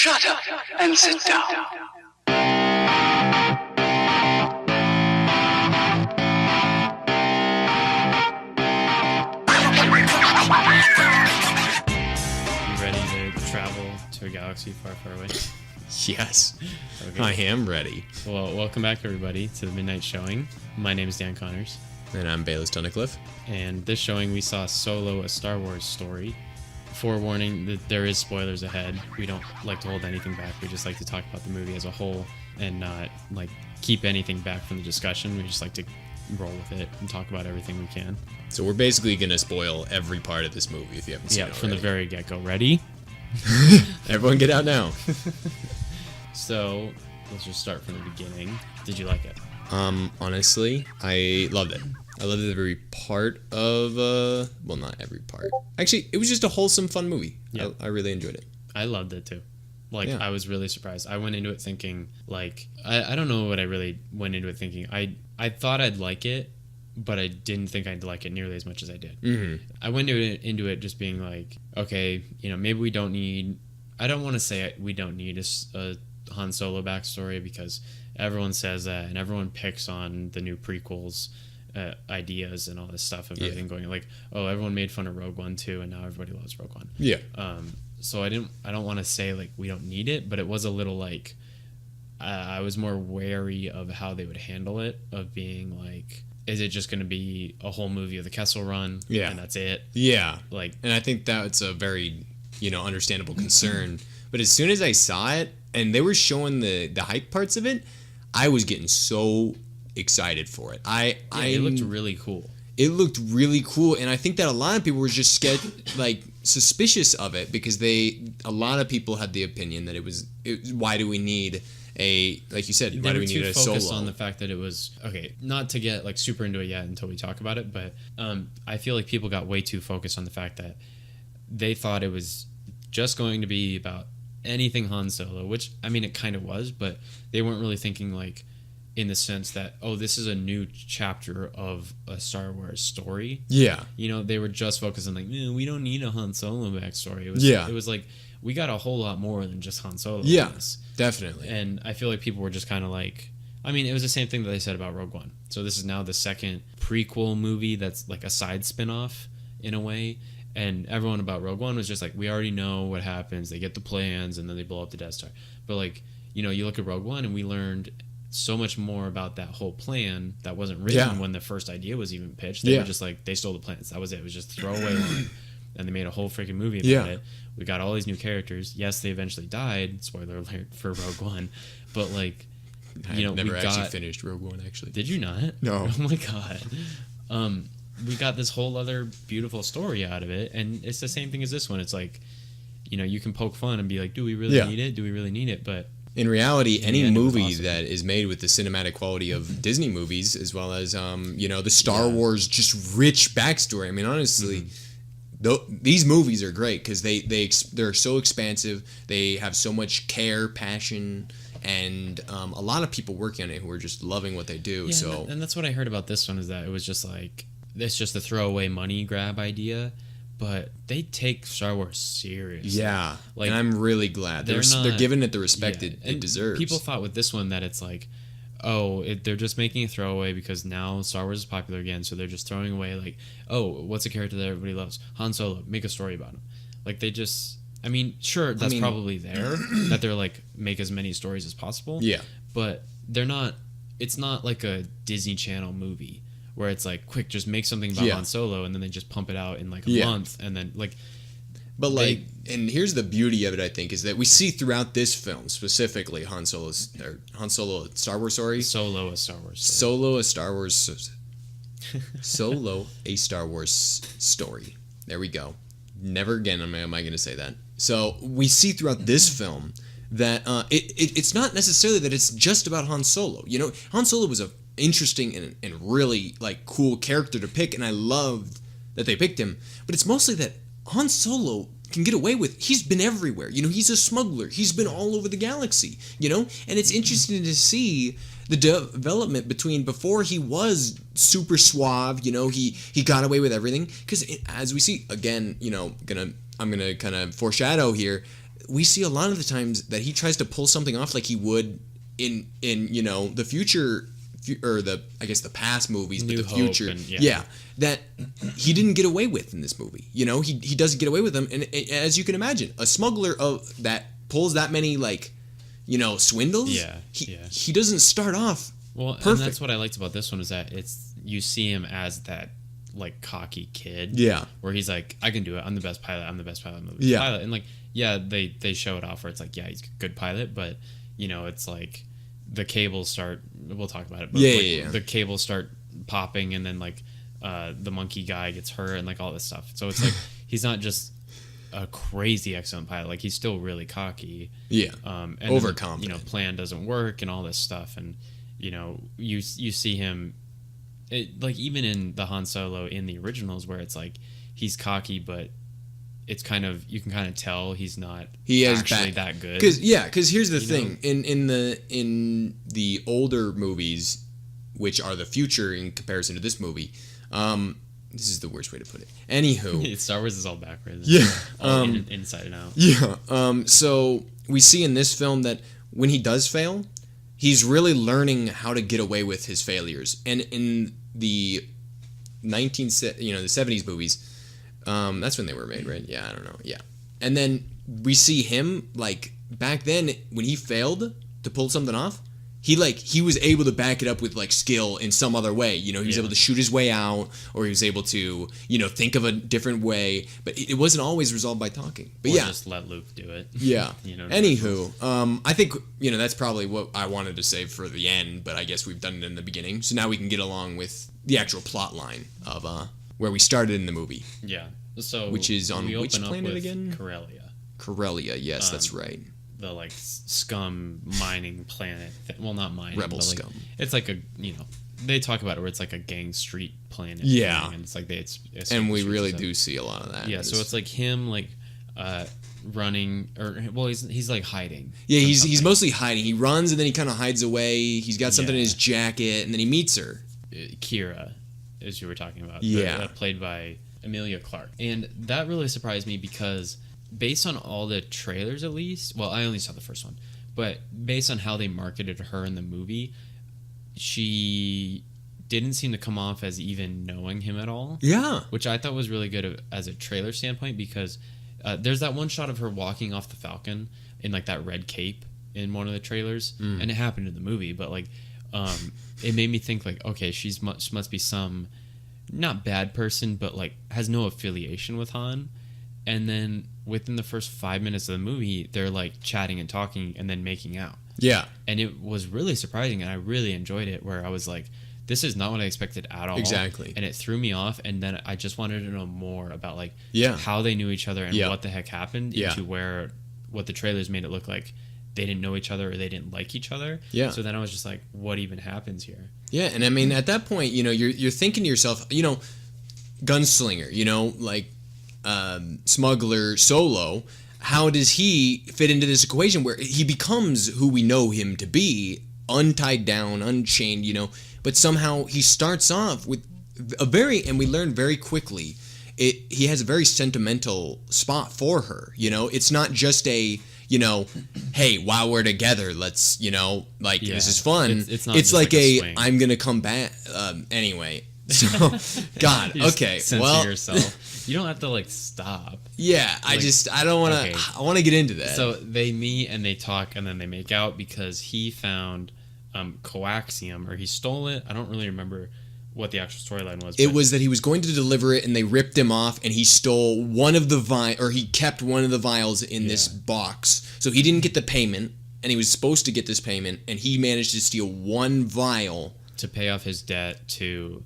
Shut up and sit down. You ready to travel to a galaxy far, far away? Yes, Okay. I am ready. Well, welcome back, everybody, to the Midnight Showing. My name is Dan Connors, And I'm Bayless Tunnicliffe. and this showing we saw Solo, a Star Wars story. Forewarning that there is spoilers ahead. We don't like to hold anything back. We just like to talk about the movie as a whole and not like keep anything back from the discussion. We just like to roll with it and talk about everything we can. So we're basically going to spoil every part of this movie if you haven't seen it From the already. very get-go. Ready? Everyone get out now. So let's just start from the beginning. Did you like it? Honestly, I loved it. I loved every part of, well, not every part. Actually, it was just a wholesome, fun movie. Yeah. I really enjoyed it. I loved it too. Like, Yeah. I was really surprised. I went into it thinking, like, I don't know what I really went into it thinking. I thought I'd like it, but I didn't think I'd like it nearly as much as I did. Mm-hmm. I went into it just being like, okay, maybe we don't need... I don't want to say we don't need a Han Solo backstory because everyone says that and everyone picks on the new prequels ideas and all this stuff of everything going like, oh, everyone made fun of Rogue One too, and now everybody loves Rogue One. Yeah. So I don't want to say like we don't need it, but it was a little like I was more wary of how they would handle it, of being like, is it just going to be a whole movie of the Kessel Run? Yeah. And that's it? Yeah. Like, And I think that's a very, understandable concern. But as soon as I saw it and they were showing the hype parts of it, I was getting so excited for it. it looked really cool. It looked really cool, and I think that a lot of people were just scared, like suspicious of it because a lot of people had the opinion that why do we need a, like you said, why do we need a focused Solo? on the fact that it was okay. Not to get like super into it yet until we talk about it, but I feel like people got way too focused on the fact that they thought it was just going to be about anything Han Solo, which I mean it kind of was, but they weren't really thinking like in the sense that, oh, this is a new chapter of a Star Wars story. Yeah. They were just focused on like, we don't need a Han Solo backstory. It was like we got a whole lot more than just Han Solo. Yeah, in this. definitely. And I feel like people were just kind of like, I mean, it was the same thing that they said about Rogue One. So this is now the second prequel movie that's like a side spin-off in a way. And everyone about Rogue One was just like, we already know what happens. They get the plans and then they blow up the Death Star. But like, you look at Rogue One and we learned so much more about that whole plan that wasn't written when the first idea was even pitched. They were just like, they stole the plans. That was it. It was just a throwaway line. And they made a whole freaking movie about it. We got all these new characters. Yes, they eventually died. Spoiler alert for Rogue One. But like, I never actually finished Rogue One, actually. Did you not? No. Oh my god. We got this whole other beautiful story out of it, and it's the same thing as this one. It's like, you can poke fun and be like, do we really need it? Do we really need it? But in reality, any end, it was movie awesome. that is made with the cinematic quality of Disney movies, as well as the Star Wars just rich backstory. I mean, honestly, these movies are great because they're so expansive. They have so much care, passion, and a lot of people working on it who are just loving what they do. yeah, So and that's what I heard about this one, is that it was just like, it's just a throwaway money grab idea, but they take Star Wars seriously. yeah, Like, and I'm really glad they're giving it the respect it and deserves. People thought with this one that it's like, they're just making a throwaway because now Star Wars is popular again, so they're just throwing away like, oh, what's a character that everybody loves? Han Solo, make a story about him. Like, they just, I mean, sure, that's probably there, that they're like, make as many stories as possible. Yeah. But they're not, it's not like a Disney Channel movie where it's like, quick, just make something about Han Solo, and then they just pump it out in like a month, and then like... But like, and here's the beauty of it, I think, is that we see throughout this film, specifically Han Solo, a Star Wars story. Solo, a Star Wars story. Solo, a Star Wars... Solo, a Star Wars story. There we go. Never again am I going to say that. So we see throughout this film that it's not necessarily that it's just about Han Solo. Han Solo was a interesting and really like cool character to pick, and I loved that they picked him. But it's mostly that Han Solo can get away with. He's been everywhere. He's a smuggler. He's been all over the galaxy. And it's interesting to see the development between before he was super suave. He got away with everything because as we see again. I'm gonna kind of foreshadow here. we see a lot of the times that he tries to pull something off like he would in the future, or the past movies, but New the Hope future, and- yeah. that he didn't get away with in this movie. He doesn't get away with them, and as you can imagine, a smuggler that pulls that many swindles, he doesn't start off perfect. And that's what I liked about this one, is that you see him as that like cocky kid, where he's like, I can do it, I'm the best pilot, I'm the best pilot, and like, they show it off where it's like, he's a good pilot, but it's like the cables start, we'll talk about it, but the cables start popping, and then like the monkey guy gets hurt, and like all this stuff. So it's like he's not just a crazy excellent pilot, like he's still really cocky, and overconfident. Plan doesn't work and all this stuff, and you see him, like even in the Han Solo in the originals, where it's like he's cocky, but it's kind of, you can kind of tell he's not actually that good. Because here's the thing, in the older movies, which are the future in comparison to this movie, this is the worst way to put it. Anywho, Star Wars is all backwards. Yeah, inside and out. Yeah. So we see in this film that when he does fail, he's really learning how to get away with his failures. And in the the 70s movies, that's when they were made, right? Yeah, I don't know. Yeah. And then we see him, like, back then when he failed to pull something off, he was able to back it up with like skill in some other way. He was able to shoot his way out, or he was able to think of a different way. But it wasn't always resolved by talking. But just let Luke do it. Yeah. Anywho, I think that's probably what I wanted to save for the end. But I guess we've done it in the beginning, so now we can get along with the actual plot line of where we started in the movie. Yeah. So which is on which planet again? Corellia. Corellia. Yes, that's right. The like scum mining planet. Well, not mining. Rebel but, like, scum. It's like they talk about it where it's like a gang street planet. Yeah. Thing, and it's like and we really do see a lot of that. Yeah. So it's like him like running, he's like hiding. Yeah, he's mostly hiding. He runs and then he kind of hides away. He's got something in his jacket, and then he meets her. Kira, as you were talking about. Yeah. Played by Emilia Clarke, and that really surprised me because, based on all the trailers, at least, well, I only saw the first one, but based on how they marketed her in the movie, she didn't seem to come off as even knowing him at all. Yeah. Which I thought was really good as a trailer standpoint, because there's that one shot of her walking off the Falcon in like that red cape in one of the trailers, and it happened in the movie, but like it made me think like, okay, she must be some not bad person, but like has no affiliation with Han. And then within the first 5 minutes of the movie, they're like chatting and talking and then making out. Yeah. And it was really surprising, and I really enjoyed it, where I was like, this is not what I expected at all. Exactly. And it threw me off, and then I just wanted to know more about like how they knew each other and what the heck happened, into where what the trailers made it look like they didn't know each other or they didn't like each other. Yeah. So then I was just like, what even happens here? Yeah, and I mean, at that point, you're thinking to yourself, gunslinger, like smuggler Solo, how does he fit into this equation where he becomes who we know him to be, untied down, unchained, but somehow he starts off with and we learn very quickly, he has a very sentimental spot for her. It's not just a, hey, while we're together, let's, this is fun. It's like I'm going to come back. Anyway. So, God, okay. Censor yourself. You don't have to like stop. Yeah, like, I don't want to. Okay. I want to get into that. So they meet and they talk and then they make out because he found coaxium, or he stole it. I don't really remember what the actual storyline was. It was that he was going to deliver it and they ripped him off, and he stole one of the or he kept one of the vials in this box. So he didn't get the payment, and he was supposed to get this payment, and he managed to steal one vial to pay off his debt to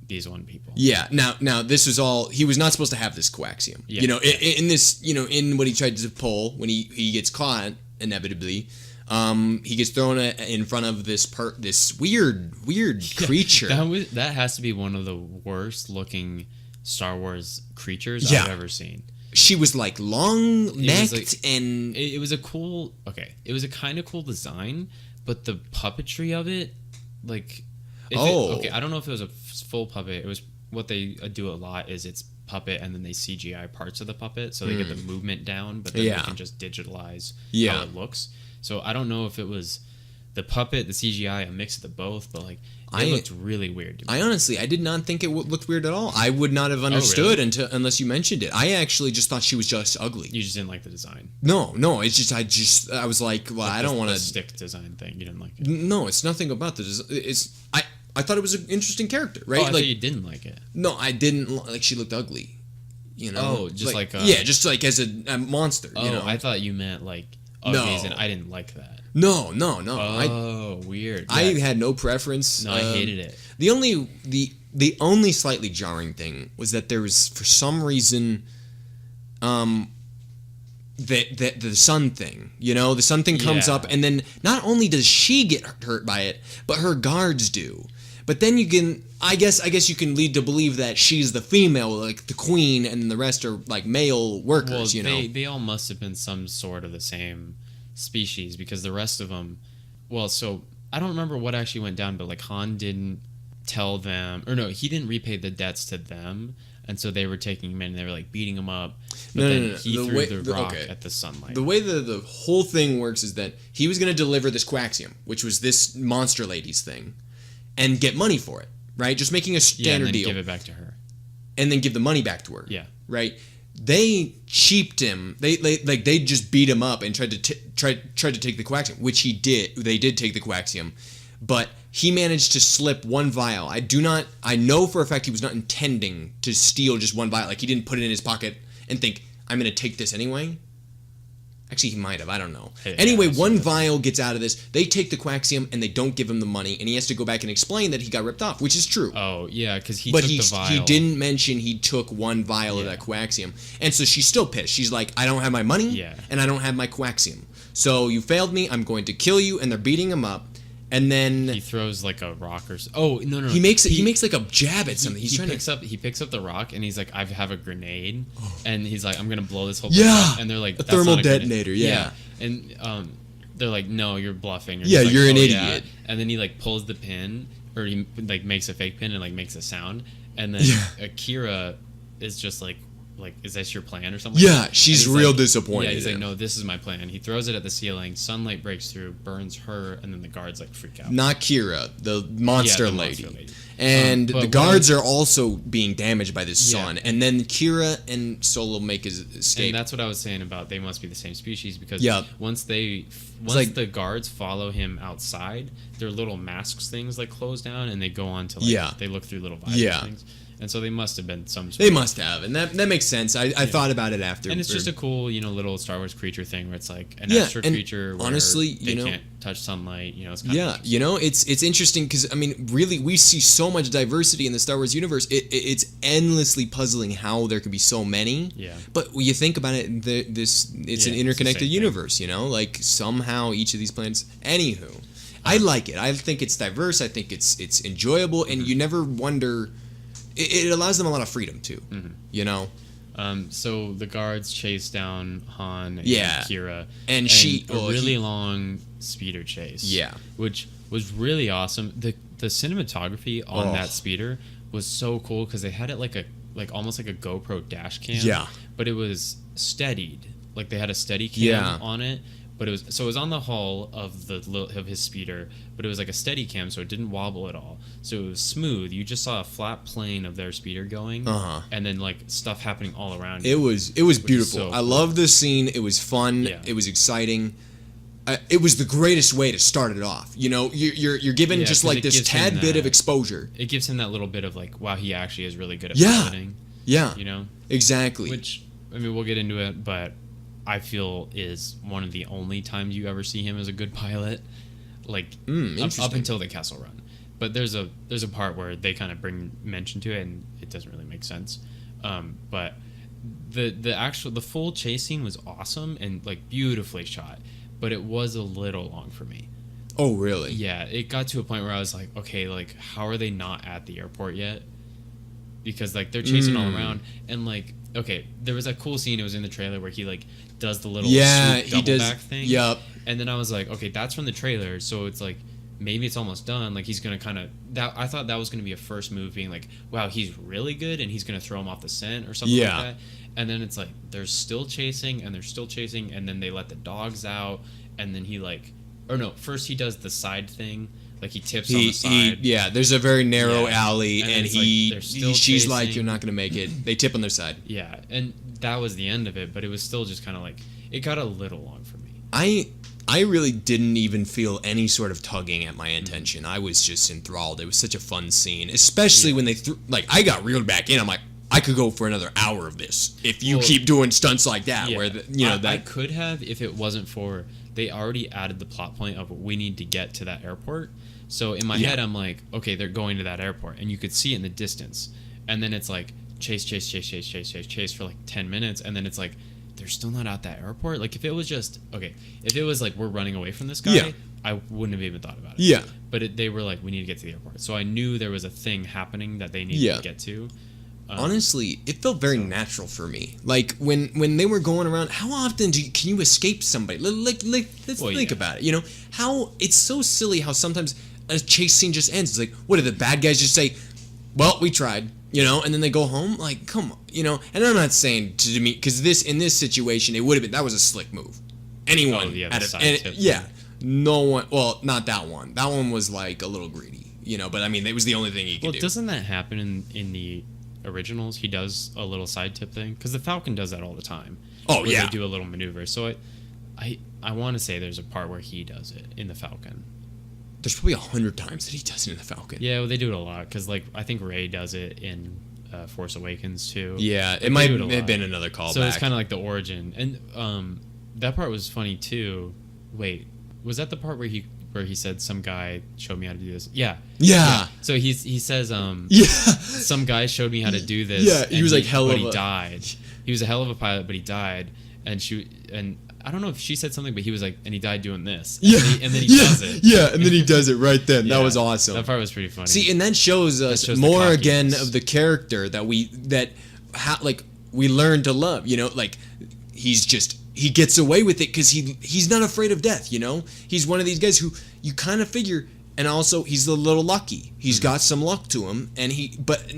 these one people. Yeah. Now this was all, he was not supposed to have this coaxium. Yeah. In this, in what he tried to pull when he gets caught inevitably, he gets thrown in front of this weird creature. That has to be one of the worst looking Star Wars creatures I've ever seen. She was like long necked, and it was a cool. Okay, it was a kind of cool design, but the puppetry of it, like, I don't know if it was a full puppet. It was what they do a lot is it's puppet and then they CGI parts of the puppet, so they get the movement down, but then Yeah. they can just digitalize Yeah. how it looks. So I don't know if it was the puppet, the CGI, a mix of the both, but like it looked really weird to me. I honestly, I did not think it looked weird at all. I would not have understood really? unless you mentioned it. I actually just thought she was just ugly. You just didn't like the design. No, it's just I was like, well, I don't want The to. stick design thing. You didn't like it. No, it's nothing about the design. I thought it was an interesting character, right? Oh, I thought you didn't like it. No, I didn't like. She looked ugly. You know. Oh, just like yeah, just like as a monster. Oh, you know. I thought you meant like No. ugly, and I didn't like that. No. Oh, weird. I Yeah. had no preference. No, I hated it. The only slightly jarring thing was that there was, for some reason, the sun thing. You know, the sun thing comes Yeah. up, and then not only does she get hurt by it, but her guards do. But then you can, I guess you can lead to believe that she's the female, like the queen, and the rest are like male workers. Well, you know, they all must have been some sort of the same species because the rest of them. Well, so I don't remember what actually went down, but like Han didn't tell them, or no, he didn't repay the debts to them, and so they were taking him in and they were like beating him up. But then he threw the rock at the sunlight. The way the whole thing works is that he was going to deliver this Quaxium, which was this monster lady's thing, and get money for it, right? Just making a and standard then deal, give it back to her. and then give the money back to her. Yeah. Right. They cheaped him. They just beat him up and tried to take the Quaxium, which he did. They did take the Quaxium, but he managed to slip one vial. I know for a fact he was not intending to steal just one vial. Like, he didn't put it in his pocket and think, I'm going to take this anyway. Actually, he might have. I don't know. Hey, Anyway, yeah, one vial gets out of this. They take the Quaxium and they don't give him the money, and he has to go back and explain that he got ripped off, which is true. Oh yeah, because he But took the vial. he didn't mention he took one vial of Yeah. that Quaxium. And so she's still pissed. She's like, I don't have my money, Yeah. and I don't have my Quaxium. So you failed me, I'm going to kill you, and they're beating him up. And then He throws like a rock or oh no. he makes like a jab at something. He's he trying picks to... up he picks up the rock and he's like, I have a grenade, and he's like, I'm gonna blow this whole Yeah! place up. And they're like, A "That's thermal not grenade." detonator, yeah. And they're like, no, you're bluffing. Yeah, just like, you're an "Oh, idiot." And then he like pulls the pin, or he like makes a fake pin and like makes a sound, and then Yeah. Akira is just like, is this your plan or something? Yeah, And she's he's real like- disappointed Yeah, he's in like, him. no, this is my plan. He throws it at the ceiling. Sunlight breaks through, burns her, and then the guards like freak out. Not Kira, the monster, the lady. monster lady. And But the what guards are also being damaged by this Yeah. sun. And then Kira and Solo make his escape. And that's what I was saying about they must be the same species because Yeah. once like- the guards follow him outside, their little masks things like close down and they go on to like Yeah. they look through little virus Yeah. things. And so they must have been some sort They of, must have, and that makes sense. I thought about it after. and it's just a cool, little Star Wars creature thing where it's like an Yeah, extra and creature where honestly, they you know- can't touch sunlight, it's kind Yeah, of it's interesting because I mean, really, we see so much diversity in the Star Wars universe. It's endlessly puzzling how there could be so many. Yeah. But when you think about it, it's Yeah, an it's the interconnected same thing. universe. Like somehow each of these planets. Anywho, I like it. I think it's diverse. I think it's enjoyable, and you never wonder. It allows them a lot of freedom too. So the guards chase down Han and Yeah. Kira, And a really long speeder chase. Yeah. which was really awesome. The cinematography on Oh. that speeder was so cool because they had it like almost like a GoPro dash cam. Yeah. but it was steadied. Like they had a steady cam Yeah. on it. But it was on the hull of his speeder, but it was like a steady cam, so it didn't wobble at all. So it was smooth. You just saw a flat plane of their speeder going, and then like stuff happening all around. It was beautiful. so I cool. loved the scene. It was fun. Yeah. It was exciting. It was the greatest way to start it off. You're given Yeah, just 'cause like it this gives him tad bit that- of exposure. It gives him that little bit of like, wow, he actually is really good at Yeah. piloting. Yeah, exactly. Which I mean, we'll get into it, but I feel is one of the only times you ever see him as a good pilot, like up interesting. until the Castle Run. But there's a part where they kind of bring mention to it, and it doesn't really make sense. But the full chase scene was awesome and like beautifully shot, but it was a little long for me. Oh, really? Yeah, it got to a point where I was like, okay, like how are they not at the airport yet? Because like they're chasing all around, and like okay, there was a cool scene. It was in the trailer where he like does the little Yeah, swoop he double does. back thing. Yup. And then I was like, okay, that's from the trailer, so it's like maybe it's almost done. Like he's gonna kind of that. I thought that was gonna be a first move, being like, wow, he's really good, and he's gonna throw him off the scent or something Yeah. like that. And then it's like they're still chasing, and they're still chasing, and then they let the dogs out, and then he like, or no, first he does the side thing, like he tips on the side. Yeah, there's a very narrow Yeah. alley, And and it's like they're still she's like, chasing. you're not gonna make it. They tip on their side. Yeah, and that was the end of it, but it was still just kind of like it got a little long for me. I really didn't even feel any sort of tugging at my attention. I was just enthralled. It was such a fun scene, especially when they I got reeled back in. I'm like, I could go for another hour of this if you Well, keep doing stunts like that. Yeah. Where I could have if it wasn't for they already added the plot point of we need to get to that airport. So in my Yeah. head, I'm like, okay, they're going to that airport, and you could see it in the distance, and then it's like chase for like 10 minutes, and then it's like they're still not at that airport. Like if it was just if it was like we're running away from this guy, Yeah. I wouldn't have even thought about it. Yeah. But they were like, we need to get to the airport, so I knew there was a thing happening that they needed Yeah. to get to. Honestly, it felt very natural for me. Like when they were going around, how often can you escape somebody? Let's Well, think yeah. about it. You know how it's so silly how sometimes a chase scene just ends. It's like, what do the bad guys just say? Well, we tried, and then they go home. Like, come on, And I'm not saying to me because in this situation, it would have been that was a slick move. Anyone, Oh, yeah, the out of, side and, tip yeah, thing. no one. Well, not that one. That one was like a little greedy, But I mean, it was the only thing he could Well, do. doesn't that happen in the originals? He does a little side tip thing because the Falcon does that all the time. Oh, where yeah. they do a little maneuver. So I want to say there's a part where he does it in the Falcon. There's probably 100 times that he does it in the Falcon. Yeah, well, they do it a lot because like I think Rey does it in Force Awakens too. Yeah, Like, it might they do a have lot. been another callback. So it's kind of like the origin, and that part was funny too. Wait, was that the part where he said some guy showed me how to do this? Yeah. Yeah. So he says Yeah. some guy showed me how to do this. Yeah, he and was like hell but of he a- died. He was a hell of a pilot, but he died. And I don't know if she said something, but he was like, and he died doing this. Yeah. And then he yeah. does it. Yeah, and then he does it right then. Yeah, That was awesome. That part was pretty funny. See, and that shows us shows the more cockiness. again of the character that we learn to love. Like he gets away with it because he's not afraid of death. He's one of these guys who you kind of figure, and also he's a little lucky. He's got some luck to him, and but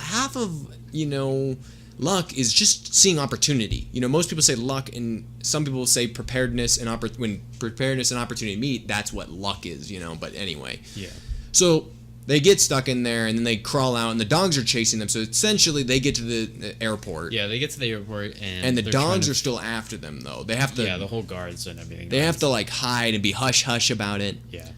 half of luck is just seeing opportunity. Most people say luck, and some people say preparedness and when preparedness and opportunity meet, that's what luck is. But anyway. Yeah. So they get stuck in there, and then they crawl out, and the dogs are chasing them. So essentially, they get to the airport. Yeah, they get to the airport, And the they're trying dogs to- are still after them, though. They have to. Yeah, the whole guards and everything. They have to hide and be hush hush about it. Yeah.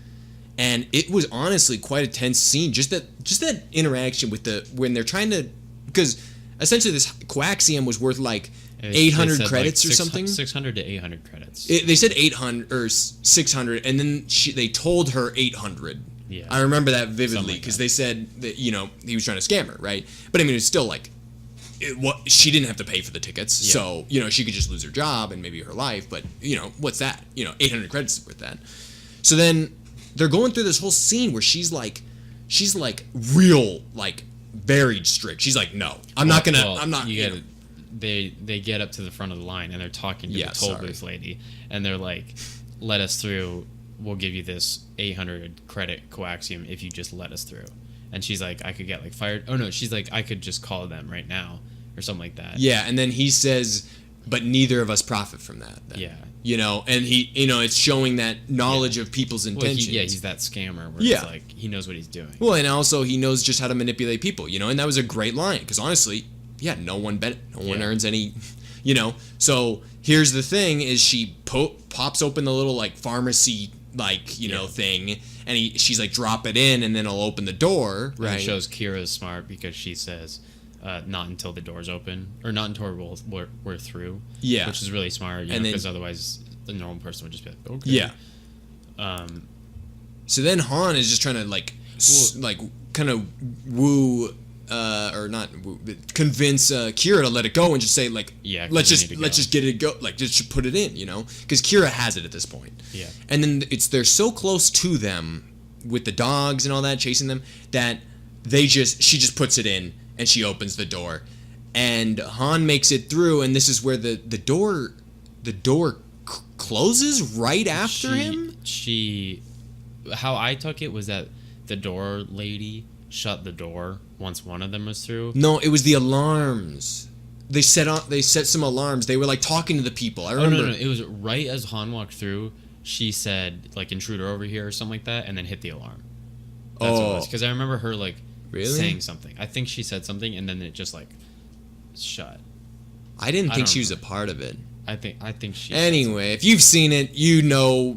And it was honestly quite a tense scene. Just that interaction with when they're trying to, because essentially this coaxium was worth like And 800 they said, credits like, or something. 600 to 800 credits. They said 800 or 600, and then they told her 800. Yeah. I remember that vividly Something like because that. they said that he was trying to scam her, right? But I mean, it's still like, she didn't have to pay for the tickets, Yeah. so she could just lose her job and maybe her life. But what's that? 800 credits is worth that. So then they're going through this whole scene where she's like real like very strict. She's like, no, I'm not gonna. Well, I'm not. You get they get up to the front of the line and they're talking to Yeah, the toll sorry. booth lady, and they're like, "Let us through. We'll give you this 800 credit coaxium if you just let us through." And she's like, "I could get like fired." Oh no, she's like, "I could just call them right now," or something like that. Yeah, and then he says, but neither of us profit from that. Then. Yeah. And he, it's showing that knowledge of people's Well, intentions. he's that scammer where Yeah. it's like he knows what he's doing. Well, and also he knows just how to manipulate people, and that was a great line because honestly, yeah, no one Yeah. earns any, So here's the thing: is she pops open the little like pharmacy thing, and she's like, drop it in, and then I'll open the door, And right? it shows Kira's smart because she says, "Not until the door's open, or not until we're through." Yeah. which is really smart. And then- Because otherwise, the normal person would just be like, "Okay." Yeah. Um, So then Han is just trying to kind of woo, or not woo, but convince Kira to let it go and just say like, Yeah, 'cause let's we just need to go. get it go, like just put it in, because Kira has it at this point. Yeah. And then they're so close to them with the dogs and all that chasing them that she just puts it in and she opens the door, and Han makes it through, and this is where the door closes right after him. She how I took it was that the door lady shut the door once one of them was through. No, it was the alarms. They set some alarms. They were like talking to the people. I remember. Oh, no, it was right as Han walked through. She said like "intruder over here" or something like that, and then hit the alarm. That's what it was. Because I remember her like Really? saying something. I think she said something, and then it just like shut. I didn't I think don't she was a remember. part of it. I think she. Anyway, if you've seen it, you know.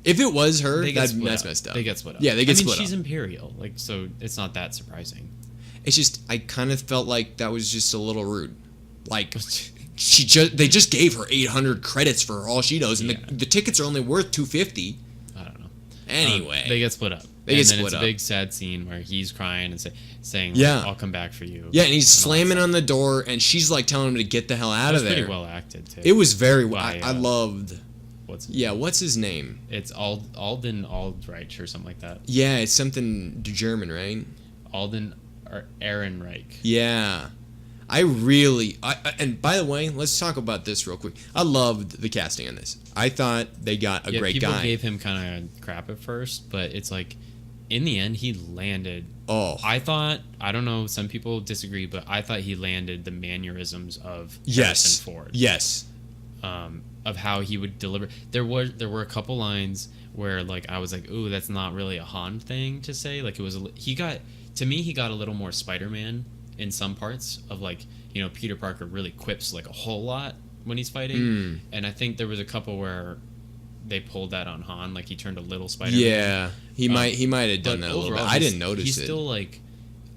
If it was her, They get that's split up. messed up. They get split up. Yeah, they get split she's up. Imperial, like so. It's not that surprising. It's just I kind of felt like that was just a little rude. Like they just gave her 800 credits for all she knows, and Yeah. the tickets are only worth 250. I don't know. Anyway, they get split up. They and get then split it's up. a big sad scene where he's crying and saying, like, Yeah. "I'll come back for you." yeah, and he's all that slamming stuff. on the door, and she's like telling him to get the hell It out was of there. pretty well acted too. It was very well. By, I loved. What's his name? It's Alden Aldreich or something like that. Yeah, it's something German, right? Alden or Ehrenreich. Yeah. And by the way, let's talk about this real quick. I loved the casting on this. I thought they got a great people guy. gave him kind of crap at first, but it's like in the end he landed. Oh, I thought, I don't know, some people disagree, but I thought he landed the mannerisms of yes, Harrison Ford. yes, Of how he would deliver. There were a couple lines where like I was like, ooh, that's not really a Han thing to say. Like it was he got a little more Spider-Man in some parts of like, you know, Peter Parker really quips like a whole lot when he's fighting, and I think there was a couple where they pulled that on Han, like he turned a little Spider-Man. yeah. He might have done But that a little bit. overall, I didn't notice he's it. still like,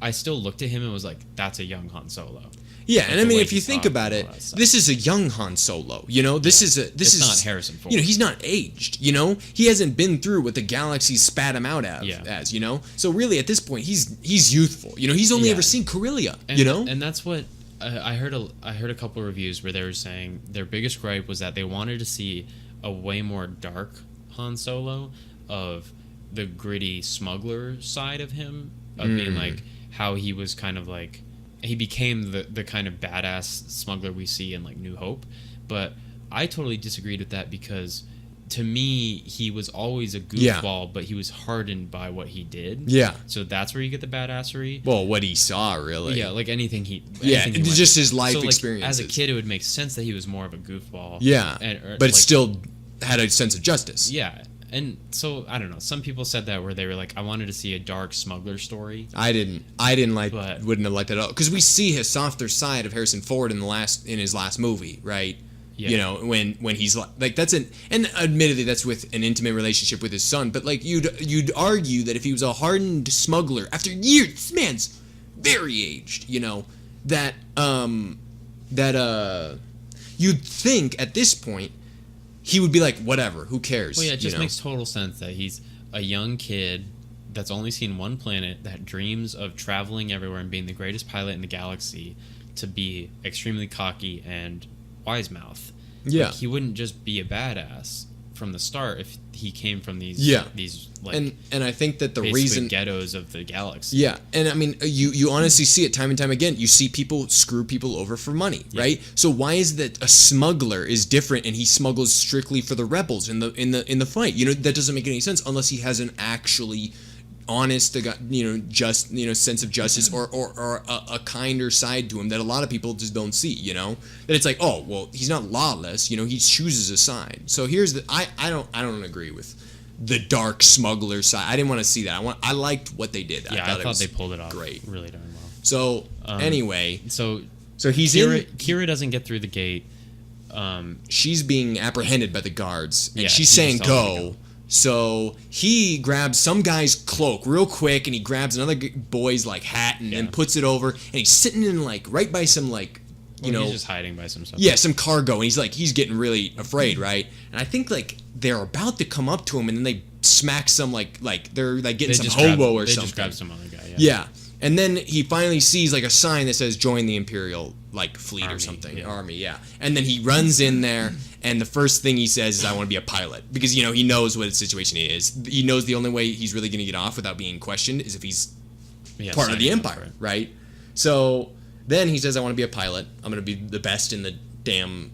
I still looked at him and was like, that's a young Han Solo. Yeah, Like and I the mean, way if you he's think talking about and it, all that stuff. this is a young Han Solo. You know, this is It's not Harrison Ford. You know, he's not aged. You know, he hasn't been through what the galaxy spat him out as. You know, so really at this point, he's youthful. You know, he's only Yeah. ever seen Corellia. And, You know, and that's what I heard. I heard a couple of reviews where they were saying their biggest gripe was that they wanted to see a way more dark Han Solo, of the gritty smuggler side of him, of being like how he was kind of like he became the kind of badass smuggler we see in like New Hope. But I totally disagreed with that because to me he was always a goofball, but he was hardened by what he did. Yeah. So that's where you get the badassery. well, what he saw really. Yeah, like anything he. Yeah, anything he it's went just through. his life so, like, experiences. As a kid, it would make sense that he was more of a goofball. Yeah, or, but it like, still had a sense of justice. Yeah, and so I don't know. Some people said that where they were like, I wanted to see a dark smuggler story. I didn't like. But- Wouldn't have liked that at all because we see his softer side of Harrison Ford in his last movie, right? Yeah. You know, when he's like that's and admittedly that's with an intimate relationship with his son, but like you'd argue that if he was a hardened smuggler after years, this man's very aged, you know, that you'd think at this point he would be like, whatever, who cares? Well, yeah, it you just know? makes total sense that he's a young kid that's only seen one planet, that dreams of traveling everywhere and being the greatest pilot in the galaxy, to be extremely cocky and wise mouth. Yeah. Like, he wouldn't just be a badass from the start if he came from these like and I think that the basically reason ghettos of the galaxy. Yeah, and I mean, you honestly see it time and time again. You see people screw people over for money, right? So why is that a smuggler is different and he smuggles strictly for the rebels in the fight? You know, that doesn't make any sense unless he has an actually honest, just sense of justice or a kinder side to him that a lot of people just don't see. You know, that it's like, oh well, he's not lawless. You know, he chooses a side. So here's the I don't agree with the dark smuggler side. I didn't want to see that. I liked what they did. Yeah, I it thought was they pulled it off great. really darn well. So anyway, So he's Kira doesn't get through the gate. she's being apprehended by the guards, and Yeah, she's he saying just tells her to go. go. So he grabs some guy's cloak real quick, and he grabs another boy's like hat and then puts it over, and he's sitting in like right by some like He's just hiding by some stuff. yeah, some cargo, and he's getting really afraid, right? And I think like they're about to come up to him, and then they smack some like they're like getting some hobo or they something. just grab some other guy. Yeah. And then he finally sees like a sign that says join the Imperial like fleet or Army, something. yeah. Army, yeah. And then he runs in there and the first thing he says is I want to be a pilot because he knows what the situation is. He knows the only way he's really going to get off without being questioned is if he's part of the signing up for Empire, it. right? So then he says I want to be a pilot. I'm going to be the best in the damn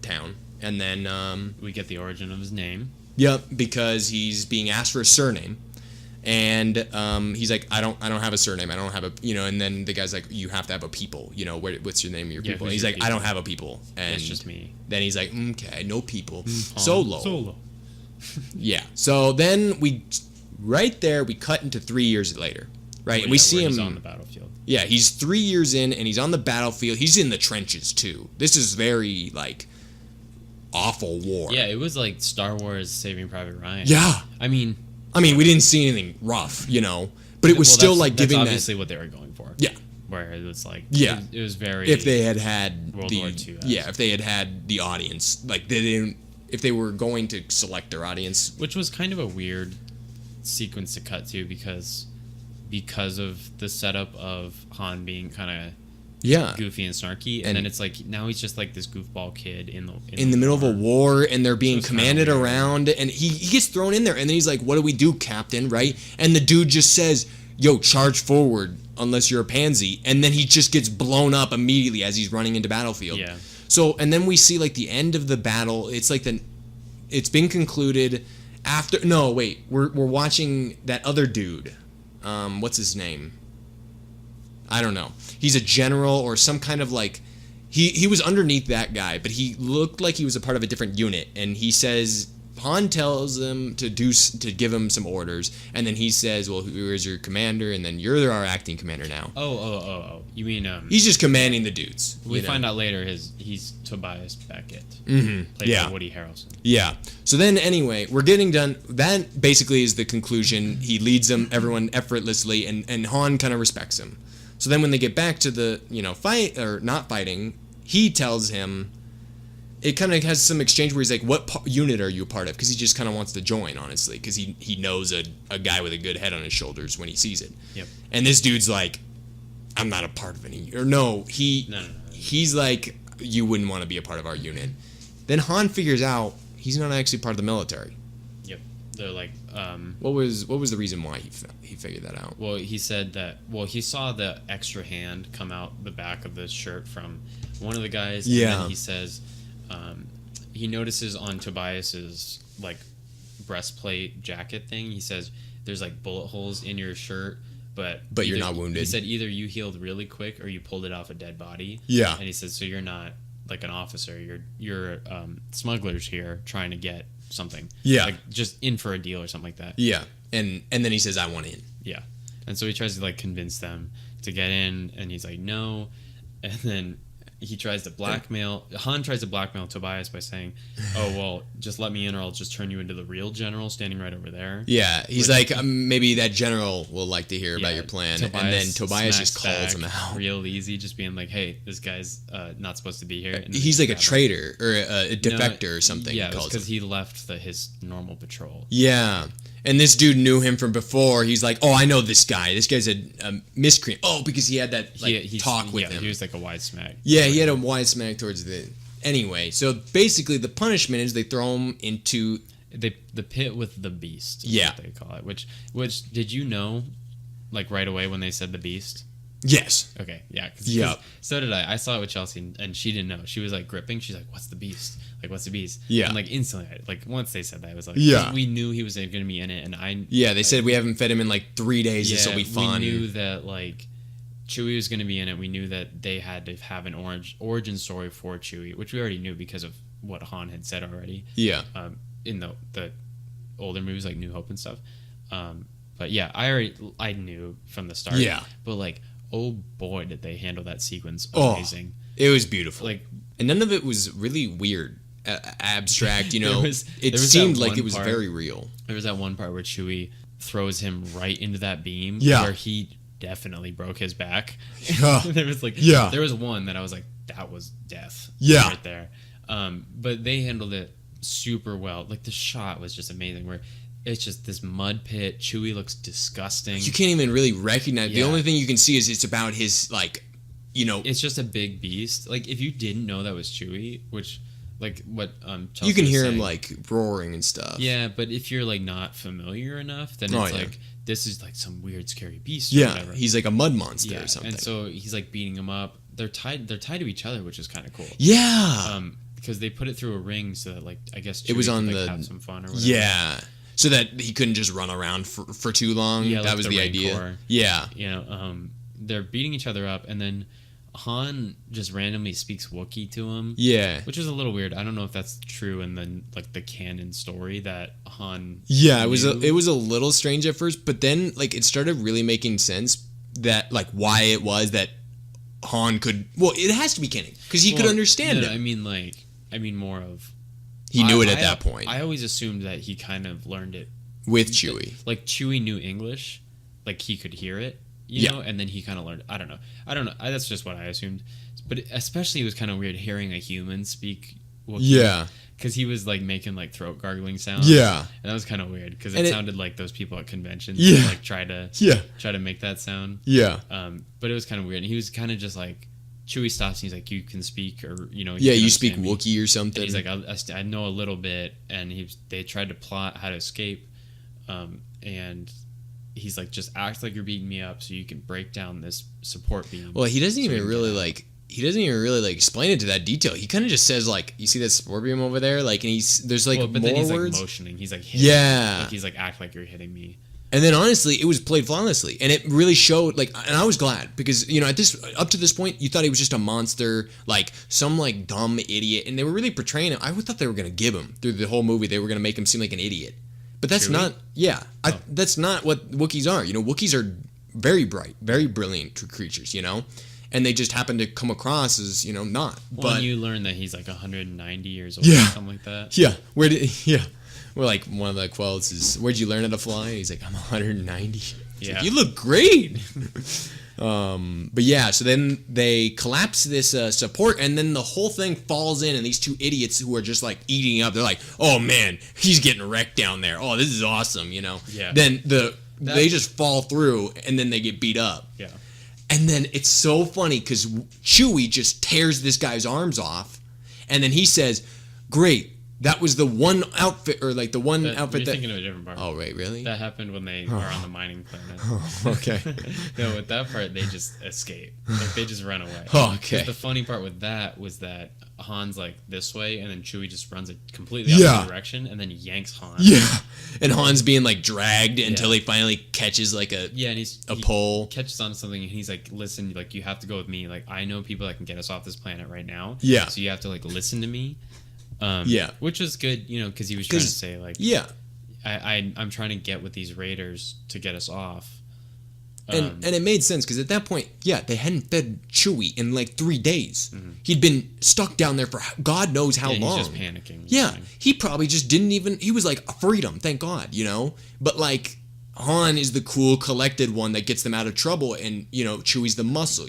town. And then We get the origin of his name. yep, because he's being asked for a surname. And he's like, I don't have a surname. I don't have a, and then the guy's like, you have to have a people. What's your name of your Yeah, people? who's And he's your like, I people? don't have a people. And It's just me. Then he's like, okay, no people. Solo. Solo. Yeah. So then right there, we cut into 3 years later. Right? And we see where him. he's on the battlefield. Yeah, he's 3 years in, and he's on the battlefield. He's in the trenches, too. This is very, awful war. Yeah, it was like Star Wars Saving Private Ryan. Yeah. I mean, We didn't see anything rough, but it was well, still, that's giving that. obviously what they were going for. Yeah. Where it was like, Yeah. it was very. If they had World the War II, if they had the audience, they didn't. If they were going to select their audience, Which was kind of a weird sequence to cut to because of the setup of Han being kind of yeah, goofy and snarky, and And- then it's like now he's just like this goofball kid in in the middle of a war, and they're being it's kinda commanded weird. around, and he gets thrown in there, and then he's like, "What do we do, Captain?" Right? And the dude just says, "Yo, charge forward, unless you're a pansy," and then he just gets blown up immediately as he's running into battlefield. Yeah. So, and then we see the end of the battle. It's it's been concluded after. No, wait, we're watching that other dude. What's his name? I don't know. He's a general or some kind of he was underneath that guy, but he looked like he was a part of a different unit. And he says Han tells him to give him some orders, and then he says, "Well, who is your commander?" And then you're our acting commander now. Oh. You mean He's just commanding the dudes. we find out later he's Tobias Beckett, played Yeah. by Woody Harrelson. Yeah. So then, anyway, we're getting done. That basically is the conclusion. He leads them, everyone effortlessly, and Han kind of respects him. So then, when they get back to the fight or not fighting, he tells him. It kind of has some exchange where he's like, "What unit are you a part of?" Because he just kind of wants to join, honestly, because he knows a guy with a good head on his shoulders when he sees it. Yep. And this dude's like, "I'm not a part of any." Or no. He's like, "You wouldn't want to be a part of our unit." Then Han figures out he's not actually part of the military. Yep. They're like, What was the reason why he figured that out? well, he said that, he saw the extra hand come out the back of the shirt from one of the guys. Yeah. And then he says, he notices on Tobias's, breastplate jacket thing, he says, there's, bullet holes in your shirt, but you're either- not wounded. He said either you healed really quick or you pulled it off a dead body. Yeah. And he said, so you're not, an officer. You're smugglers here trying to get something. Yeah. Just in for a deal or something like that. Yeah, and then he says, "I want in." Yeah. And so he tries to convince them to get in, and he's like, no. And then he tries to blackmail, Han tries to blackmail Tobias by saying, oh, well, just let me in or I'll just turn you into the real general standing right over there. Yeah, he's Which- like, maybe that general will like to hear about Yeah, your plan, and then Tobias just smacks calls him back out. real easy, just being like, hey, this guy's not supposed to be here. And then He's like a grab him. traitor or a No, defector or something. Yeah, he calls because him. he left his normal patrol. Yeah. And this dude knew him from before. He's like, "Oh, I know this guy. This guy's a miscreant." Oh, because he had that talk with him. He was like a wide smack. Yeah, he had a wide smack towards the. Anyway, so basically, the punishment is they throw him into. The pit with the beast. Is Yeah. what they call it. Which did you know, right away when they said the beast? Yes. Okay, yeah. Yep. So did I. I saw it with Chelsea, and she didn't know. She was gripping. She's like, "What's the beast? What's the beast?" Yeah. And instantly, once they said that, I was like, Yeah. we knew he was going to be in it, and I. Yeah, they said we haven't fed him in 3 days. This will be fun. We knew that Chewie was going to be in it. We knew that they had to have an origin story for Chewie, which we already knew because of what Han had said already. Yeah. In the older movies like New Hope and stuff. But yeah, I knew from the start. Yeah. But oh boy, did they handle that sequence Oh. amazing. It was beautiful. Like, and none of it was really weird, abstract. There was seemed that like one it was part- very real. there was that one part where Chewie throws him right into that beam. Yeah. Where he definitely broke his back. Yeah. there was Yeah. there was one that I was like, that was death. Yeah. Right there. But they handled it super well. The shot was just amazing where it's just this mud pit. Chewie looks disgusting. You can't even really recognize. The Yeah. only thing you can see is it's about his It's just a big beast. If you didn't know that was Chewie, which what Chelsea you can was hear saying, him roaring and stuff. yeah, but if you're not familiar enough, then Oh, it's yeah. this is some weird scary beast or Yeah, whatever. he's like a mud monster Yeah, or something. and so he's beating him up. They're tied to each other, which is kind of cool. yeah. because they put it through a ring so that like I guess It was Chewie on could, like, the- have some fun or whatever. Yeah. So that he couldn't just run around for too long. Yeah, that like was the the idea. Rancor. Yeah. You know, they're beating each other up, and then Han just randomly speaks Wookiee to him. Yeah. Which is a little weird. I don't know if that's true in the like the canon story that Han. Yeah, it was knew. it was a little strange at first, but then like it started really making sense that like why it was that Han could. Well, it has to be canon because he could Well, understand no, it. I mean more of. He knew it I- at that point I always assumed that he kind of learned it. with Chewie. Like Chewie knew English, like he could hear it, you Yeah. know, and then he kind of learned. I don't know. That's just what I assumed. But especially it was kind of weird hearing a human speak Wookiee. Yeah. Because he was like making like throat gargling sounds. Yeah. And that was kind of weird because And it it- sounded like those people at conventions Yeah. who, like try to make that sound. Yeah. But it was kind of weird. And he was kind of just like Chewie stops and he's like, "You can speak," or you know, Yeah, can you speak understand me." Wookiee or And something. he's like, I know a little bit, and they tried to plot how to escape, and he's like, just act like you're beating me up so you can break down this support beam. Well, he doesn't So even you really can- like. He doesn't even really like explain it to that detail. He kind of just says like, "You see that spore beam over there?" Like, and there's like Well, but more then he's words. like motioning. He's like, hitting Yeah. me. Like he's like, act like you're hitting me. And then honestly, it was played flawlessly, and it really showed. Like, and I was glad because you know up to this point, you thought he was just a monster, like some like dumb idiot, and they were really portraying him. I would thought they were gonna give him through the whole movie. They were gonna make him seem like an idiot, but that's Chewie? not. Yeah, Oh. that's not what Wookiees are. You know, Wookiees are very bright, very brilliant creatures. You know, and they just happen to come across as not. Well, but and you learn that he's like 190 years old Yeah. or something like that. yeah, We're like one of the quotes is, "Where'd you learn how to fly?" He's like, "I'm 190." He's Yeah. like, "You look great." But yeah, so then they collapse this support, and then the whole thing falls in, and these two idiots who are just like eating up, they're like, "Oh man, he's getting wrecked down there. Oh, this is awesome," Yeah. Then they just fall through, and then they get beat up. Yeah. And then it's so funny because Chewie just tears this guy's arms off, and then he says, "Great, that was the one outfit, or like the one You're outfit that." thinking of a different part. Oh, right, really? That happened when they are on the mining planet. Okay. No, with that part, they just escape. Like, they just run away. Oh, okay. 'Cause the funny part with that was that Han's like this way, and then Chewie just runs a completely opposite Yeah. direction, and then yanks Han. Yeah, and Han's being like dragged until Yeah. he finally catches like a Yeah, and a he pole. catches on to something, and he's like, "Listen, like you have to go with me. Like I know people that can get us off this planet right now. Yeah. So you have to like listen to me." Yeah. which was good, because he was trying to 'Cause- say like, Yeah, I'm trying to get with these raiders to get us off. and it made sense because at that point, yeah, they hadn't fed Chewie in like 3 days. He'd been stuck down there for God knows how Mm-hmm. Yeah, long. he's just panicking. Yeah, he probably just didn't even. He was like, freedom, thank God, But like, Han is the cool, collected one that gets them out of trouble, and Chewie's the muscle,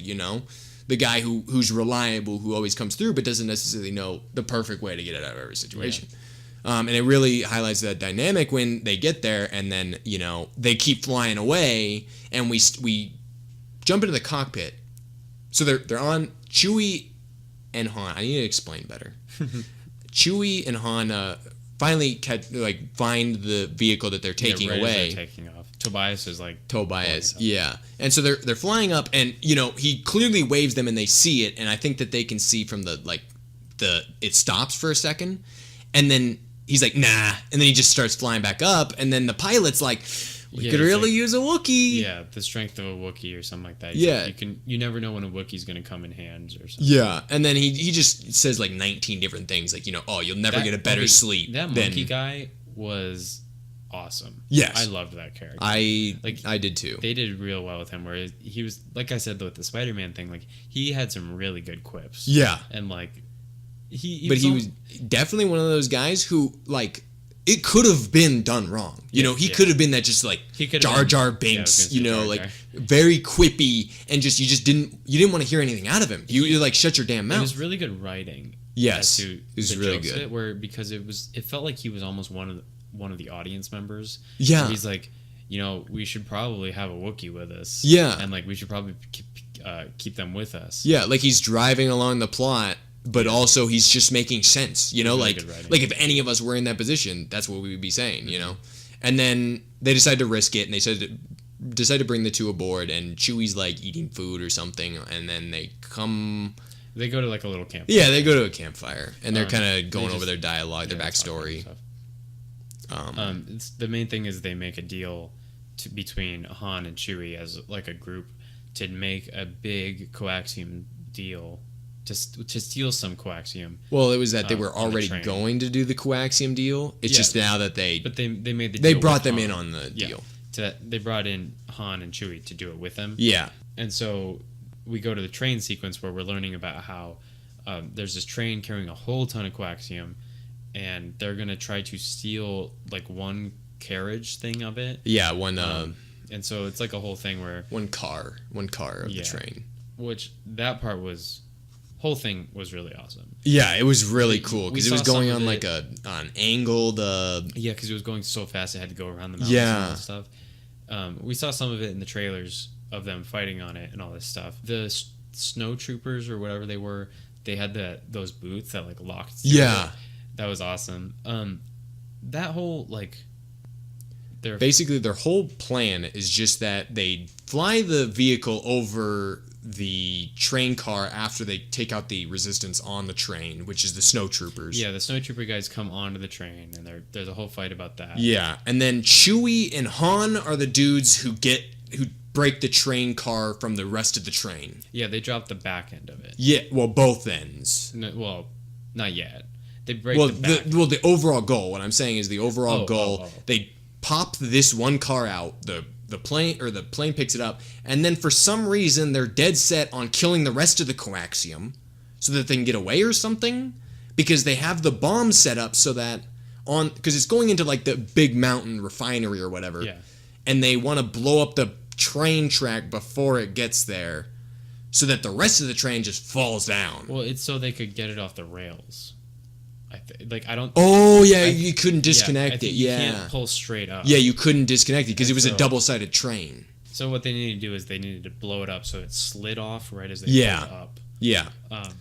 the guy who's reliable, who always comes through, but doesn't necessarily know the perfect way to get out of every situation. And it really highlights that dynamic when they get there, and then they keep flying away, and we jump into the cockpit. So they're on Chewie and Han. I need to explain better. Chewie and Han finally find the vehicle that they're taking raiders away. are taking off. Tobias is like Tobias, flying up. yeah. And so they're flying up, and he clearly waves them, and they see it, and I think that they can see from it stops for a second, and then he's like, nah, and then he just starts flying back up, and then the pilot's like, we Yeah, could he's really like- use a Wookiee. Yeah, the strength of a Wookiee or something like that. Yeah. You never know when a Wookiee's gonna come in hands or something. Yeah, and then he just says like 19 different things, like oh, you'll never get a better sleep. That than monkey guy was awesome. Yes. I loved that character. I Like, did too. They did real well with him, where he was, like I said, with the Spider-Man thing, like he had some really good quips. Yeah, and like he but he was definitely one of those guys who like. It could have been done wrong. He Yeah. could have been that just like He could have Jar been- Jar yeah, I was Binks, gonna say Jar like Jar. very quippy, and you just didn't want to hear anything out of him. You like shut your damn It mouth. was really good writing. Yes, as to it was the really jokes good. of it, because it felt like he was almost one of the audience members. Yeah. Where he's like, we should probably have a Wookiee with us. Yeah. and like we should probably keep them with us. Yeah, like he's driving along the plot, but also he's just making sense. Really Like good writing. like if any of us were in that position, that's what we would be saying. And then they decide to risk it, and they decide to bring the two aboard, and Chewie's like eating food or something, and then they come They go to like a little camp. Yeah, they go to a campfire and they're kind of going just- over their dialogue, their Yeah, talk about backstory. stuff. The main thing is they make a deal between Han and Chewie as like a group to make a big coaxium deal to steal some coaxium. Well, it was that they were on the already train. going to do the coaxium deal. It's Yeah. just now that they But they made the they deal brought with them Han. in on the deal. They brought in Han and Chewie to do it with them. Yeah. And so we go to the train sequence where we're learning about how there's this train carrying a whole ton of coaxium, and they're gonna try to steal like one carriage thing of it. Yeah, And so it's like a whole thing where, one car of Yeah. the train. which that part was, whole thing was really awesome. Yeah, it was really cool we because it was saw some going of on it- like an angled. Yeah, because it was going so fast, it had to go around the mountains Yeah. and all that stuff. We saw some of it in the trailers of them fighting on it and all this stuff. The snow troopers or whatever they were, they had those boots that like locked. through Yeah. it. That was awesome. That whole like, Basically, their whole plan is just that they fly the vehicle over the train car after they take out the resistance on the train, which is the snow troopers. yeah, the snow trooper guys come onto the train, and there's a whole fight about that. Yeah, and then Chewie and Han are the dudes who break the train car from the rest of the train. Yeah, they dropped the back end of it. Yeah, well, both ends. No, well, not yet. They break Well, the back. the overall goal. What I'm saying is the overall Oh, goal. oh. They pop this one car out. The plane picks it up, and then for some reason they're dead set on killing the rest of the coaxium, so that they can get away or something. Because they have the bomb set up so that because it's going into like the big mountain refinery or whatever. Yeah. And they want to blow up the train track before it gets there, so that the rest of the train just falls down. Well, it's so they could get it off the rails. I don't. Oh yeah, you couldn't disconnect I think it. You Yeah. can't pull straight up. Yeah, you couldn't disconnect it because it was a So- double-sided train. So what they needed to do is they needed to blow it up so it slid off right as they Yeah. pulled it up. Yeah. Um,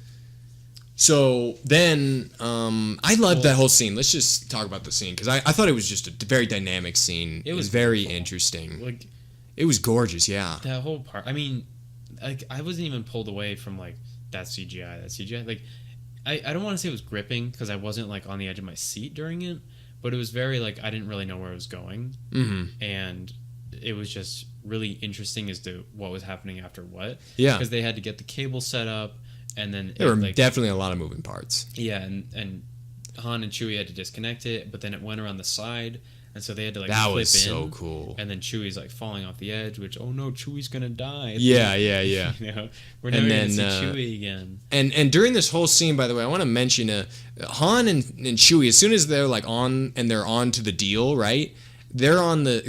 So then, I loved that whole scene. Let's just talk about the scene because I thought it was just a very dynamic scene. It was very beautiful. interesting. like It was gorgeous. Yeah. that whole part. I mean, like I wasn't even pulled away from like that CGI. That CGI. Like I don't want to say it was gripping because I wasn't like on the edge of my seat during it, but it was very like I didn't really know where it was going, and it was just really interesting as to what was happening after what. Yeah. Because they had to get the cable set up, and then There were like, definitely a lot of moving parts. yeah, and Han and Chewie had to disconnect it, but then it went around the side, and so they had to like That flip was in, so cool. And then Chewie's like falling off the edge, which oh no, Chewie's gonna die. Yeah. You know, we're never gonna see Chewie again. And during this whole scene, by the way, I want to mention Han and Chewie. As soon as they're like on and they're on to the deal, right? They're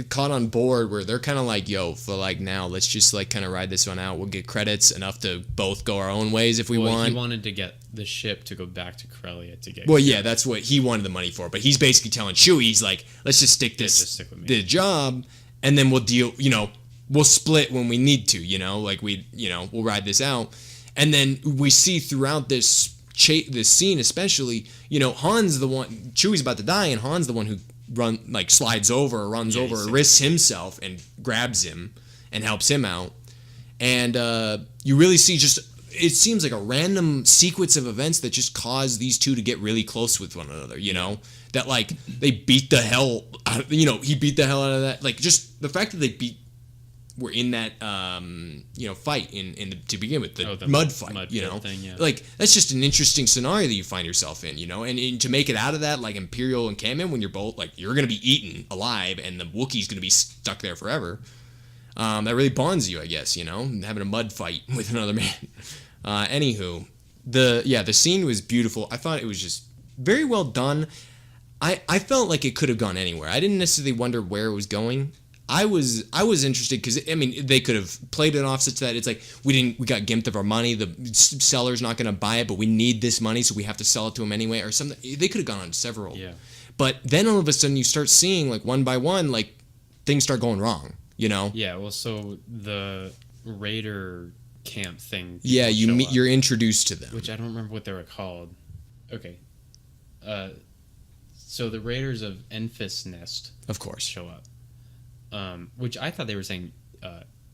caught on board where they're kind of like, yo, for like now, let's just like kind of ride this one out. We'll get credits enough to both go our own ways if we Well, want. he wanted to get the ship to go back to Corellia to get. Well, yeah, that's what he wanted the money for. But he's basically telling Chewie, he's like, let's just stick this just stick with me. the job, and then we'll deal. We'll split when we need to. Like we'll ride this out, and then we see throughout this scene, especially, Han's the one. Chewie's about to die, and Han's the one who slides over or runs over or risks himself and grabs him and helps him out. And you really see it seems like a random sequence of events that just cause these two to get really close with one another, that like they beat the hell out of, he beat the hell out of that, like just the fact that they were in that fight to begin with, the mud fight, mud pit thing, yeah. like that's just an interesting scenario that you find yourself in, and to make it out of that, like Imperial encampment, when you're both like you're gonna be eaten alive and the Wookiee's gonna be stuck there forever. That really bonds you, I guess, having a mud fight with another man. Anywho, the scene was beautiful. I thought it was just very well done. I felt like it could have gone anywhere. I didn't necessarily wonder where it was going. I was interested because they could have played it off such that it's like we got gimped of our money. The seller's not going to buy it, but we need this money, so we have to sell it to him anyway, or something. They could have gone on several. Yeah. But then all of a sudden you start seeing like one by one like things start going wrong. Yeah. Well, so the Raider camp thing. Yeah, show up, you're introduced to them. which I don't remember what they were called. Okay. So the Raiders of Enfys Nest Of course. show up, which I thought they were saying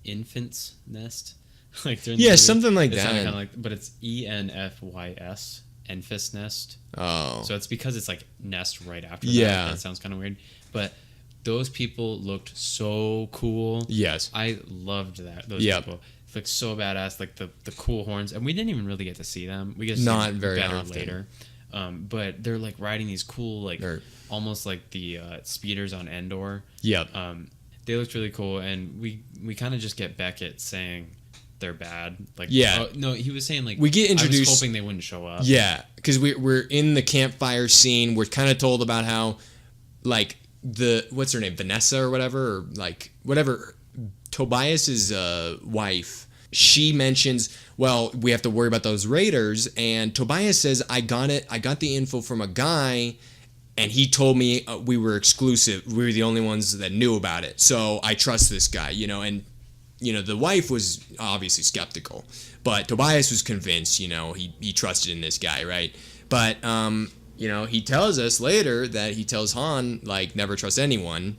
Infant's Nest. like during the Yeah, movie. something like It sounded that. kinda like, but it's ENFYS, Enfys Nest. Oh. So it's because it's like nest right after Yeah. that. That sounds kind of weird. But those people looked so cool. Yes. I loved that. Those Yep. people. It looked so badass, like the cool horns. And we didn't even really get to see them. We get to see Not them very better often. later. But they're like riding these cool, like Or- almost like the speeders on Endor. Yep. They looked really cool. And we kind of just get Beckett saying they're bad. Like, Yeah. no, he was saying like, We get I introduced- was hoping they wouldn't show up. Yeah, because we're in the campfire scene. We're kind of told about how, like, what's her name, Vanessa or whatever, or like whatever, Tobias's wife. She mentions, well, we have to worry about those raiders, and Tobias says, I got the info from a guy, and he told me we were exclusive. We were the only ones that knew about it, so I trust this guy, and. The wife was obviously skeptical, but Tobias was convinced, he trusted in this guy, right? But, he tells us later that he tells Han, like, never trust anyone,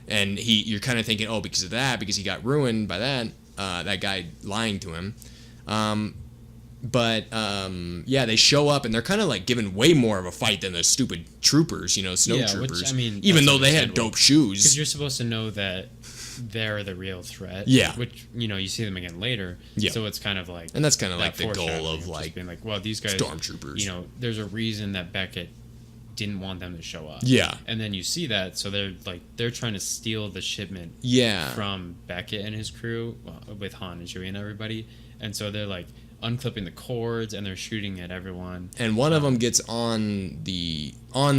and you're kind of thinking, oh, because of that, because he got ruined by that guy lying to him. Yeah, they show up and they're kind of like giving way more of a fight than the stupid troopers, snow Yeah, troopers. which, I mean, even that's though they had understandable. dope shoes. Because you're supposed to know that they're the real threat. Yeah. Which, you see them again later. Yeah. So it's kind of like... And that's kind of like that the goal foreshadowing of just like being like, well, these guys... stormtroopers. There's a reason that Beckett didn't want them to show up. Yeah. And then you see that, so they're trying to steal the shipment Yeah. from Beckett and his crew, with Han and Chewie and everybody. And so they're like unclipping the cords and they're shooting at everyone. And one of them gets on the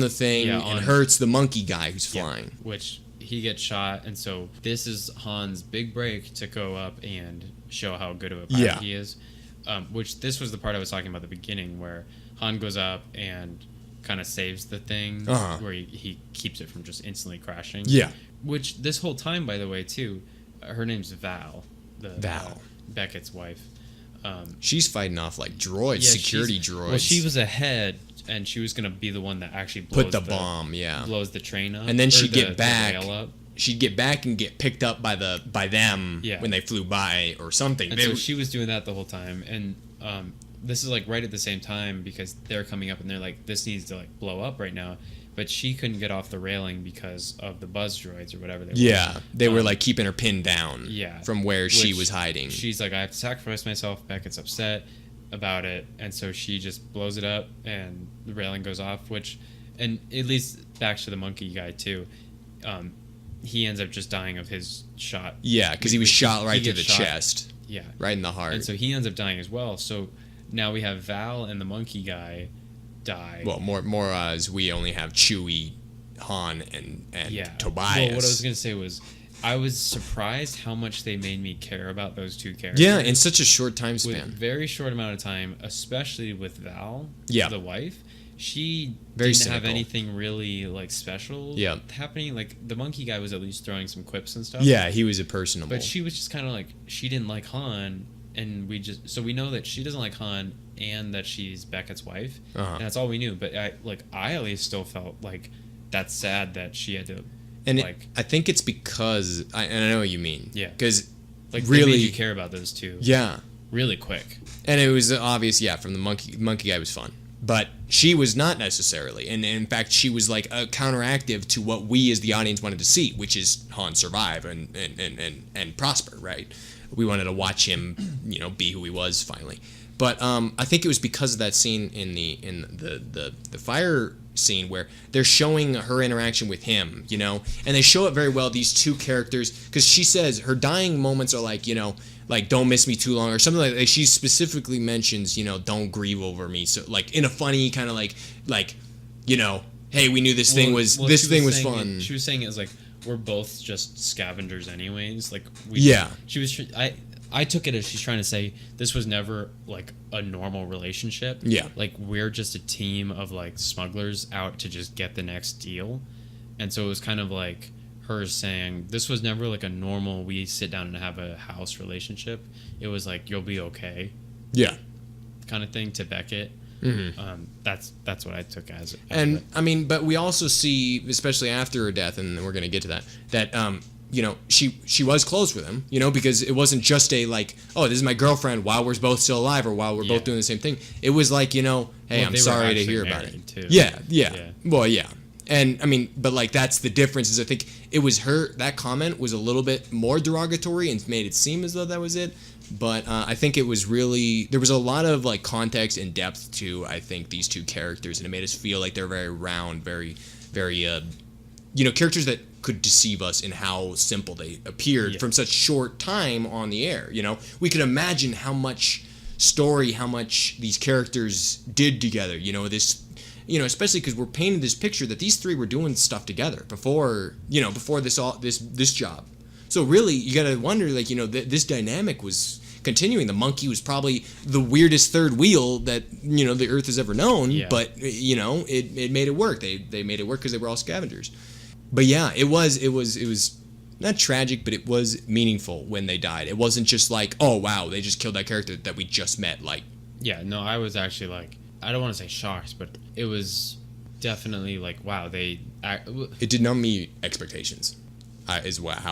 thing Yeah, and hurts the monkey guy who's flying. Which he gets shot, and so this is Han's big break to go up and show how good of a pilot Yeah. he is. Which this was the part I was talking about at the beginning, where Han goes up and kind of saves the thing, Uh-huh. where he keeps it from just instantly crashing. Yeah. Which this whole time, by the way, too, her name's Val. Val. Beckett's wife. She's fighting off like droids, Yeah, security she's- droids. Well, she was ahead, and she was gonna be the one that actually blows put the bomb, yeah. blows the train up, And then or she'd the get back. rail up. She'd get back and get picked up by them Yeah. when they flew by or something. And They so were- she was doing that the whole time, and this is like right at the same time because they're coming up and they're like, this needs to like blow up right now, but she couldn't get off the railing because of the buzz droids or whatever they were. yeah, they were like keeping her pinned down. Yeah. from where she Which was hiding. She's like, I have to sacrifice myself. Beckett's upset about it, and so she just blows it up, and the railing goes off. And it leads back to the monkey guy too. He ends up just dying of his shot. Yeah, because he was shot right to gets the shot. chest, Yeah, right in the heart. and so he ends up dying as well. So now we have Val and the monkey guy die. well, more as we only have Chewie, Han, and yeah. Tobias. Well, what I was gonna say was, I was surprised how much they made me care about those two characters. yeah, in such a short time with span. very short amount of time, especially with Val, Yeah. the wife. She Very didn't have cynical. anything really like special Yeah. happening. Like the monkey guy was at least throwing some quips and stuff. Yeah, he was a personable. But she was just kind of like, she didn't like Han, and so we know that she doesn't like Han and that she's Beckett's wife, Uh-huh. and that's all we knew. But I at least still felt like that's sad that she had to, and like I think it's because and I know what you mean. Yeah. because they really, made you care about those two. yeah, Really quick. and it was obvious. Yeah, from the monkey guy was fun, but she was not necessarily. And in fact, she was like a counteractive to what we as the audience wanted to see, which is Han survive and prosper. Right? We wanted to watch him, be who he was finally. But I think it was because of that scene in the fire scene where they're showing her interaction with him, and they show it very well. These two characters, because she says her dying moments are like, like don't miss me too long or something like that. She specifically mentions, don't grieve over me. So like in a funny kind of like, hey, we knew this thing was Well, this she thing was saying fun. she was saying it was like, we're both just scavengers anyways. Like Yeah. She was. I took it as she's trying to say this was never like a normal relationship. Yeah. Like we're just a team of like smugglers out to just get the next deal, and so it was kind of like her saying this was never like a normal we sit down and have a house relationship. It was like you'll be okay Yeah. kind of thing to Beckett. Mm-hmm. That's what I took as it. And I mean, but we also see, especially after her death, and we're going to get to that she was close with him, because it wasn't just a like, oh, this is my girlfriend while we're both still alive or while we're both doing the same thing. It was like, hey, Well, I'm they were sorry to actually hear about married, it. too. Yeah. Well, yeah. And I mean, but like that's the difference is I think it was that comment was a little bit more derogatory and made it seem as though that was it. But I think it was really, there was a lot of like context and depth to, I think, these two characters, and it made us feel like they're very round, very, very, characters that could deceive us in how simple they appeared from such short time on the air. We could imagine how much story, how much these characters did together. This, especially because we're painting this picture that these three were doing stuff together before this job. So really, you got to wonder, like, this dynamic was continuing. The monkey was probably the weirdest third wheel that, the Earth has ever known. Yeah. But, it made it work. They made it work because they were all scavengers. But yeah, it was not tragic, but it was meaningful when they died. It wasn't just like, oh, wow, they just killed that character that we just met. Like, Yeah, no, I was actually like, I don't want to say shocked, but it was definitely like, wow, it did not meet expectations, how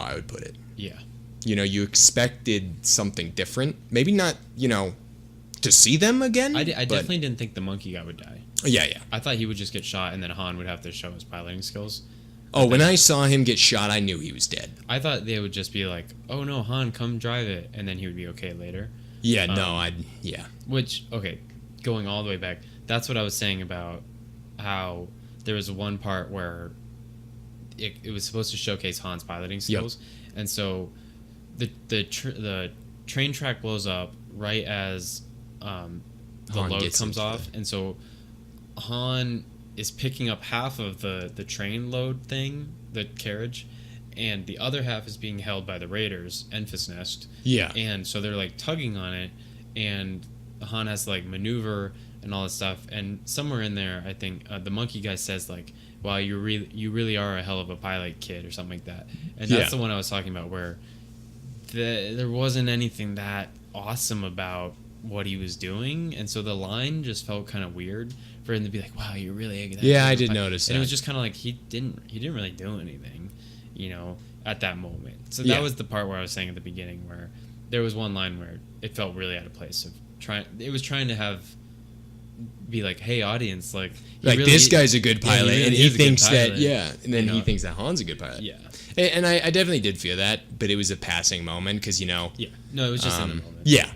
I would put it. Yeah. You expected something different. Maybe not, to see them again. I definitely didn't think the monkey guy would die. Yeah. I thought he would just get shot and then Han would have to show his piloting skills. Oh, when I saw him get shot, I knew he was dead. I thought they would just be like, oh no, Han, come drive it. And then he would be okay later. Yeah, Which, okay, going all the way back, that's what I was saying about how there was one part where it was supposed to showcase Han's piloting skills. Yep. And so the train track blows up right as the load comes off. And so Han is picking up half of the train load thing, the carriage, and the other half is being held by the raiders, Enfys Nest. Yeah. And so they're like tugging on it, and Han has to like maneuver and all this stuff. And somewhere in there, I think the monkey guy says like, "Wow, you really are a hell of a pilot, kid," or something like that. And that's the one I was talking about, where there wasn't anything that awesome about what he was doing, and so the line just felt kind of weird for him to be like, "Wow, you're really good." Yeah, I did notice that. And it was just kind of like he didn't really do anything, at that moment. So that was the part where I was saying at the beginning, where there was one line where it felt really out of place. It was trying to be like, "Hey, audience, like this guy's a good pilot," he really and he is a good thinks that pilot, and then he thinks that Han's a good pilot. Yeah. And I definitely did feel that, but it was a passing moment because Yeah. No, it was just in the moment. Yeah.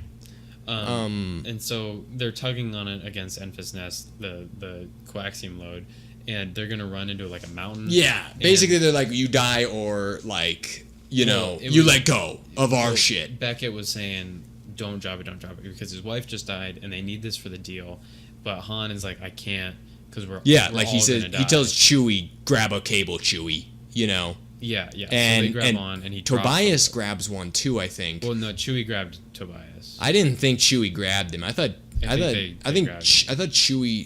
And so they're tugging on it against Enfys Nest, the coaxium load, and they're gonna run into like a mountain. Yeah, basically they're like, you die or like, you let go of our shit. Beckett was saying, don't drop it, because his wife just died, and they need this for the deal. But Han is like, I can't, because we're like he says, he tells Chewie, grab a cable, Chewie, Yeah. And, so they grab on, and he Tobias grabs one too, I think. Well, no, Chewie grabbed Tobias. I didn't think Chewie grabbed him. I thought Chewie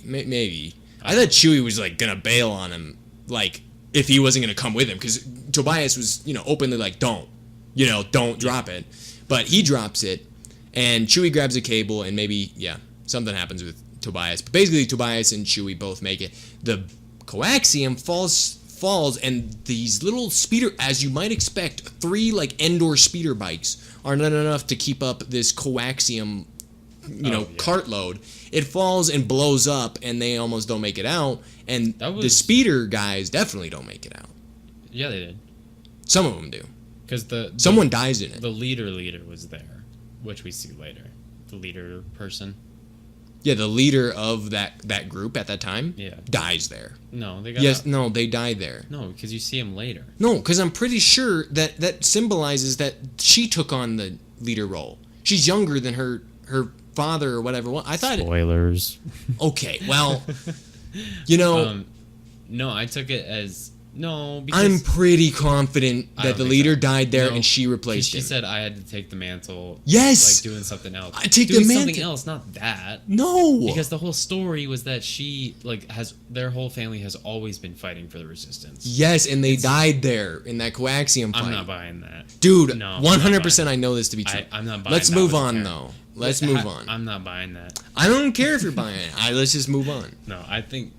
maybe. I thought Chewie was like gonna bail on him, like if he wasn't gonna come with him, because Tobias was openly like, don't drop it, but he drops it, and Chewie grabs a cable, and maybe something happens with Tobias, but basically Tobias and Chewie both make it. The coaxium falls, and these little speeder, as you might expect, 3 like Endor speeder bikes are not enough to keep up this coaxium cart load. It falls and blows up, and they almost don't make it out, and the speeder guys definitely don't make it out. Yeah, they did. Some of them do, because someone dies in it. The leader was there, which we see later. The leader person. Yeah, the leader of that group at that time dies there. No, they got out. No, they died there. No, because you see him later. No, because I'm pretty sure that symbolizes that she took on the leader role. She's younger than her father or whatever. Well, I thought spoilers. Okay, well, no, I took it as no. Because I'm pretty confident that the leader died there and she replaced him. She said I had to take the mantle. Yes, like doing something else. I take the mantle. Something else, not that. No, because the whole story was that she their whole family has always been fighting for the resistance. Yes, and they died there in that coaxium fight. I'm not buying that, dude. No, 100%. I know this to be true. I'm not buying. Let's move on though. Let's move on. I'm not buying that. I don't care if you're buying it. Let's just move on. No, I think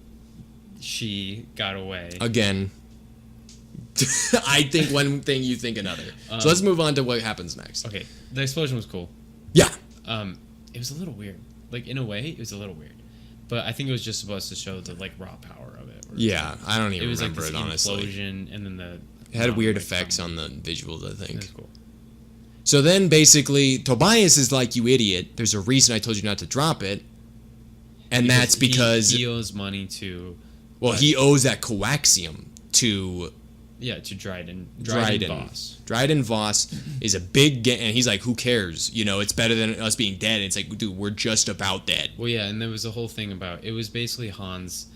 she got away again. I think one thing, you think another. So let's move on to what happens next. Okay, the explosion was cool. Yeah. It was a little weird. Like, in a way, it was a little weird. But I think it was just supposed to show the, like, raw power of it. where Yeah, I don't it even was like remember this it, honestly. implosion, and then the... It had weird like, effects coming. on the visuals, I It think. was cool. So then, basically, Tobias is like, you idiot. There's a reason I told you not to drop it. And that's because... He owes money to... well, he owes that coaxium to... yeah, to Dryden. Dryden Voss. Dryden Voss is a big and he's like, who cares? You know, it's better than us being dead. And it's like, dude, we're just about dead. Well, yeah, and there was a whole thing about... it was basically Han's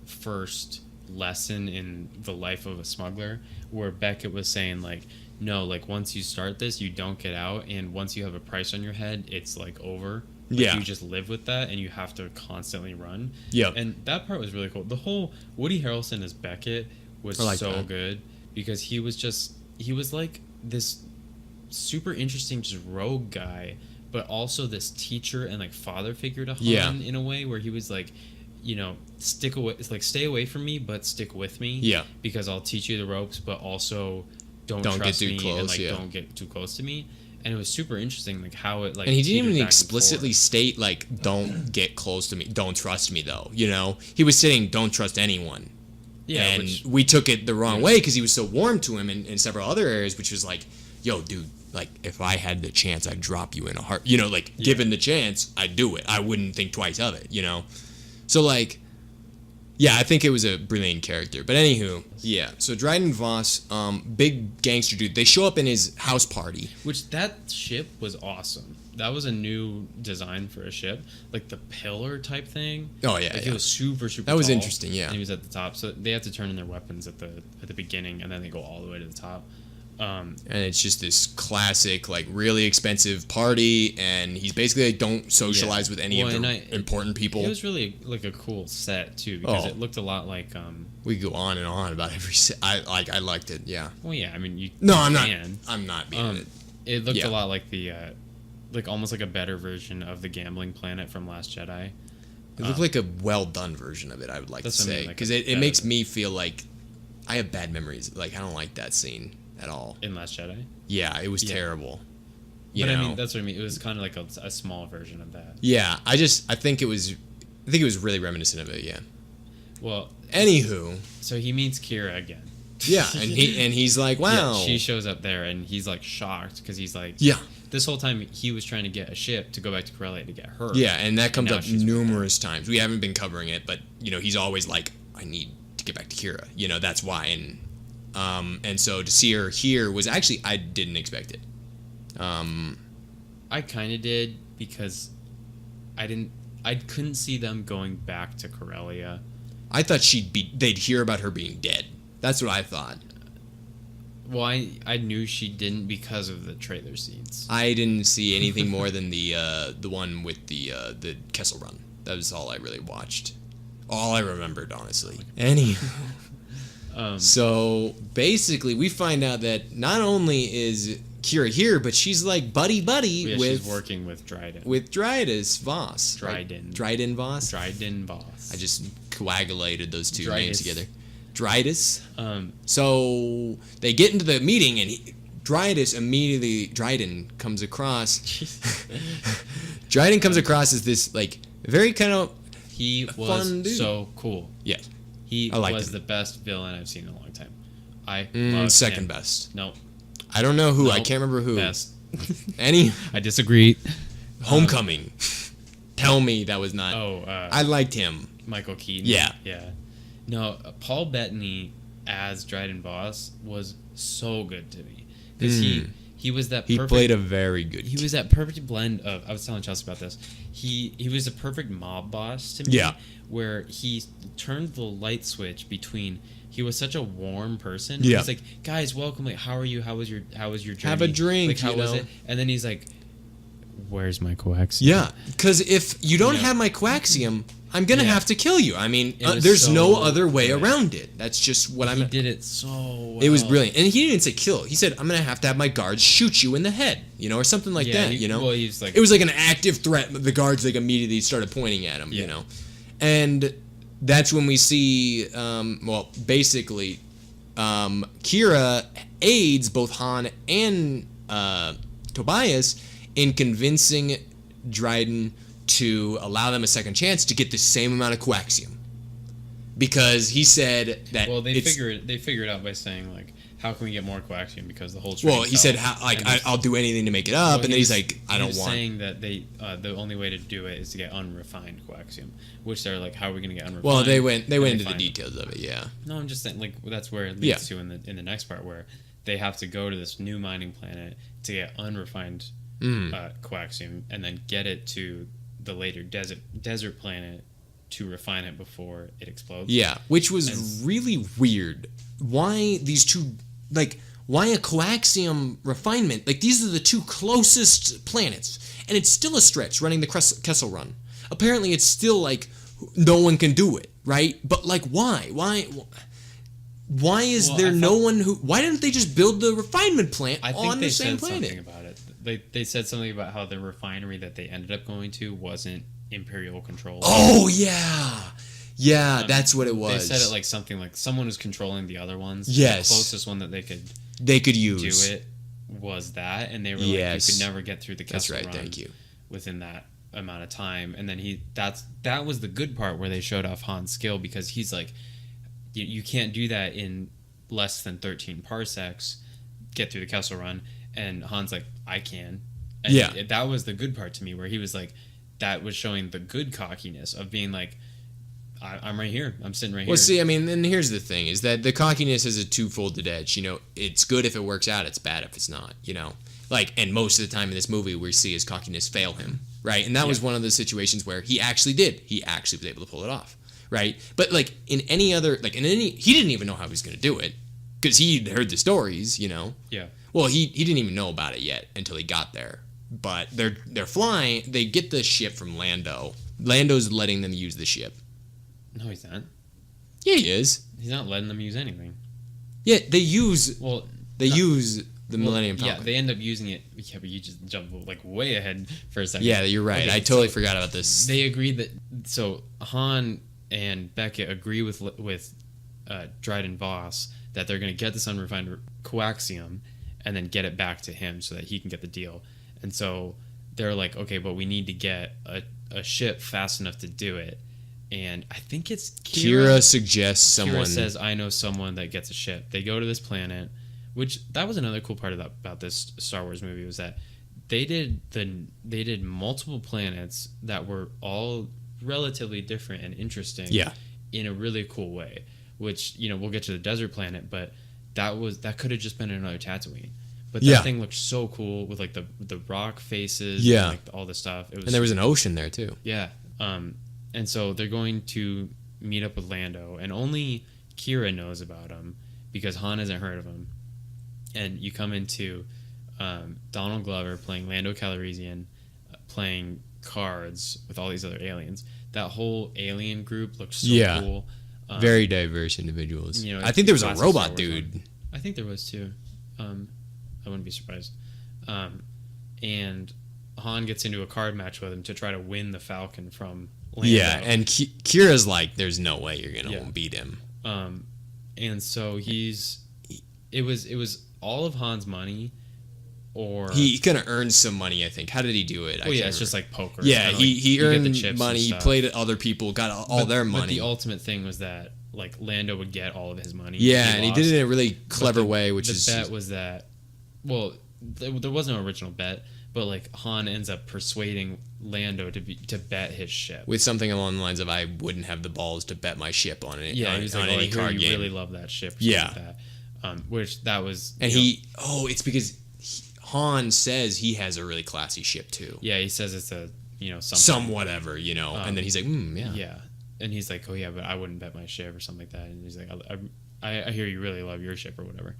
first lesson in the life of a smuggler, where Beckett was saying, like, no, like, once you start this, you don't get out, and once you have a price on your head, it's, like, over. Like, Yeah. you just live with that, and you have to constantly run. Yep. And that part was really cool. The whole Woody Harrelson as Beckett was I like so that. good, because he was like this super interesting, just rogue guy, but also this teacher and, like, father figure to Han Yeah. in a way, where he was like, you know, stick away. It's like, stay away from me, but stick with me. Yeah. Because I'll teach you the ropes, but also don't Don't get trust too me close, and, like, yeah. don't get too close to me. And it was super interesting, like, how it, like, And he didn't teetered even back and explicitly forth. state, like, don't get close to me. Don't trust me, though. You know? He was saying, don't trust anyone. Yeah, and which, we took it the wrong way because he was so warm to him in several other areas, which was like, yo, dude, like, if I had the chance, I'd drop you in a heart. You know, like, given the chance, I'd do it. I wouldn't think twice of it, you know? So, like, yeah, I think it was a brilliant character. But anywho, yeah. So Dryden Voss, big gangster dude. They show up in his house party. which that ship was awesome. That was a new design for a ship, like the pillar type thing. Oh, yeah, like yeah. it was super That was tall, interesting, yeah. And he was at the top, so they have to turn in their weapons at the beginning, and then they go all the way to the top. And it's just this classic, like, really expensive party. And he's basically like, don't socialize with any Well, of and the important people. It was really like a cool set too, because Oh. it looked a lot like We could go on and on about every. I liked it. Yeah. well, yeah, I mean, you No, I'm not. can. I'm not being it. It looked Yeah. a lot like the like almost like a better version of the Gambling Planet from Last Jedi. It looked like a well done version of it. I would like to That's what I mean, say like because a it better makes version. me feel like I have bad memories. Like I don't like that scene at all. In Last Jedi. Yeah, it was Yeah. terrible. You But know? I mean, that's what I mean. It was kind of like a small version of that. Yeah, I think it was really reminiscent of it. Yeah. Well, Anywho, so he meets Kira again. yeah, and he's like, wow. Yeah, she shows up there, and he's like shocked because he's like, Yeah. This whole time he was trying to get a ship to go back to Corellia to get her. Yeah, and that comes now up she's with numerous times. We haven't been covering it, but you know, he's always like, I need to get back to Kira. You know, that's why. And so to see her here was actually I didn't expect it. I kind of did because I couldn't see them going back to Corellia. I thought they'd hear about her being dead. That's what I thought. Well, I knew she didn't because of the trailer scenes. I didn't see anything more than the one with the Kessel Run. That was all I really watched. All I remembered, honestly. So basically, we find out that not only is Kira here, but she's like buddy Yeah, with she's working with Dryden. Dryden Voss. Dryden. Right? Dryden Voss. Dryden Voss. I just coagulated those two Dryden. names together. Dryden. Um, So they get into the meeting, and Dryden comes across. Dryden comes across as this like very kind of he fun was dude. so cool. yeah. He I liked was him. the best villain I've seen in a long time. I loved Second him. best. No, I don't know who. I Nope. can't remember who. best. Any I disagree. Homecoming. Tell me that was not. I liked him. Michael Keaton. Yeah. Yeah. No, Paul Bettany as Dryden Voss was so good to me because he was that He perfect, played a very good. he was that perfect blend of. I was telling Chelsea about this. He was a perfect mob boss to me. Yeah. Where he turned the light switch between. He was such a warm person. Yeah. He's like, guys, welcome. Like, how are you? How was your journey? Have a drink, Like, how you was know? it? And then he's like, where's my coaxium? Yeah, because if you don't Yeah. have my coaxium, I'm gonna Yeah. have to kill you. I mean, It was there's so no other way good. around it. That's just what He I'm. did it so well. It was brilliant, and he didn't even say kill. He said, "I'm gonna have to have my guards shoot you in the head," you know, or something like Yeah, that. You know, well, he's like, it was like an active threat. The guards like immediately started pointing at him. You Yeah. know, and that's when we see, well, basically, Kira aids both Han and Tobias in convincing Dryden to allow them a second chance to get the same amount of coaxium. Because he said that they figure it out by saying, like, how can we get more coaxium, because the whole train he said, I'll do anything to make it up, and then he's like, I don't want. Saying that the only way to do it is to get unrefined coaxium, which they're like, how are we going to get unrefined? Well, they went into the details of it, yeah. No, I'm just saying, like, that's where it leads to in the next part, where they have to go to this new mining planet to get unrefined coaxium, and then get it to the later desert planet to refine it before it explodes. Yeah, which was really weird. Why these two, like, why a coaxium refinement? Like, these are the two closest planets, and it's still a stretch running the Kessel Run. Apparently, it's still, like, no one can do it, right? But, like, why? Why is there no one who... Why didn't they just build the refinement plant on the same planet? Something about it. They said something about how the refinery that they ended up going to wasn't Imperial control. Oh, yeah. Yeah, that's what it was. They said it like something like someone was controlling the other ones. Yes. The closest one that they could use do it was that, and they were like, you could never get through the Kessel Run thank you. within that amount of time. And then that was the good part where they showed off Han's skill, because he's like, you can't do that in less than 13 parsecs, get through the Kessel Run. And Han's like, I can. And that was the good part to me, where he was like, that was showing the good cockiness of being like, I'm right here. I'm sitting right here. Well, see, I mean, and here's the thing, is that the cockiness is a two-folded edge. You know, it's good if it works out. It's bad if it's not, you know. Like, and most of the time in this movie, we see his cockiness fail him, right? And that was one of the situations where he actually did. He actually was able to pull it off, right? But, like, in any other, like, he didn't even know how he was going to do it, because he'd heard the stories, you know. Yeah. Well, he didn't even know about it yet until he got there. But they're flying. They get the ship from Lando. Lando's letting them use the ship. No, he's not. Yeah, he is. He's not letting them use anything. Yeah, they use. Well, use the Millennium Falcon. Yeah, they end up using it. Yeah, but you just jumped like way ahead for a second. Yeah, you're right. Okay, I totally forgot about this. They agreed that. So Han and Beckett agree with Dryden Voss that they're going to get this unrefined coaxium and then get it back to him so that he can get the deal. And so they're like, okay, but we need to get a ship fast enough to do it. And I think it's Kira suggests someone. Kira says, I know someone that gets a ship. They go to this planet, which that was another cool part about this Star Wars movie, was that they did multiple planets that were all relatively different and interesting in a really cool way. Which, you know, we'll get to the desert planet, but that could have just been another Tatooine. But that thing looked so cool with like the rock faces and like all the stuff. It was, and there was an ocean there too. Yeah. And so they're going to meet up with Lando, and only Kira knows about him because Han hasn't heard of him. And you come into Donald Glover playing Lando Calrissian, playing cards with all these other aliens. That whole alien group looks so cool. Very diverse individuals. You know, I think there was a robot dude. I think there was too. I wouldn't be surprised. And Han gets into a card match with him to try to win the Falcon from Lando. Yeah, and Kira's like, there's no way you're going to beat him. And so it was all of Han's money, or he kind of earned some money, I think. How did he do it? It's just like poker. Yeah, he earned money. He played at other people, got all their money. But the ultimate thing was that like Lando would get all of his money. Yeah, and he did it in a really clever way, which is... The bet was that... Well, there was no original bet, but like Han ends up persuading Lando to bet his ship. With something along the lines of, I wouldn't have the balls to bet my ship on it. Yeah, he was like, any card game. Really love that ship. Yeah. Like that. Which that was... And it's because Han says he has a really classy ship too. Yeah, he says it's a, something. Some whatever, and then he's like, yeah. Yeah. And he's like, oh yeah, but I wouldn't bet my ship or something like that. And he's like, I hear you really love your ship or whatever.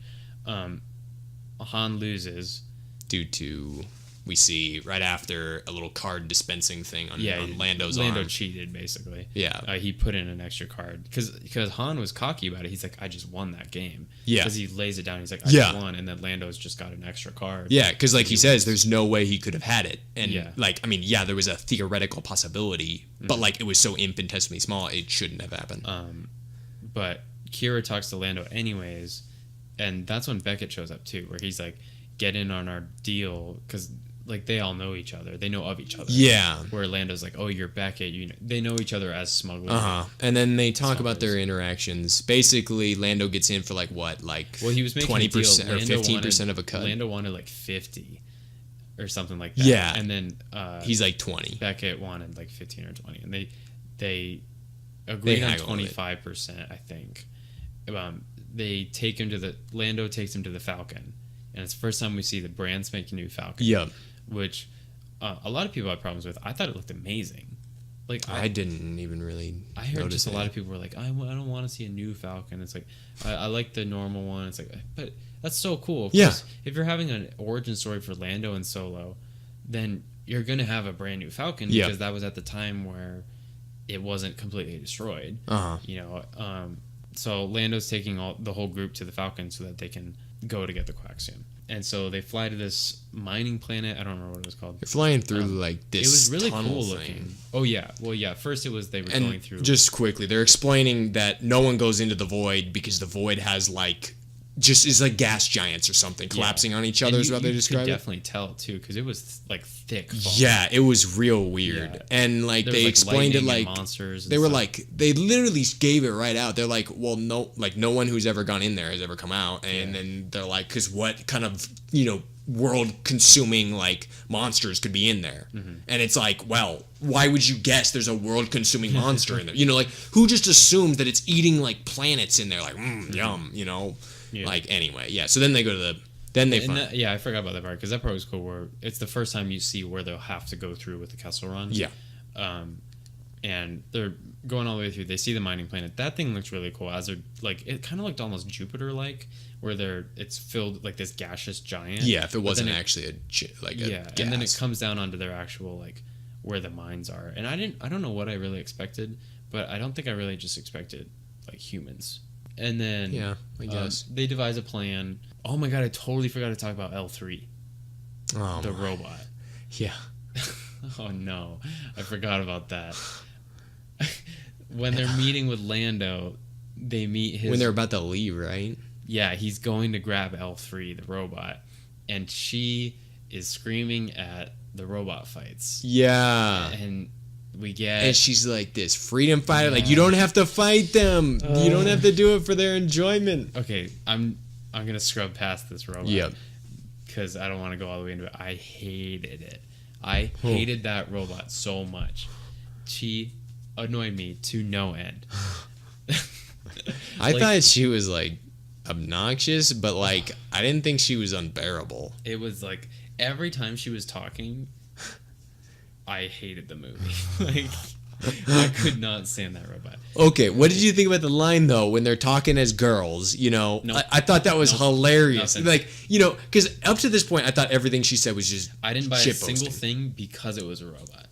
Han loses due to, we see right after, a little card dispensing thing on Lando's arm. Lando cheated basically. Yeah, he put in an extra card because Han was cocky about it. He's like, I just won that game. Yeah, because he lays it down. He's like, I just won, and then Lando's just got an extra card. Yeah, because like he says, there's no way he could have had it. And there was a theoretical possibility, but like it was so infinitesimally small, it shouldn't have happened. But Kira talks to Lando anyways, and that's when Beckett shows up too, where he's like, "Get in on our deal," because like they all know each other, they know of each other. Yeah. Where Lando's like, "Oh, you're Beckett," they know each other as smugglers. And then they talk about Smugglers. their interactions. Basically, Lando gets in for Well, he was making 20% or Lando 15% wanted- of a cut. Lando wanted like 50 or something like that. Yeah. And then He's like 20. Beckett wanted like 15 or 20, and they agreed on haggled it. 25%, I think. They take him to Lando takes him to the Falcon, and it's the first time we see the brand spanking new Falcon. Yep. Which a lot of people had problems with. I thought it looked amazing. Like I didn't even really I heard notice just a it. lot of people were like, I don't want to see a new Falcon. It's like, I like the normal one. It's like, but that's so cool. Of Yeah. course, if you're having an origin story for Lando and Solo, then you're going to have a brand new Falcon Yeah. because that was at the time where it wasn't completely destroyed. Uh-huh. You know, so Lando's taking the whole group to the Falcon so that they can go to get the Quaxium. And so they fly to this mining planet. I don't remember what it was called. You're flying through like this It was really tunnel cool thing. looking. Oh yeah, well yeah. First it was they were going And through. just quickly, they're explaining that no one goes into the void because the void has like just is like gas giants or something collapsing on each other. Is what they describe You it. could definitely tell too because it was like thick. Fog. Yeah, it was real weird. Yeah. And like There was, they like, explained it lightning like and monsters. And they were stuff. like they literally gave it right out. They're like, well, no one who's ever gone in there has ever come out. And then they're like, because what kind of world consuming like monsters could be in there? Mm-hmm. And it's like, well, why would you guess there's a world consuming monster in there? Like who just assumes that it's eating like planets in there? Like yum, Yeah. Like anyway, yeah. So then they go to the then they find I forgot about that part because that part was cool. Where it's the first time you see where they'll have to go through with the Kessel Run. yeah. And they're going all the way through. They see the mining planet. That thing looks really cool. As they're like, it kind of looked almost Jupiter-like, where it's filled like this gaseous giant. Yeah, if it But wasn't then actually a yeah, gas. and then it comes down onto their actual like where the mines are. And I don't know what I really expected, but I don't think I really just expected like humans. And then Yeah, I guess. they devise a plan. Oh my god, I totally forgot to talk about L3, Oh, the my. robot. Yeah. Oh no, I forgot about that. When they're meeting with Lando, they meet his. When they're about to leave, right? Yeah, he's going to grab L3, the robot, and she is screaming at the robot fights. Yeah. And we get. And she's like this freedom fighter. Like, you don't have to fight them. You don't have to do it for their enjoyment. Okay, I'm gonna scrub past this robot. Yep. Because I don't want to go all the way into it. I hated it. I hated that robot so much. She annoyed me to no end. I Like- thought she was like obnoxious, but like I didn't think she was unbearable. It was like every time she was talking, I hated the movie. Like I could not stand that robot. Okay, what did you think about the line though when they're talking as girls? Nope. I thought that was hilarious. Nothing. Like, because up to this point, I thought everything she said was just I didn't buy a shitposting. single thing because it was a robot.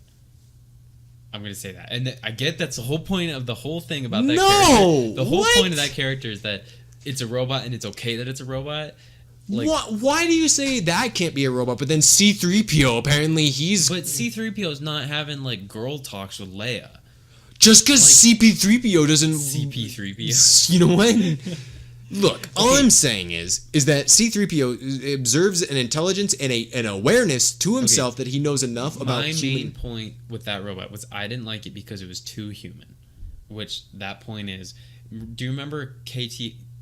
I'm gonna say that, and I get that's the whole point of the whole thing about that No! character. The whole What? point of that character is that it's a robot, and it's okay that it's a robot. Like, Why do you say that can't be a robot? But then C-3PO, apparently he's but C-3PO is not having like girl talks with Leia. just because CP3PO doesn't CP3PO. You know what? Look, all I'm saying is that C-3PO observes an intelligence and an awareness to himself that he knows enough about My human. main point with that robot was I didn't like it because it was too human. Which that point is. Do you remember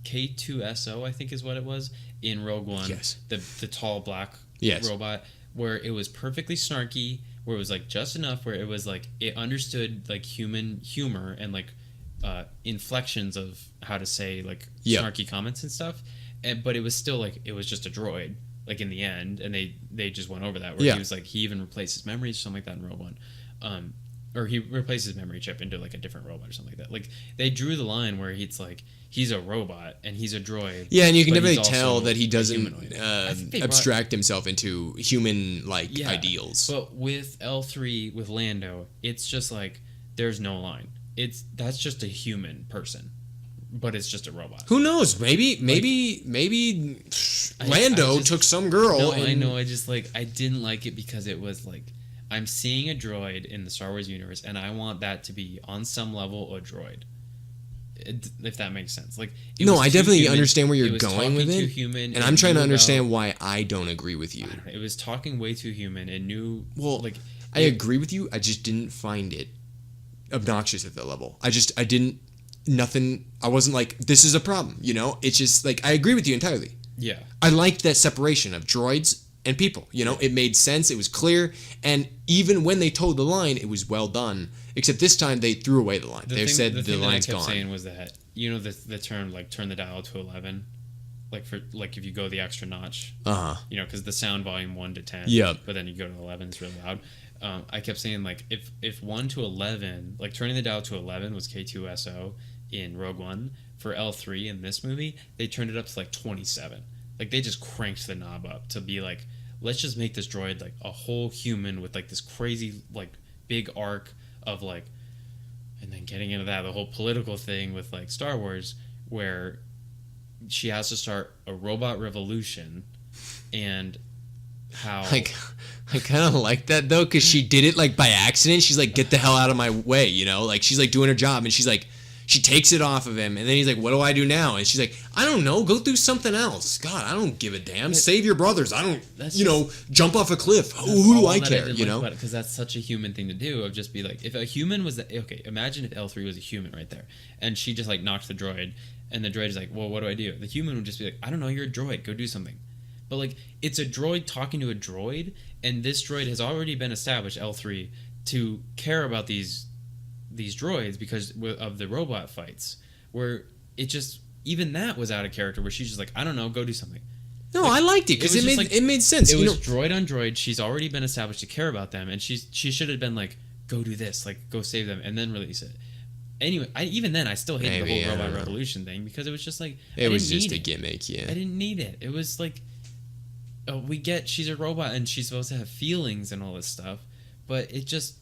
K2SO? I think is what it was in Rogue One. Yes. The tall black Yes. robot where it was perfectly snarky, where it was like just enough where it was like it understood like human humor and like inflections of how to say like Yeah. snarky comments and stuff, but it was still like it was just a droid like in the end, and they just went over that where Yeah. he was like he even replaced his memories or something like that in Rogue One, or he replaced his memory chip into like a different robot or something like that. Like they drew the line where he's like he's a robot and he's a droid. Yeah, and you can but definitely he's tell also that he a doesn't humanoid. I think they brought- abstract himself into human Yeah, ideals. But with L3 with Lando, it's just like there's no line. That's just a human person, but it's just a robot. Who knows? Maybe Lando just- took some girl. No, and, I know. I just like I didn't like it because it was like I'm seeing a droid in the Star Wars universe, and I want that to be on some level a droid. if that makes sense. Like, it No, was I too definitely human. understand where It you're was going with talking too it, human. and It I'm trying to knew understand about- why I don't agree with you. It was talking way too human. It knew Well, I agree with you. I just didn't find it obnoxious at that level. I didn't. Nothing. I wasn't like, this is a problem. You know, it's just like, I agree with you entirely. Yeah. I liked that separation of droids and people. You know, it made sense. It was clear. And even when they told the line, it was well done. Except this time they threw away the line. They said the thing line's that I kept gone. saying was that, you know, the term like turn the dial to 11, like for like if you go the extra notch, you know, because the sound volume 1 to 10, Yep. but then you go to 11, it's really loud. I kept saying like if 1 to 11, like turning the dial to 11 was K2SO in Rogue One, for L3 in this movie they turned it up to like 27. Like they just cranked the knob up to be like, let's just make this droid like a whole human with like this crazy like big arc of like, and then getting into that the whole political thing with like Star Wars where she has to start a robot revolution, and how Like, I kind of like that though, because she did it like by accident. She's like, get the hell out of my way, you know? Like, she's like doing her job, and she's like, she takes it off of him, and then he's like, what do I do now? And she's like, I don't know, go do something else. God, I don't give a damn. Save your brothers. I don't, That's you know, jump off a cliff. Who do I care, you know? Because that's such a human thing to do, of just be like, if a human was okay, imagine if L3 was a human right there, and she just like knocked the droid, and the droid is like, well, what do I do? The human would just be like, I don't know, you're a droid, go do something. But like, it's a droid talking to a droid, and this droid has already been established, L3, to care about these droids because of the robot fights, where it just, even that was out of character, where she's just like, I don't know, go do something. No, I liked it because it was it just made like- it made sense. It You was know, droid on droid. She's already been established to care about them, and she should have been like, go do this, like go save them, and then release it. Anyway, even then I still hated Maybe, the I whole don't robot know. revolution thing, because it was just like, it I was didn't just need a it. gimmick, yeah. I didn't need it. It was like, we get she's a robot and she's supposed to have feelings and all this stuff, but it just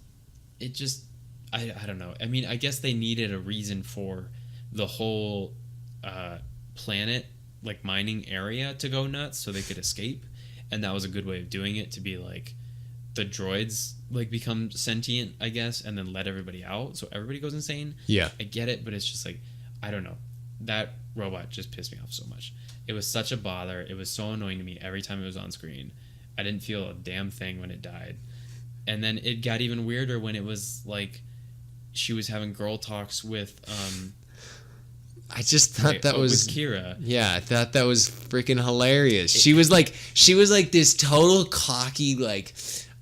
I don't know. I mean, I guess they needed a reason for the whole planet, like mining area, to go nuts so they could escape, and that was a good way of doing it, to be like, the droids like become sentient, I guess, and then let everybody out so everybody goes insane. Yeah. I get it, but it's just like, I don't know. That robot just pissed me off so much. It was such a bother. It was so annoying to me every time it was on screen. I didn't feel a damn thing when it died. And then it got even weirder when it was like she was having girl talks with I just thought that was with Kira. Yeah, I thought that was freaking hilarious. She was like this total cocky, like,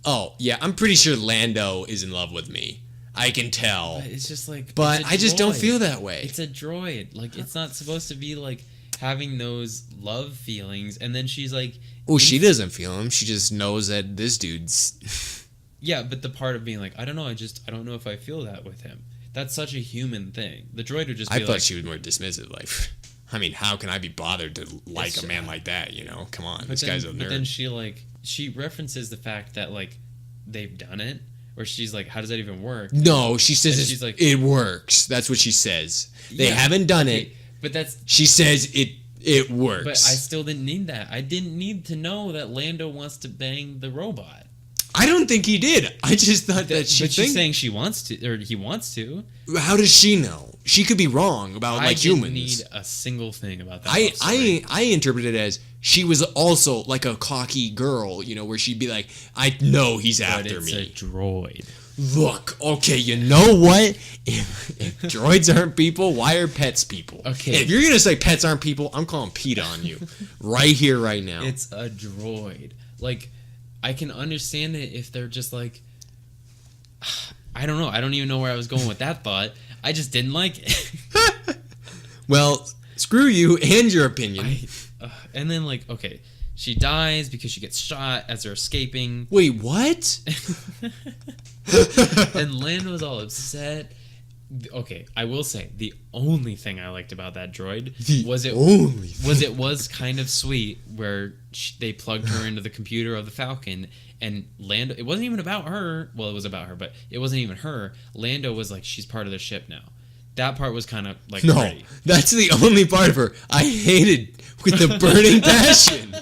oh yeah, I'm pretty sure Lando is in love with me. I can tell. But it's just like, But it's a I just don't droid. feel that way. It's a droid. Like, it's not supposed to be like having those love feelings. And then she's like, Oh, she doesn't feel him. She just knows that this dude's yeah, but the part of being like, I don't know, I don't know if I feel that with him. That's such a human thing. The droid would just be I like, thought she was more dismissive, like, I mean, how can I be bothered to like It's- a man like that, you know? Come on, but this then, guy's a But then nerd. she references the fact that like they've done it, where she's like, how does that even work? No, she says And she's like- it works. That's what she says. They Yeah, haven't done okay, it. But that's She says it works. But I still didn't need that. I didn't need to know that Lando wants to bang the robot. I don't think he did. I just thought that But she she's saying she wants to, or he wants to. How does she know? She could be wrong about I like didn't humans. need a single thing about that. love story. I interpret it as she was also like a cocky girl, you know, where she'd be like, I know he's But after it's me. a droid. Look, okay, you know what? If droids aren't people, why are pets people? Okay. If you're gonna say pets aren't people, I'm calling PETA on you, right here, right now. It's a droid. Like, I can understand it if they're just like, I don't know. I don't even know where I was going with that thought. I just didn't like it. Well, screw you and your opinion. And then like, okay, she dies because she gets shot as they're escaping. Wait, what? And Lando's all upset. Okay, I will say the only thing I liked about that droid was it was kind of sweet where they plugged her into the computer of the Falcon, and Lando. It wasn't even about her. Well, it was about her, but it wasn't even her. Lando was like, she's part of the ship now. That part was kind of like No, pretty. that's the only part of her I hated with the burning passion.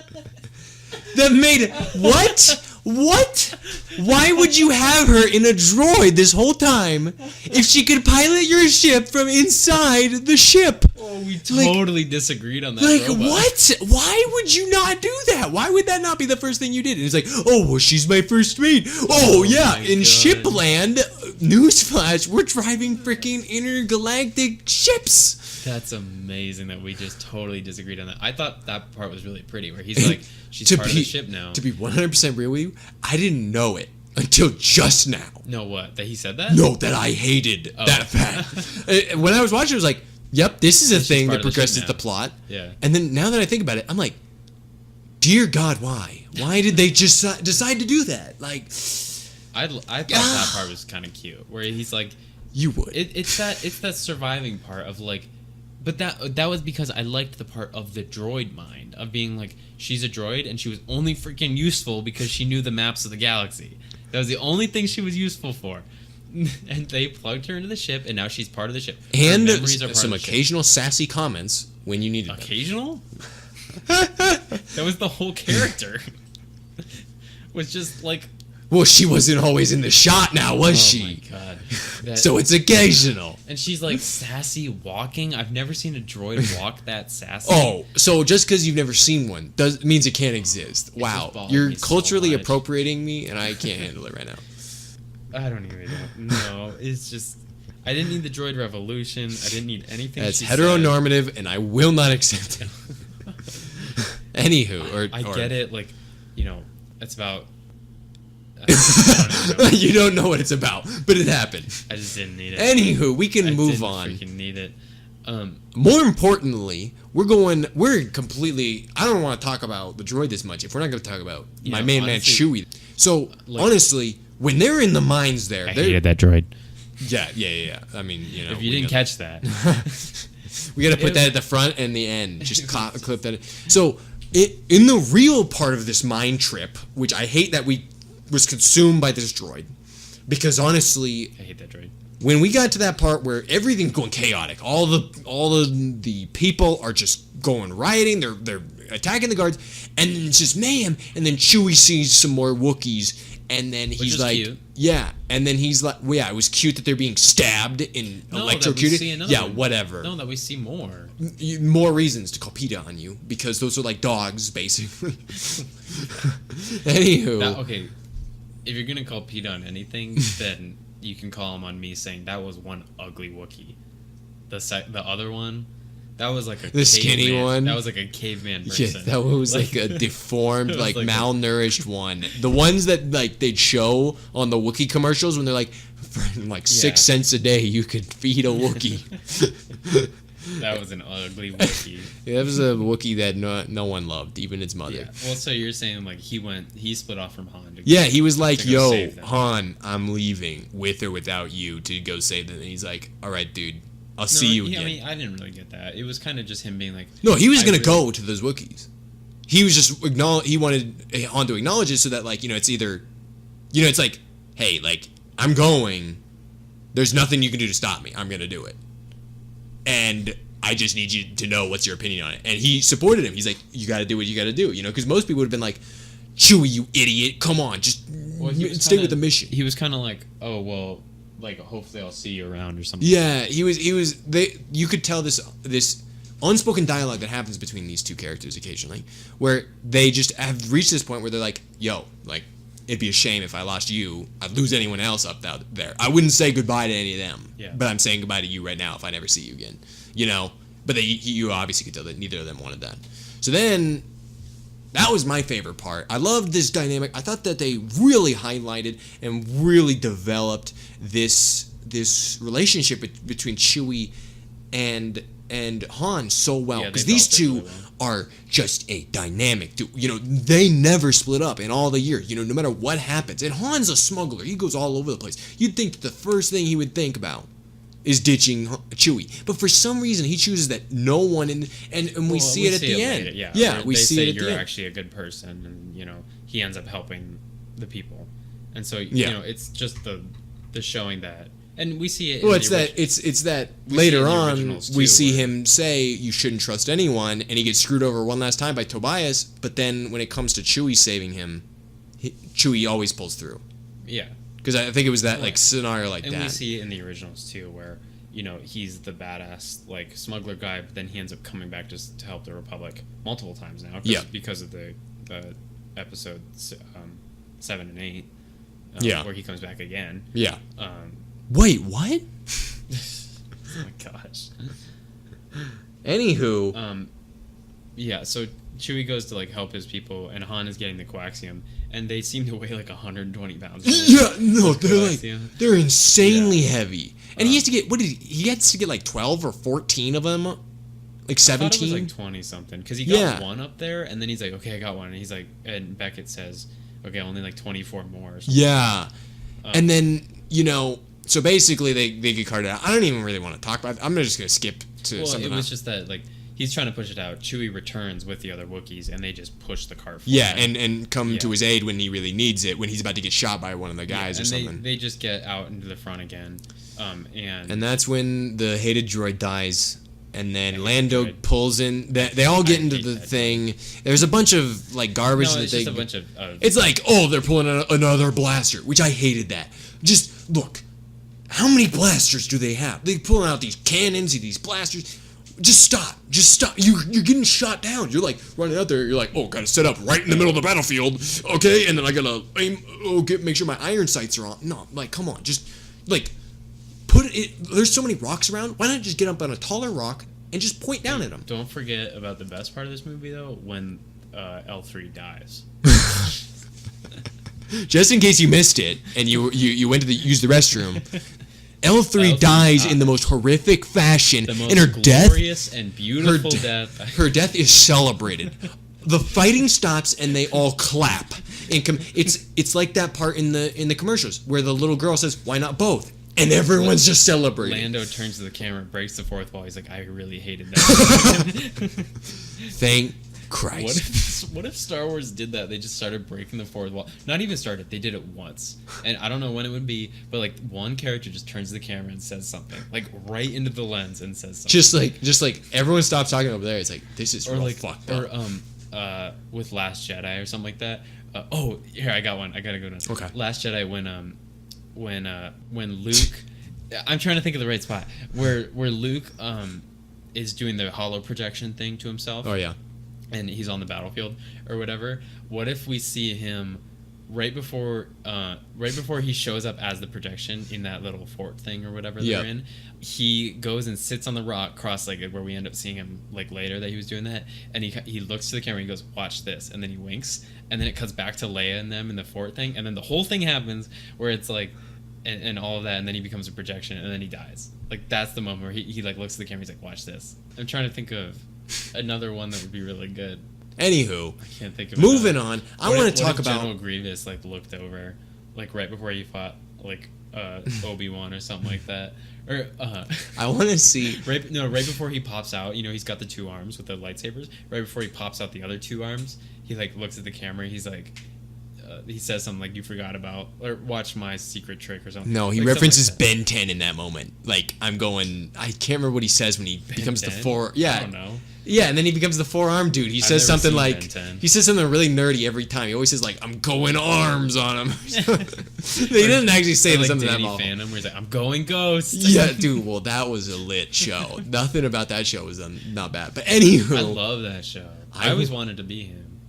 That made what? What? Why would you have her in a droid this whole time if she could pilot your ship from inside the ship? Oh, we totally disagreed on that. Like, robot. what? Why would you not do that? Why would that not be the first thing you did? And it's like, oh, well, she's my first mate. Oh yeah, my in God. Shipland, newsflash, we're driving freaking intergalactic ships. That's amazing that we just totally disagreed on that. I thought that part was really pretty, where he's like, she's To part of be- the ship now. To be 100% real with you, I didn't know it until just now. No, what? That he said that? No, that I hated Oh. that fact. When I was watching, I was like, yep, this is a she's thing part that of the ship progresses now. the plot. Yeah. And then now that I think about it, I'm like, dear God, why? Why did they just decide to do that? Like, I thought that part was kind of cute, where he's like, you would. it's that surviving part of like, but that was because I liked the part of the droid mind of being like, she's a droid and she was only freaking useful because she knew the maps of the galaxy. That was the only thing she was useful for. And they plugged her into the ship, and now she's part of the ship. Her And memories are part some of the ship. occasional sassy comments when you needed them. Occasional? That was the whole character. Was just like, Well, she wasn't always in the shot now, was oh she? my god. That- So it's occasional. and she's like sassy walking. I've never seen a droid walk that sassy. Oh, so just because you've never seen one means it can't exist. Wow, bothered you're me so culturally much. appropriating me, and I can't handle it right now. I don't even know. No, it's just, I didn't need the droid revolution. I didn't need anything. That's she said. heteronormative, and I will not accept it. Anywho, I or get it. Like, you know, it's about. I don't even know. You don't know what it's about, but it happened. I just didn't need it. Anywho, we can I move didn't on. Freaking need it. More importantly, we're completely. I don't want to talk about the droid this much. If we're not going to talk about You my know, main honestly, man Chewie. So like- honestly, when they're in the mines there, I they're, hated that droid. yeah. I mean, you know, If you we didn't gotta- catch that, we got to put It- that at the front and the end. Just clip that. So in the real part of this mine trip, which I hate that we was consumed by this droid, because honestly, I hate that droid. when we got to that part where everything's going chaotic, all the people are just going rioting, they're attacking the guards, and then it's just mayhem, and then Chewie sees some more Wookiees, and then he's is like, cute. yeah, and then he's like, well, yeah, it was cute that they're being stabbed and No, that we electrocuted. see another Yeah, one. whatever. No, that we see more. More reasons to call PETA on you, because those are like dogs, basically. Anywho. That, okay, if you're gonna call PETA on anything, then you can call him on me saying that was one ugly Wookiee. The other one, that was like a The skinny caveman- one? That was like a caveman Yeah, person. that was like a deformed, It was like like a- malnourished one. The ones that like they'd show on the Wookiee commercials when they're like, for like 6 Yeah. cents a day, you could feed a Wookiee. That was an ugly Wookiee. Yeah, that was a Wookiee that no one loved, even its mother. Yeah. Well, so you're saying like he split off from Han. Yeah, he was like, To go "Yo, save them. Han, I'm leaving with or without you to go save them." And he's like, "All right, dude, I'll see you again." I mean, I didn't really get that. It was kind of just him being like, No, he was I gonna really- go to those Wookiees. He was just he wanted Han to acknowledge it so that like it's either, it's like, hey, like I'm going. There's nothing you can do to stop me. I'm gonna do it, and I just need you to know what's your opinion on it. And he supported him. He's like, you got to do what you got to do, because most people would have been like, Chewie, you idiot, come on, just Well, he was stay kinda- with the mission. He was kind of like, oh well, like hopefully I'll see you around or something. Yeah, he was. You could tell this unspoken dialogue that happens between these two characters occasionally, where they just have reached this point where they're like, "Yo, like, it'd be a shame if I lost you. I'd lose anyone else up there. I wouldn't say goodbye to any of them. Yeah. But I'm saying goodbye to you right now if I never see you again. But you obviously could tell that neither of them wanted that. So then, that was my favorite part. I loved this dynamic. I thought that they really highlighted and really developed this relationship between Chewie and Han so well, Yeah, they because these developed it two really well. are just a dynamic dude. They never split up in all the years. No matter what happens. And Han's a smuggler. He goes all over the place. You'd think that the first thing he would think about is ditching Chewie, but for some reason he chooses that no one and we Well, see it at the end. later, Yeah, Where we they see say it at you're the end. actually a good person, and he ends up helping the people, and so Yeah. it's just the showing that, and we see it. Well, in it's the that orig- it's that we see later it in the on originals, we too, see where- him say you shouldn't trust anyone, and he gets screwed over one last time by Tobias. But then when it comes to Chewie saving him, Chewie always pulls through. Yeah. Because I think it was that like scenario like And that. we see it in the originals too, where he's the badass like smuggler guy, but then he ends up coming back just to help the Republic multiple times now. Because of the episode 7 and 8. Where he comes back again. Yeah. Wait, what? Oh my gosh. Anywho. Yeah, so Chewie goes to like help his people, and Han is getting the coaxium, and they seem to weigh like 120 pounds. Yeah, no, they're insanely heavy, and he has to get he has to get like 12 or 14 of them, like 17. I thought it was like 20 something, because he got one up there, and then he's like, okay, I got one, and he's like, and Beckett says, okay, only like 24 more. Or something. Yeah, and then so basically they get carted out. I don't even really want to talk about it. I'm just gonna skip to something. It was just that like. He's trying to push it out. Chewie returns with the other Wookiees, and they just push the car forward. Yeah, and come to his aid when he really needs it, when he's about to get shot by one of the guys or something. They just get out into the front again. And that's when the hated droid dies, and then Lando pulls in. They all get into the thing. There's a bunch of like garbage no, that it's they. Just a bunch of. It's like, oh, they're pulling out another blaster, which I hated that. Just look, how many blasters do they have? They're pulling out these cannons, these blasters. Just stop. You're getting shot down. You're like running out there. You're like, oh, gotta set up right in the middle of the battlefield. Okay, and then I gotta aim. Make sure my iron sights are on. No, like, come on. Just like put it. There's so many rocks around. Why not just get up on a taller rock and just point down at them? Don't forget about the best part of this movie though, when L3 dies. Just in case you missed it and you went to use the restroom. L3 dies in the most horrific fashion, the most and her glorious death, and beautiful death. Her death is celebrated. The fighting stops, and they all clap. It's like that part in the commercials where the little girl says, "Why not both?" And everyone's just celebrating. Lando turns to the camera, breaks the fourth wall. He's like, "I really hated that." Thank Christ. What if Star Wars did that? They just started breaking the fourth wall. Not even started. They did it once. And I don't know when it would be, but like one character just turns to the camera and says something. Like right into the lens and says something. Just like everyone stops talking over there. It's like, this is real fucked up. Or with Last Jedi or something like that. Here, I got one. I gotta go down. Okay. Last Jedi when Luke I'm trying to think of the right spot. Where Luke is doing the hollow projection thing to himself. Oh yeah. And he's on the battlefield or whatever. What if we see him right before he shows up as the projection in that little fort thing or whatever they're in? He goes and sits on the rock cross-legged, where we end up seeing him like later that he was doing that, and he looks to the camera and he goes, "Watch this," and then he winks, and then it cuts back to Leia and them in the fort thing, and then the whole thing happens where it's like and all of that, and then he becomes a projection, and then he dies. Like that's the moment where he like looks at the camera, he's like, "Watch this." I'm trying to think of another one that would be really good. Anywho, I can't think of moving on. I want to talk about General Grievous like looked over, like right before he fought like Obi-Wan or something like that. Or I want to see right before he pops out. He's got the two arms with the lightsabers. Right before he pops out the other two arms, he like looks at the camera. He's like, he says something like, "You forgot about or watch my secret trick" or something. No, he like, references Ben 10 in that moment. Like I can't remember what he says when he becomes the four. Yeah, I don't know. Yeah, and then he becomes the four-arm dude. He says something like, he says something really nerdy every time. He always says like, "I'm going arms on him." He doesn't actually say like something Danny that awful. Phantom, where he's like, "I'm going ghost." Yeah, dude. Well, that was a lit show. Nothing about that show was not bad. But anywho, I love that show. I always wanted to be him.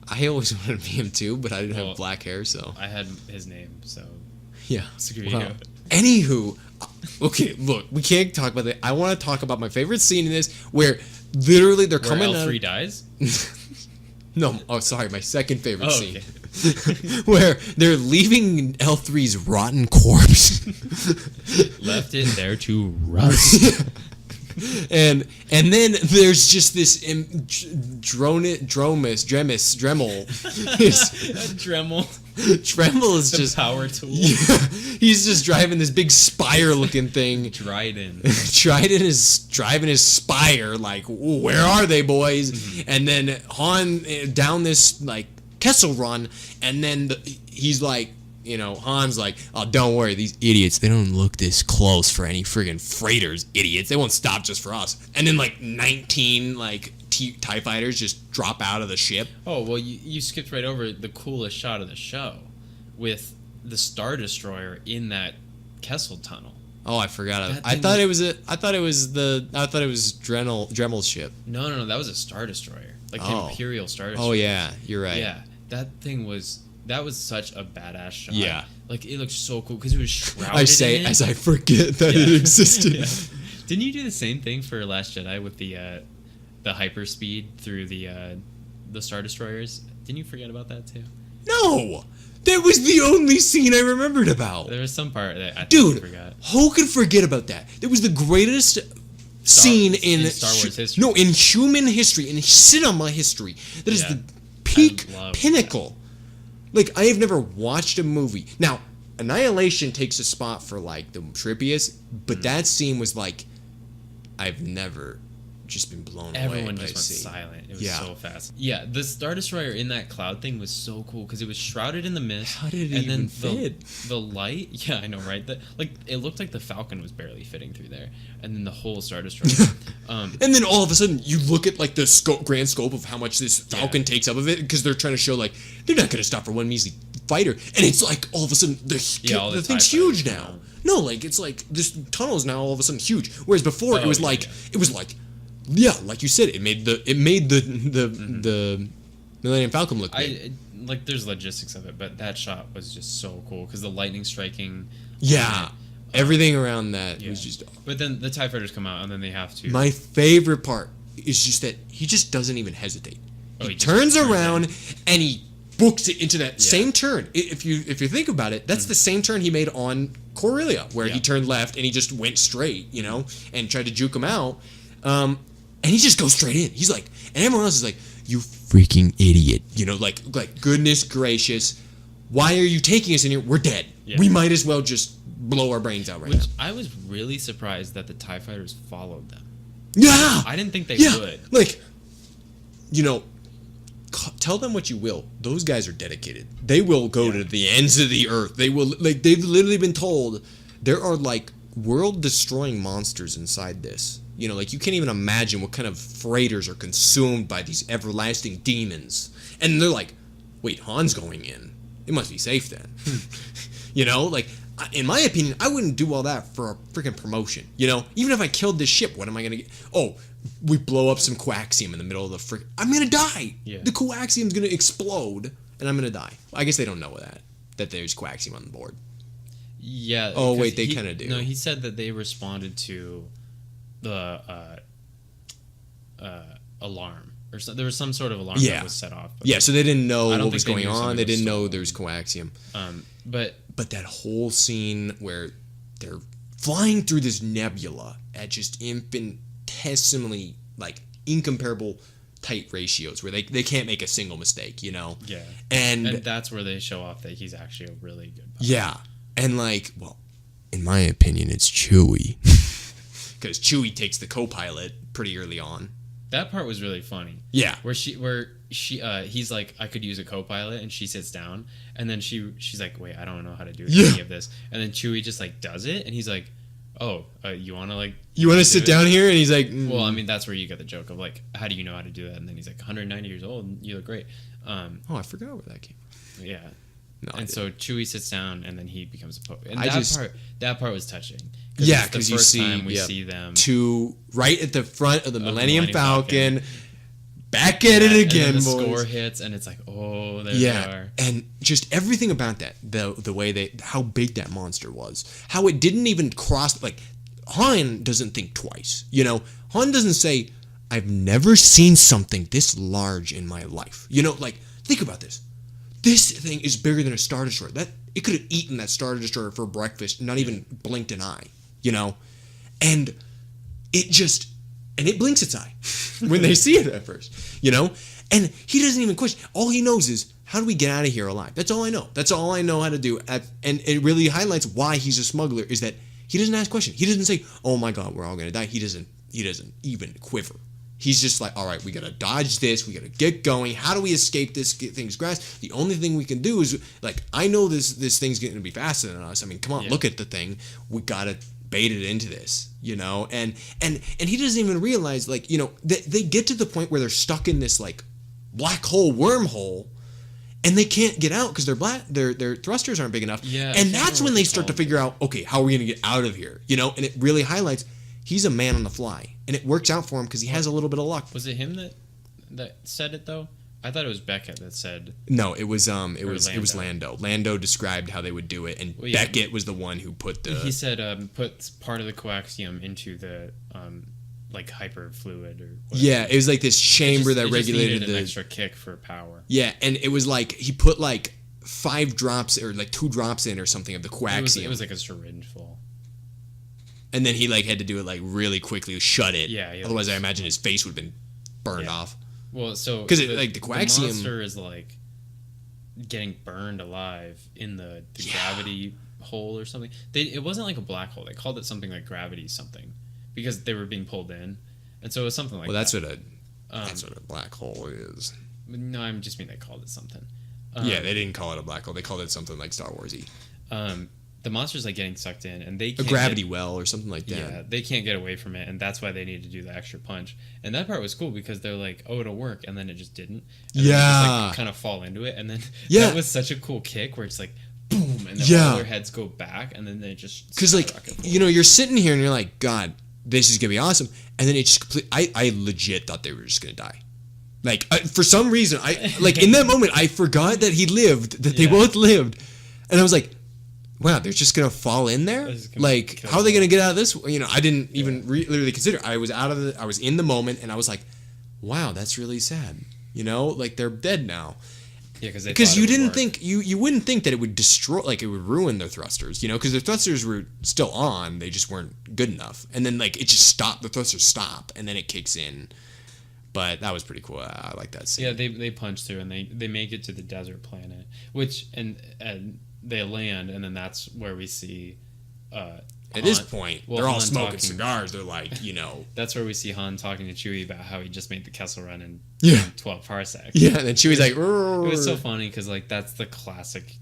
I always wanted to be him too, but I didn't have black hair, so I had his name. So yeah. Screw you. Anywho, okay, look, we can't talk about that. I want to talk about my favorite scene in this, where literally they're coming out. L3 dies? No, sorry, my second favorite scene. Okay. Where they're leaving L3's rotten corpse. Left it there to rust. and then there's just this Dremel. Dremel is just power tool. Yeah, he's just driving this big spire-looking thing. Dryden is driving his spire. Like, where are they, boys? Mm-hmm. And then Han down this like Kessel Run, and then he's like, Han's like, "Oh, don't worry, these idiots, they don't look this close for any friggin' freighters, idiots. They won't stop just for us." And then like 19 like TIE fighters just drop out of the ship. Oh, well, you skipped right over the coolest shot of the show with the Star Destroyer in that Kessel tunnel. Oh, I forgot. That I thing thought was- I thought it was Dremel's ship. No, that was a Star Destroyer. Like the Oh. Imperial Star Destroyer. Oh yeah, you're right. Yeah, that was such a badass shot. Yeah. Like, it looked so cool because it was shrouded I say in it. as I forget that it existed. Yeah. Didn't you do the same thing for Last Jedi with the hyperspeed through the Star Destroyers? Didn't you forget about that too? No, that was the only scene I remembered about. There was some part that I Dude, forgot. who could forget about that? That was the greatest scene in Star Wars history. No, in human history, in cinema history. That is Yeah. the peak I love pinnacle. Like, I have never watched a movie. Now, Annihilation takes a spot for like the trippiest, but that scene was like, I've never just been blown away. Everyone by just a went scene. silent. It was Yeah. so fast. Yeah, the Star Destroyer in that cloud thing was so cool because it was shrouded in the mist. How did it and even then fit? the light? Yeah, I know, right? It looked like the Falcon was barely fitting through there, and then the whole Star Destroyer. And then all of a sudden, you look at like the grand scope of how much this Falcon takes up of it, because they're trying to show like they're not going to stop for one measly fighter, and it's like all of a sudden all the the thing's TIE huge fighters now. now. No, like it's like this tunnel is now all of a sudden huge, whereas before it Oh, was yeah, like yeah. it was like like you said, it made the Millennium Falcon look big. Like there's logistics of it, but that shot was just so cool because the lightning striking. Yeah, everything around that Yeah. was just. But then the TIE fighters come out, and then they have to. My favorite part is just that he just doesn't even hesitate. Oh, He he just turns turns around and he books it into that same turn. If you think about it, that's the same turn he made on Corellia, where he Yeah. turned left and he just went straight, and tried to juke him out. And he just goes straight in. He's like, and everyone else is like, "You freaking idiot!" Like goodness gracious, why are you taking us in here? We're dead. Yeah. We might as well just blow our brains out right Which now. I was really surprised that the TIE fighters followed them. Yeah, I didn't think they yeah, would. like, tell them what you will. Those guys are dedicated. They will go to the ends of the earth. They will, like, they've literally been told there are like world-destroying monsters inside this. Like you can't even imagine what kind of freighters are consumed by these everlasting demons. And they're like, wait, Han's going in. It must be safe then. Like, in my opinion, I wouldn't do all that for a freaking promotion. Even if I killed this ship, what am I going to get? Oh, we blow up some coaxium in the middle of the frick. I'm going to die. Yeah. The coaxium's going to explode, and I'm going to die. I guess they don't know that there's coaxium on board. Yeah. Oh, 'cause wait, they he- kinda do. No, he said that they responded to the alarm, or there was some sort of alarm Yeah. that was set off. But Yeah, so they didn't I know don't what was think they going knew on. something They was didn't know stolen. there was coaxium. But But that whole scene where they're flying through this nebula at just infinitesimally, like, incomparable tight ratios where they can't make a single mistake, yeah, And that's where they show off that he's actually a really good pilot. yeah, and like, well, in my opinion, it's Chewie. Because Chewie takes the co-pilot pretty early on. That part was really funny. Yeah. Where he's like, I could use a co-pilot, and she sits down, and then she's like, wait, I don't know how to do any of this, and then Chewie just like does it, and he's like, oh, you want to You want to sit do it? down here? And he's like, Well, I mean, that's where you get the joke of like, how do you know how to do that? And then he's like, 190 years old, and you look great. oh, I forgot where that came from. Yeah. No, I And didn't. so Chewie sits down, and then he becomes a Pope. And I that part was touching. Yeah, it's the 'cause you first see- time we yep. see them To right at the front of the Millennium Millennium Falcon. Falcon. Back at it and again, then the boys. score hits, and it's like, oh, there they Yeah, are. and just everything about that, the way how big that monster was, how it didn't even cross, like, Han doesn't think twice, Han doesn't say, I've never seen something this large in my life, like, think about this. This thing is bigger than a Star Destroyer. It could have eaten that Star Destroyer for breakfast, not even blinked an eye, and it blinks its eye when they see it at first, and he doesn't even question. All he knows is, how do we get out of here alive? That's all I know. That's all I know how to do. And it really highlights why he's a smuggler, is that he doesn't ask questions. He doesn't say, oh my God, we're all going to die. He doesn't even quiver. He's just like, all right, we got to dodge this. We got to get going. How do we escape this thing's grasp? The only thing we can do is, like, I know this thing's going to be faster than us. I mean, come on, Yeah. look at the thing. We got to baited into this, and he doesn't even realize, like, they get to the point where they're stuck in this like black hole wormhole, and they can't get out because their thrusters aren't big enough. Yeah, and that's when they start to figure out, okay, how are we gonna get out of here? And it really highlights he's a man on the fly, and it works out for him because he has a little bit of luck. Was it him that said it though? I thought it was Beckett that said. No, it was Lando. Lando described how they would do it, and Beckett was the one who put the. He said put part of the coaxium into the like hyper fluid or whatever. Yeah, it was like this chamber that regulated an extra kick for power. Yeah, and it was like he put like 5 drops or like 2 drops in or something of the coaxium. It was like a syringe full. And then he like had to do it like really quickly to shut it. Yeah. Otherwise, I imagine his face would have been burned off. Well, so because like the coaxium, the monster is like getting burned alive in the gravity hole or something. It wasn't like a black hole. They called it something like gravity something because they were being pulled in, and so it was something like. Well, that's what a black hole is. No, I just mean they called it something. Yeah, they didn't call it a black hole. They called it something like Star Warsy. The monster's like getting sucked in, and they a gravity well or something like that. Yeah, they can't get away from it, and that's why they need to do the extra punch. And that part was cool because they're like, "Oh, it'll work," and then it just didn't. And then they just, like, kind of fall into it, and then that was such a cool kick where it's like, boom, and then all their heads go back, and then they just because like you're sitting here and you're like, God, this is gonna be awesome, and then it just I legit thought they were just gonna die. Like for some reason, I like in that moment I forgot that he lived, that they both lived, and I was like, wow, they're just gonna fall in there. Like, how are they gonna get out of this? I didn't even really consider. I was I was in the moment, and I was like, wow, that's really sad. Like they're dead now. Yeah, because you didn't think you wouldn't think that it would destroy, like it would ruin their thrusters. Because their thrusters were still on, they just weren't good enough. And then like it just stopped. The thrusters stop, and then it kicks in. But that was pretty cool. I like that scene. Yeah, they punch through and they make it to the desert planet, which and they land, and then that's where we see. At this point, they're all Han smoking cigars. They're like, That's where we see Han talking to Chewie about how he just made the Kessel Run in 12 parsecs. Yeah, and then Chewie's like, Rrr. It was so funny because like that's the classic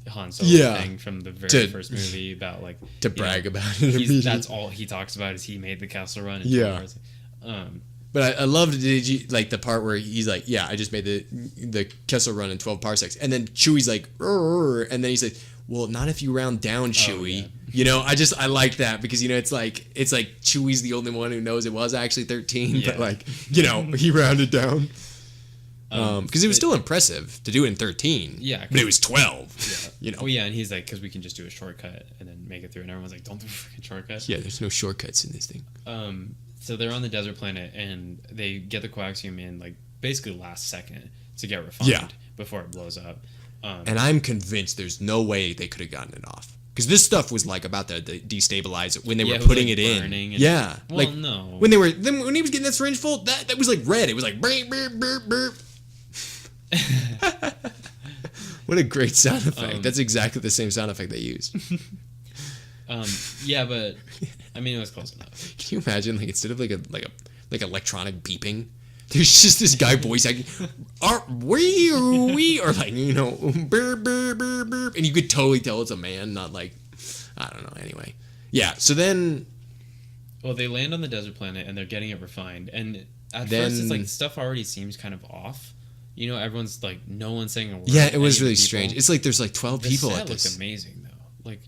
Han Solo thing from the very first movie about like to brag about it. That's all he talks about is he made the Kessel Run in 12 parsecs. But I loved like the part where he's like, yeah, I just made the Kessel Run in 12 parsecs, and then Chewie's like, Rrr, and then he's like, well, not if you round down, Chewie. I like that because it's like Chewie's the only one who knows it was actually 13, but like he rounded down. Because it was still impressive to do it in 13. Yeah, but it was 12. Yeah. Oh yeah, and he's like, because we can just do a shortcut and then make it through, and everyone's like, don't do a freaking shortcut. Yeah, there's no shortcuts in this thing. So they're on the desert planet, and they get the coaxium in like basically last second to get refined before it blows up. And I'm convinced there's no way they could have gotten it off. Because this stuff was like about to destabilize it when they were putting it in. Yeah. Well, no. When he was getting that syringe full, that was like red. It was like burp, burp, burp, burp. What a great sound effect. That's exactly the same sound effect they used. Yeah, but I mean it was close enough. Can you imagine like instead of like electronic beeping, there's just this guy voice acting, are we or like burp, burp, burp, burp, and you could totally tell it's a man, not like I don't know. Anyway, yeah. So then, well, they land on the desert planet and they're getting it refined, and at first it's like stuff already seems kind of off. Everyone's like, no one's saying a word. Yeah, it was really strange. It's like there's like 12 people at this. It looked amazing though, like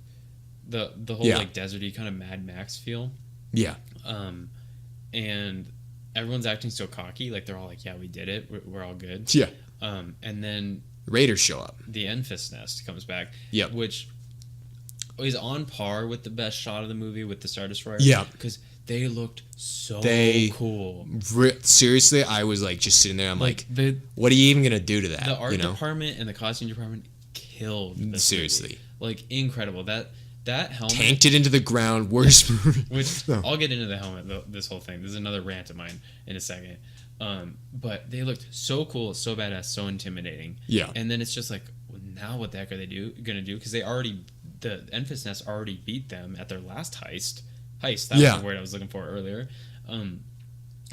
the whole like deserty kind of Mad Max feel. Yeah. And everyone's acting so cocky, like they're all like, "Yeah, we did it. We're all good." Yeah. And then Raiders show up. The Enfys nest comes back. Yeah. Which is on par with the best shot of the movie with the Star Destroyer. Yeah. Because they looked so cool. Seriously, I was like just sitting there. I'm like what are you even gonna do to that? The art department and the costume department killed this seriously movie. Like incredible. That helmet tanked it into the ground. Worst movie. Which I'll get into the helmet. This whole thing. This is another rant of mine in a second. But they looked so cool, so badass, so intimidating. Yeah. And then it's just like, well, now what the heck are they gonna do? Because the Enfys nest already beat them at their last heist. That was the word I was looking for earlier. And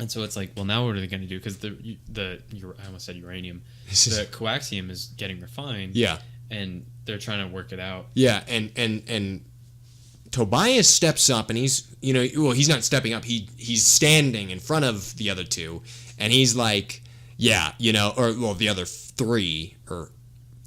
so it's like, well, now what are they gonna do? Because I almost said uranium. The coaxium is getting refined. Yeah. And they're trying to work it out. Yeah, and Tobias steps up and he's, he's not stepping up. He's standing in front of the other two, and he's like, yeah, the other three or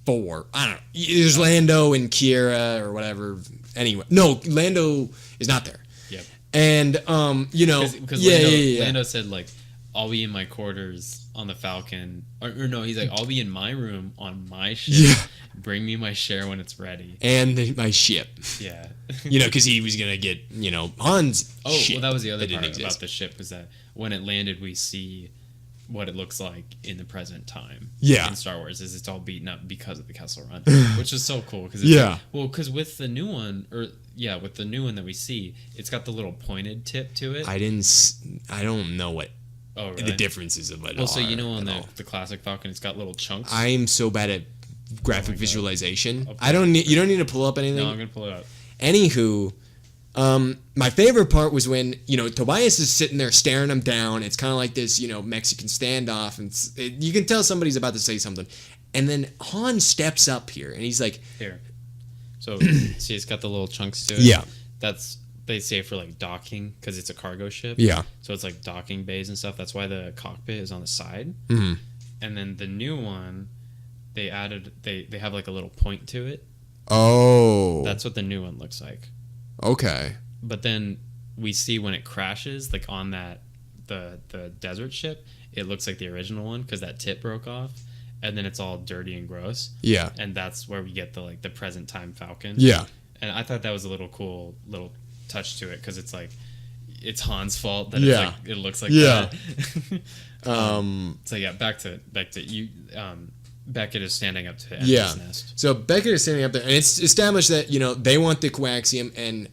four. I don't know. There's Lando and Kiera or whatever. Anyway, no, Lando is not there. Yep. And Because Lando said like, I'll be in my quarters on the Falcon, or no, he's like, I'll be in my room on my ship. Yeah. Bring me my share when it's ready. And my ship. Yeah. Because he was gonna get Han's. Oh, ship well, that was the other that part didn't about exist. the ship, was that when it landed, we see what it looks like in the present time. Yeah. In Star Wars, is it's all beaten up because of the Kessel Run, which is so cool. Cause Yeah. because with the new one, with the new one that we see, it's got the little pointed tip to it. I don't know what really? the differences of it. Well, so on all. the classic Falcon, it's got little chunks. I'm so bad at graphic visualization. Okay. You don't need to pull up anything. No, I'm gonna pull it up. Anywho, my favorite part was when Tobias is sitting there staring him down. It's kind of like this Mexican standoff, and you can tell somebody's about to say something, and then Han steps up here and he's like, Here. So see, it's got the little chunks to it. Yeah. That's, they say, for like docking, because it's a cargo ship. Yeah. So it's like docking bays and stuff. That's why the cockpit is on the side. Mhm. And then the new one, they have like a little point to it. oh, That's what the new one looks like. okay, But then we see when it crashes, like on that the desert ship, it looks like the original one because that tip broke off, and then it's all dirty and gross. yeah, And that's where we get the present time Falcon. yeah, And I thought that was a little cool little touch to it, because it's like, it's Han's fault that Yeah. it looks like Yeah. that. So yeah, back to you. Beckett is standing up to yeah. Enfys Nest. So Beckett is standing up there, and it's established that they want the coaxium, and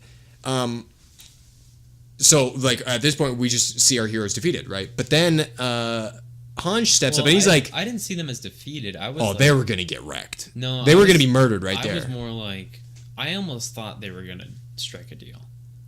so like at this point we just see our heroes defeated, right? But then Han steps up and he's like, I didn't see them as defeated. I was "Oh, like, they were gonna get wrecked. No, they I were was- gonna be murdered right I there." was more like, I almost thought they were gonna strike a deal,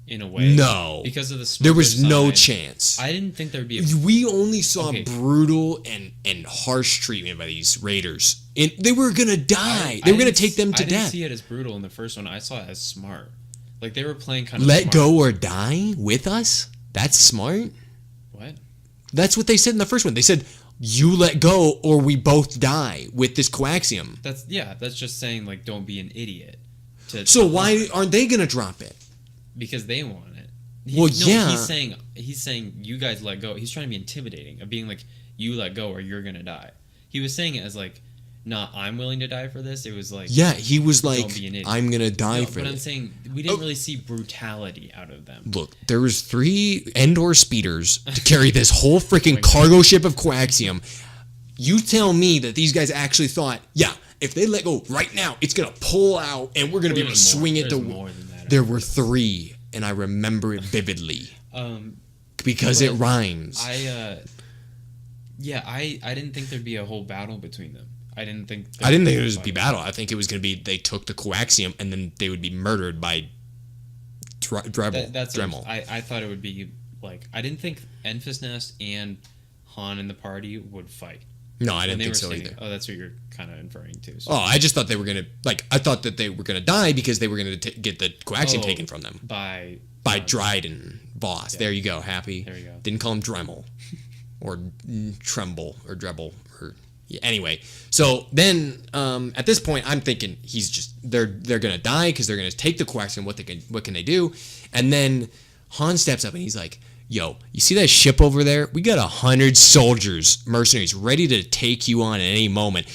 in a way. No, because of the there was smuggler no side. chance. I didn't think there'd be a We only saw Okay. brutal and harsh treatment by these raiders. And they were gonna die. I They were gonna didn't take them to I didn't death. see it as brutal in the first one. I saw it as smart. Like, they were playing kind of Let smart. go or die with us? That's smart. What? That's what they said in the first one. They said, "You let go or we both die with this coaxium." That's just saying, like, don't be an idiot. So why aren't they gonna drop it? Because they want it. Yeah. He's saying you guys let go. He's trying to be intimidating, of being like, you let go or you're gonna die. He was saying it as like, not I'm willing to die for this. It was like, Yeah, he was don't like, be an idiot. "I'm gonna die No, for but I'm this." saying we didn't really see brutality out of them. Look, there was 3 Endor speeders to carry this whole Oh freaking cargo ship of coaxium. You tell me that these guys actually thought, yeah, if they let go right now, it's gonna pull out and we're gonna be able to swing it There's to. more than that. There were 3, and I remember it vividly Um, because it rhymes. I didn't think there'd be a whole battle between them. I didn't think it was be battle. I think it was gonna be they took the coaxium and then they would be murdered by Dremel. I thought it would be like, I didn't think Enfys Nest and Han and the party would fight. No, I When didn't they think were so standing- either. Oh, that's what you're kind of inferring to. So. Oh, I just thought they were gonna I thought that they were gonna die because they were gonna get the coaxium Oh, taken from them by Dryden Voss. There you go, happy. There you go. Didn't call him Dremel or Tremble or Drebel or anyway. So then at this point, I'm thinking they're gonna die because they're gonna take the coaxium. What can they do? And then Han steps up and he's like, "Yo, you see that ship over there? We got 100 soldiers, mercenaries, ready to take you on at any moment."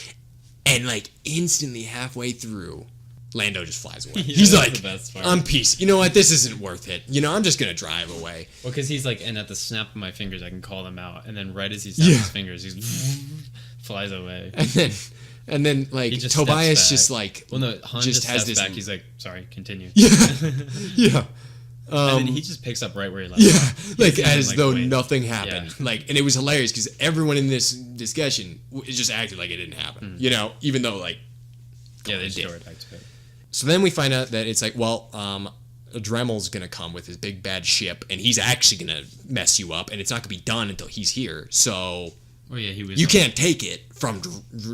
And like instantly halfway through, Lando just flies away. Yeah, He's that's like, the best part. "I'm peace. You know what? This isn't worth it. I'm just gonna drive away." Well, because he's like, and at the snap of my fingers, I can call them out. And then right as he snaps his fingers, he flies away. And then like He just Tobias steps just back. like Well, no, Han just has steps this back. He's like, sorry, continue. yeah. And then he just picks up right where he left. Yeah, off. like He's even, as like, though wait. nothing happened. Yeah. Like, and it was hilarious because everyone in this discussion just acted like it didn't happen. Even though like, Yeah, they it just did. go right back to it. So then we find out that it's like, well, Dremel's gonna come with his big bad ship, and he's actually gonna mess you up, and it's not gonna be done until he's here. So Oh yeah, he was. you can't take it from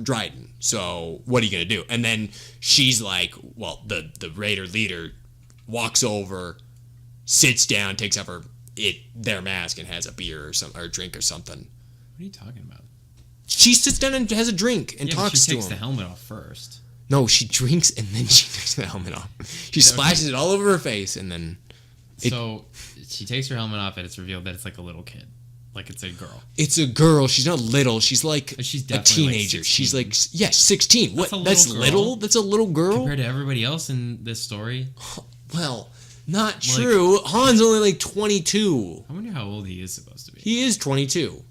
Dryden. So what are you gonna do? And then she's like, well, the Raider leader walks over, sits down, takes off their mask, and has a beer or a drink or something. What are you talking about? She sits down and has a drink and Yeah, but talks she to takes him. the helmet off first. No, she drinks and then she takes the helmet off. She splashes it all over her face and then... So she takes her helmet off and it's revealed that it's like a little kid. Like it's a girl. It's a girl. She's not little. She's like She's a definitely like teenager. 16. She's like, 16. What? That's a little That's girl. little? That's a little girl? Compared to everybody else in this story. Well, not true. Han's only like 22. I wonder how old he is supposed to be. He is 22.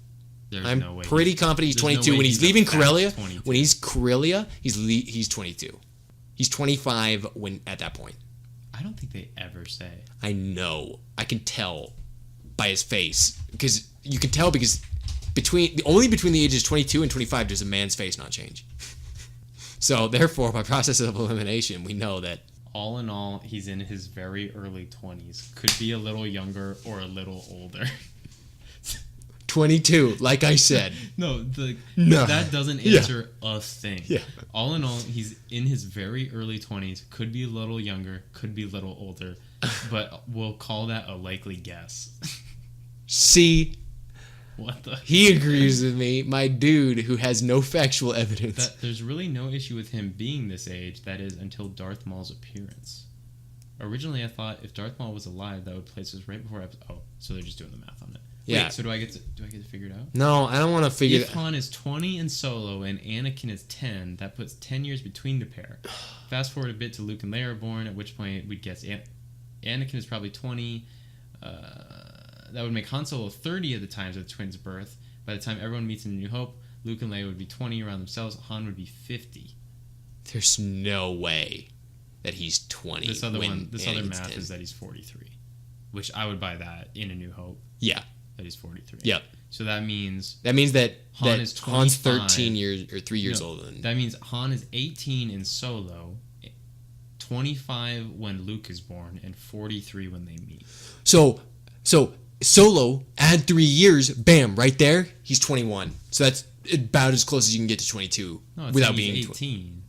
There's I'm no way pretty confident he's there's no 22. way When he's he's a leaving fat Corellia, 22. when he's Corellia, he's 22. He's 25 at that point. I don't think they ever say. I know. I can tell by his face because you can tell because only between the ages 22 and 25 does a man's face not change. So therefore, by process of elimination, we know that All in all, he's in his very early 20s. Could be a little younger or a little older. 22, like I said. No, No. that doesn't Yeah. answer a thing. Yeah. All in all, he's in his very early 20s. Could be a little younger. Could be a little older. But we'll call that a likely guess. See, What the? he agrees with me, my dude who has no factual evidence. There's really no issue with him being this age. That is until Darth Maul's appearance. Originally, I thought if Darth Maul was alive, that would place us right before episode. Oh, so they're just doing the math on it. Yeah. Wait, so do I get to figure it out? No, I don't want to figure If that. Han is 20 in Solo and Anakin is 10, that puts 10 years between the pair. Fast forward a bit to Luke and Leia are born, at which point we'd guess Anakin is probably 20. That would make Han Solo 30 at the time of the twins' birth. By the time everyone meets in New Hope, Luke and Leia would be 20 around themselves. Han would be 50. There's no way that he's 20. This other Anakin's math 10. is that he's 43, which I would buy that in A New Hope. Yeah. That he's 43. Yep. So that means That means that is Han's 25. 13 years or 3 years No, older than. That means Han is 18 in Solo, 25 when Luke is born, and 43 when they meet. So Solo, add 3 years, bam, right there, he's 21. So that's about as close as you can get to 22 No, it's without saying being he's 18.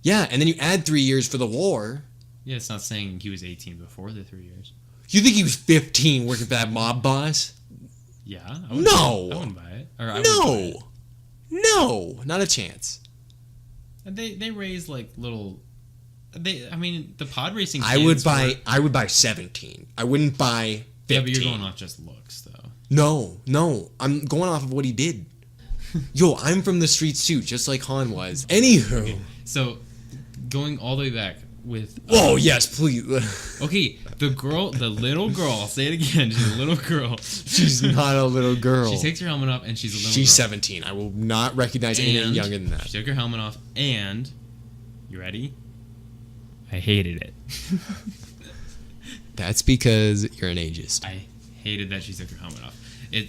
Yeah, and then you add 3 years for the war. Yeah, it's not saying he was 18 before the 3 years. You think he was 15 working for that mob boss? Yeah. No. I wouldn't buy it. Or I would buy No, not a chance. it. They raise like little. The pod racing. I would kids buy 17. I wouldn't buy 15. Yeah, but you're going off just looks, though. No, I'm going off of what he did. Yo, I'm from the streets too, just like Han was. Anywho. So, going all the way back with. Oh yes, please. Okay, the little girl. I'll say it again. She's a little girl. She's not a little girl. She takes her helmet off, and she's a little. She's girl. 17. I will not recognize anything And younger than that. She took her helmet off, and you ready? I hated it. That's because you're an ageist. I hated that she took her helmet off.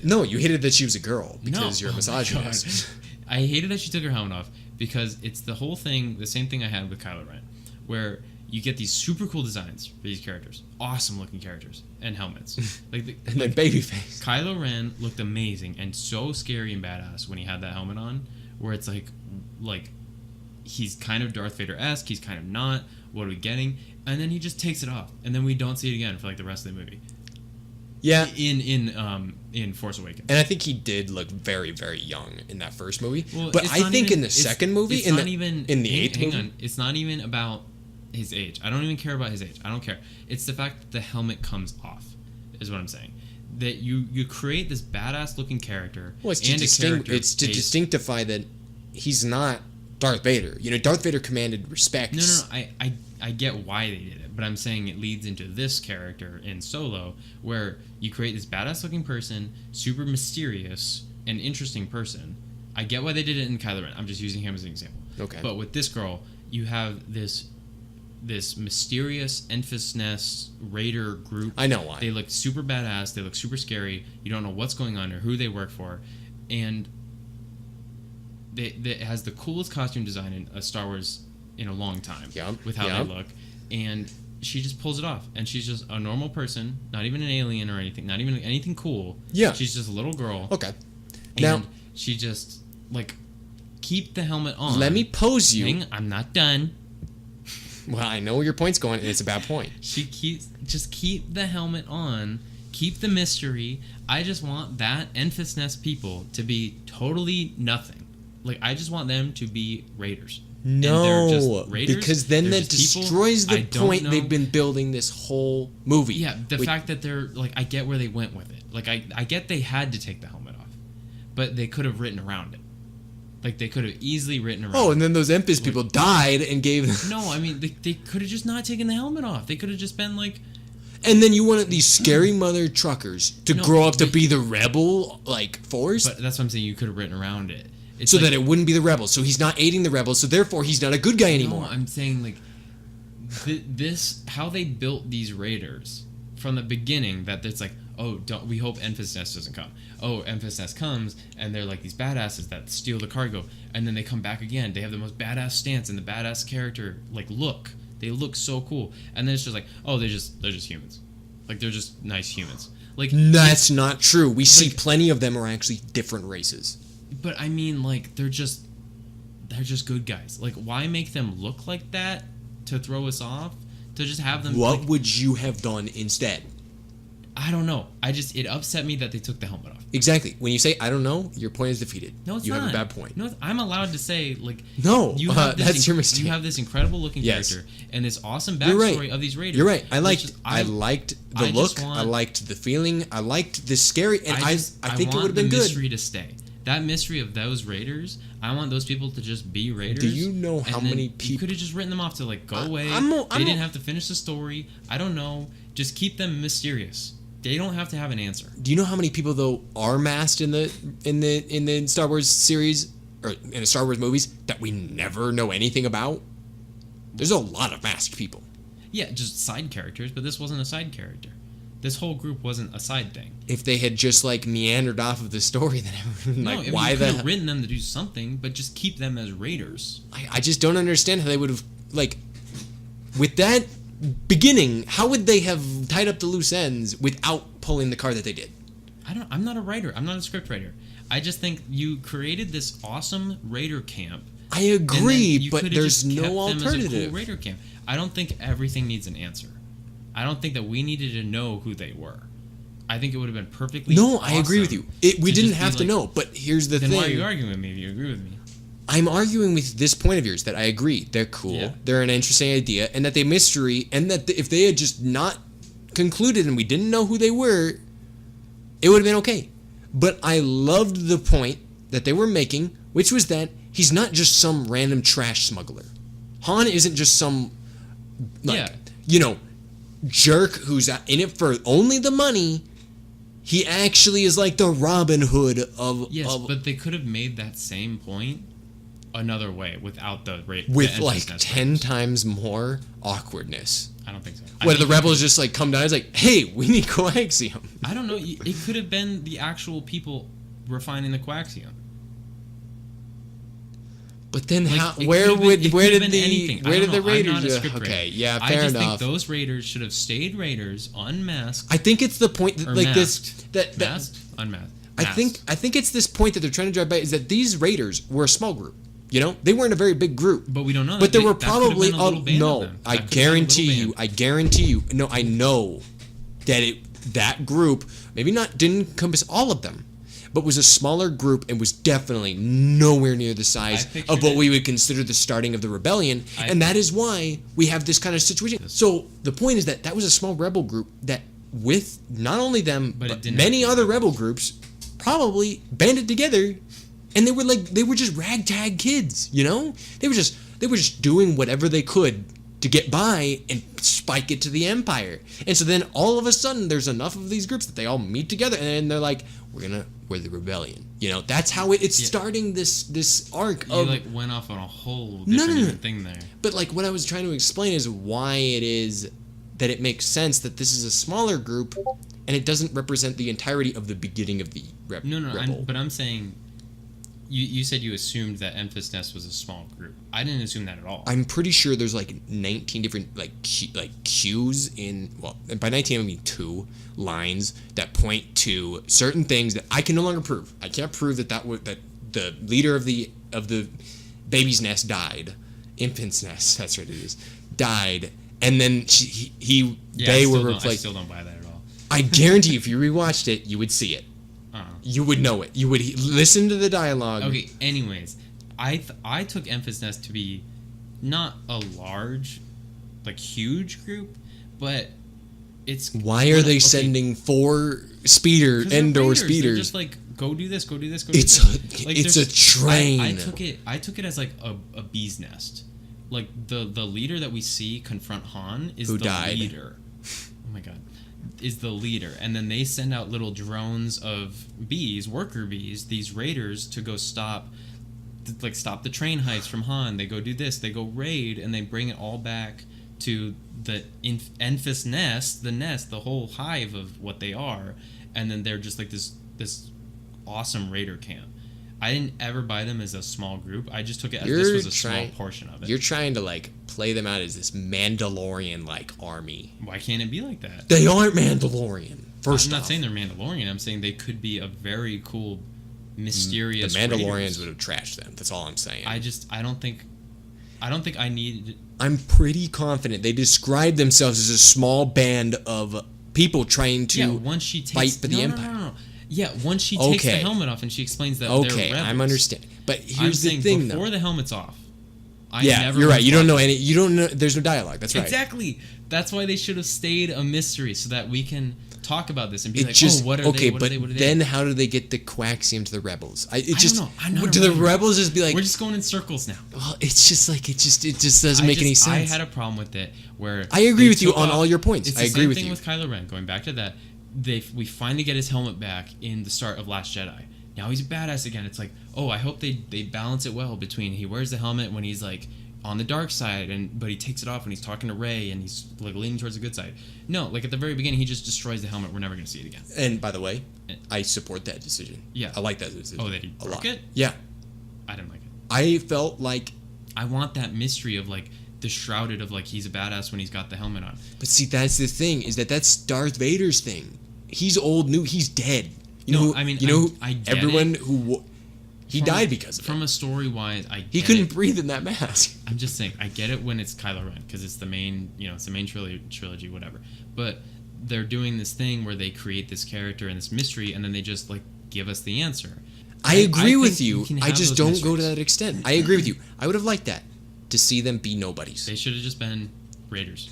No, you hated that she was a girl because No. you're a Oh my misogynist. God. I hated that she took her helmet off because it's the whole thing, the same thing I had with Kylo Ren, where you get these super cool designs for these characters, awesome looking characters, and helmets. And then babyface. Kylo Ren looked amazing and so scary and badass when he had that helmet on, where it's like he's kind of Darth Vader-esque, he's kind of not. What are we getting? And then he just takes it off, and then we don't see it again for like the rest of the movie. Yeah. In Force Awakens. And I think he did look very, very young in that first movie. Well, but it's I not think even- in the second movie, it's in not the even in the eighth hang movie, on, it's not even about his age. I don't even care about his age. I don't care. It's the fact that the helmet comes off, is what I'm saying. That you create this badass looking character. well, it's and to, a character it's to based- distinctify that he's not Darth Vader. You know, Darth Vader commanded respect. No. I get why they did it, but I'm saying it leads into this character in Solo, where you create this badass looking person, super mysterious and interesting person. I get why they did it in Kylo Ren. I'm just using him as an example. Okay. But with this girl, you have this mysterious Enfys Nest Raider group. I know why. They look super badass. They look super scary. You don't know what's going on or who they work for, and it has the coolest costume design in a Star Wars in a long time. Yep, With how yep. they look, and she just pulls it off, and she's just a normal person, not even an alien or anything, not even anything cool. Yeah. She's just a little girl. Okay. And Now, she just keep the helmet on. let me pose you. I'm not done. Well, I know where your point's going, and it's a bad point. Just keep the helmet on, keep the mystery. I just want that Enfys Nest people to be totally nothing. Like, I just want them to be raiders. No, raiders, because then they're that just destroys people. the point they've been building this whole movie. Yeah, the fact that they're like, I get where they went with it. Like, I get they had to take the helmet off, but they could have written around it. Like, they could have easily written around. Oh, and then those Enfys people died and gave them. No, I mean, they could have just not taken the helmet off. They could have just been like. And then you wanted these scary mother truckers to grow up to be the rebel, like, force? But that's what I'm saying. You could have written around it. It's so like, that it wouldn't be the rebels. So he's not aiding the rebels, so therefore he's not a good guy anymore. No, I'm saying, like, this, how they built these raiders from the beginning, that it's like, oh, we hope Enfys Nest doesn't come. Oh, Enfys Nest comes, and they're like these badasses that steal the cargo, and then they come back again. They have the most badass stance and the badass character, like, look. They look so cool. And then it's just like, oh, they're just humans. Like, they're just nice humans. Like, that's not true. We see plenty of them are actually different races. But I mean, like, they're just good guys. Like, why make them look like that to throw us off? To just have them. What like, would you have done instead? I don't know. It upset me that they took the helmet off. Exactly. When you say I don't know, your point is defeated. No, it's you not. have a bad point. No, I'm allowed to say, like, no. That's your mistake. You have this incredible looking character and this awesome backstory of these raiders. You're right. I liked the look. I liked the feeling. I liked the scary. And I think it would have been good. Mystery to stay. That mystery of those raiders, I want those people to just be raiders. Do you know how many people? You could have just written them off to, like, go away. They didn't have to finish the story. I don't know. Just keep them mysterious. They don't have to have an answer. Do you know how many people though are masked in the Star Wars series or in the Star Wars movies that we never know anything about? There's a lot of masked people. Yeah, just side characters, but this wasn't a side character. This whole group wasn't a side thing. If they had just like meandered off of the story, then like why you could have written them to do something, but just keep them as raiders. I just don't understand how they would have, like, with that beginning, how would they have tied up the loose ends without pulling the card that they did? I'm not a writer. I'm not a script writer. I just think you created this awesome raider camp. I agree, but there's just no kept alternative. them as a cool raider camp. I don't think everything needs an answer. I don't think that we needed to know who they were. I think it would have been perfectly No, I agree with you. We didn't have to know, but here's the thing. Then why are you arguing with me if you agree with me? I'm arguing with this point of yours that I agree. They're cool. Yeah. They're an interesting idea, and that they mystery, and that if they had just not concluded and we didn't know who they were, it would have been okay. But I loved the point that they were making, which was that he's not just some random trash smuggler. Han isn't just some, like, jerk who's in it for only the money. He actually is like the Robin Hood of... Yes, but they could have made that same point another way without the rate. With like 10 times more awkwardness. I don't think so. Where the rebels just like come down, it's like, hey, we need coaxium. I don't know. It could have been the actual people refining the coaxium. But then where did the raiders? Okay, yeah, fair enough. I just think those raiders should have stayed raiders, unmasked. I think it's the point that like masked. masked, unmasked. I think it's this point that they're trying to drive by is that these raiders were a small group. You know, they weren't a very big group. But we don't know. But there were probably I guarantee you. No, I know that group maybe didn't encompass all of them, but was a smaller group and was definitely nowhere near the size of what we would consider the starting of the rebellion, and that is why we have this kind of situation. So the point is that was a small rebel group that, with not only them but many other rebel groups, probably banded together, and they were just ragtag kids. You know, they were just doing whatever they could to get by and spike it to the Empire. And so then all of a sudden there's enough of these groups that they all meet together and they're like, we're the rebellion. You know, that's how it's starting this arc. You went off on a whole different thing there. But like what I was trying to explain is why it is that it makes sense that this is a smaller group and it doesn't represent the entirety of the beginning of the rebel. But I'm saying you said you assumed that Enfys Nest was a small group. I didn't assume that at all. I'm pretty sure there's like 19 different cues in, well, and by 19 I mean 2 lines that point to certain things that I can no longer prove. I can't prove that the leader of the baby's nest died, Infant's Nest, that's what it is, died, and then Yeah, they I were still replaced. I still don't buy that at all. I guarantee if you rewatched it, you would see it. You would know it. You would listen to the dialogue. Okay. Anyways, I took Infant's Nest to be not a large, like huge group, but it's Why are they okay, sending 4 'cause they're indoor raiders. They're speeders? just like, go do this, go do this, go do It's this. a, it's a train. I took it as like a bee's nest. Like the leader that we see confront Han is Who the died. leader. Oh my god. Is the leader. And then they send out little drones of bees, worker bees, these raiders to go stop the train heists from Han. They go do this, they go raid, and they bring it all back to the Enfys Nest, the whole hive of what they are, and then they're just like this awesome raider camp. I didn't ever buy them as a small group. I just took it as this was a small portion of it. You're trying to like play them out as this Mandalorian like army. Why can't it be like that? They aren't Mandalorian. First I'm not off, saying they're Mandalorian. I'm saying they could be a very cool, mysterious. the Mandalorians raiders. would have trashed them. That's all I'm saying. I don't think I need. I'm pretty confident they described themselves as a small band of people trying to once she takes fight for the Empire. No. Yeah, once she takes the Okay. helmet off and she explains that Okay, they're rebels. I'm understanding. But I'm here's the saying thing, before though. the helmet's off. You're right. You don't know any. You don't know. There's no dialogue. That's right. Exactly. That's why they should have stayed a mystery so that we can talk about this and be It like, just oh, what are okay, they? What but are they? What are then they? how do they get the coaxium to the rebels? I don't know. I'm not do the remembering. rebels just be like? We're just going in circles now. Well, it's just like it just doesn't make any sense. I had a problem with it where I agree they with you took on off- all your points. It's I the agree same with thing you. with Kylo Ren. Going back to that, we finally get his helmet back in the start of Last Jedi. Now he's a badass again. It's like, oh, I hope they balance it well between he wears the helmet when he's like on the dark side, but he takes it off when he's talking to Rey and he's like leaning towards the good side. No, like at the very beginning, he just destroys the helmet. We're never gonna see it again. And by the way, I support that decision. Yeah. I like that decision. Oh, that he a broke lot. it? Yeah, I didn't like it. I felt like. I want that mystery of like the shrouded of like he's a badass when he's got the helmet on. But see, that's the thing is that's Darth Vader's thing. He's old, new. He's dead. I get everyone it. he died because of it. From a story wise, He couldn't breathe in that mask. I'm just saying, I get it when it's Kylo Ren because it's the main, it's the main trilogy, whatever. But they're doing this thing where they create this character and this mystery, and then they just like give us the answer. I agree with think you. can I have just those don't go to mysteries. that extent. I agree with you. I would have liked that to see them be nobodies. They should have just been Raiders.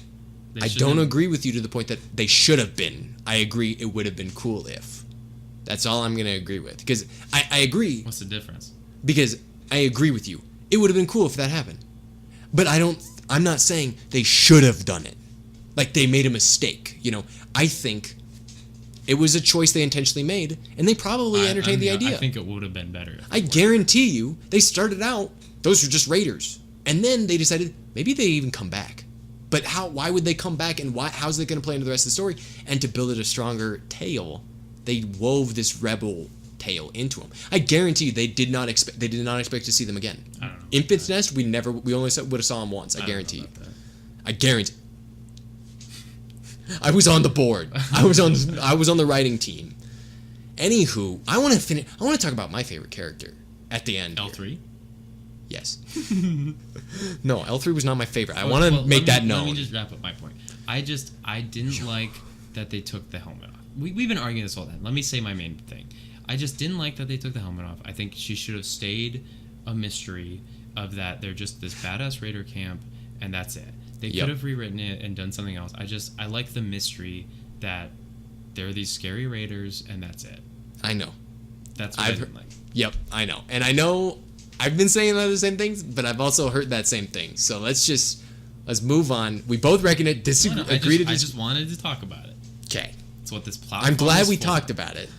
I don't agree with you to the point that they should have been. I agree it would have been cool if. That's all I'm going to agree with. Because I agree. What's the difference? Because I agree with you. It would have been cool if that happened. But I'm not saying they should have done it. Like they made a mistake. I think it was a choice they intentionally made, and they probably entertained the idea. I think it would have been better. I guarantee you, they started out, those were just Raiders. And then they decided, maybe they even come back. But why would they come back, and how's it going to play into the rest of the story? And to build it a stronger tale, they wove this rebel tale into them. I guarantee you, they did not expect to see them again. I don't know. Infant's Nest, we only would have saw them once. I guarantee you. I guarantee. I was on the board. I was on the writing team. Anywho, I want to talk about my favorite character at the end. L3? Yes. No, L3 was not my favorite. I want to make that known. Let me just wrap up my point. I didn't like that they took the helmet off. We've been arguing this all time. Let me say my main thing. I just didn't like that they took the helmet off. I think she should have stayed a mystery of that they're just this badass Raider camp and that's it. They could have rewritten it and done something else. I like the mystery that there are these scary Raiders and that's it. I know. That's what I didn't like. Yep, I know. And I know I've been saying the same things, but I've also heard that same thing. So let's move on. We both reckon it. I just wanted to talk about it. Okay. That's what this platform I'm glad is we for. talked about it.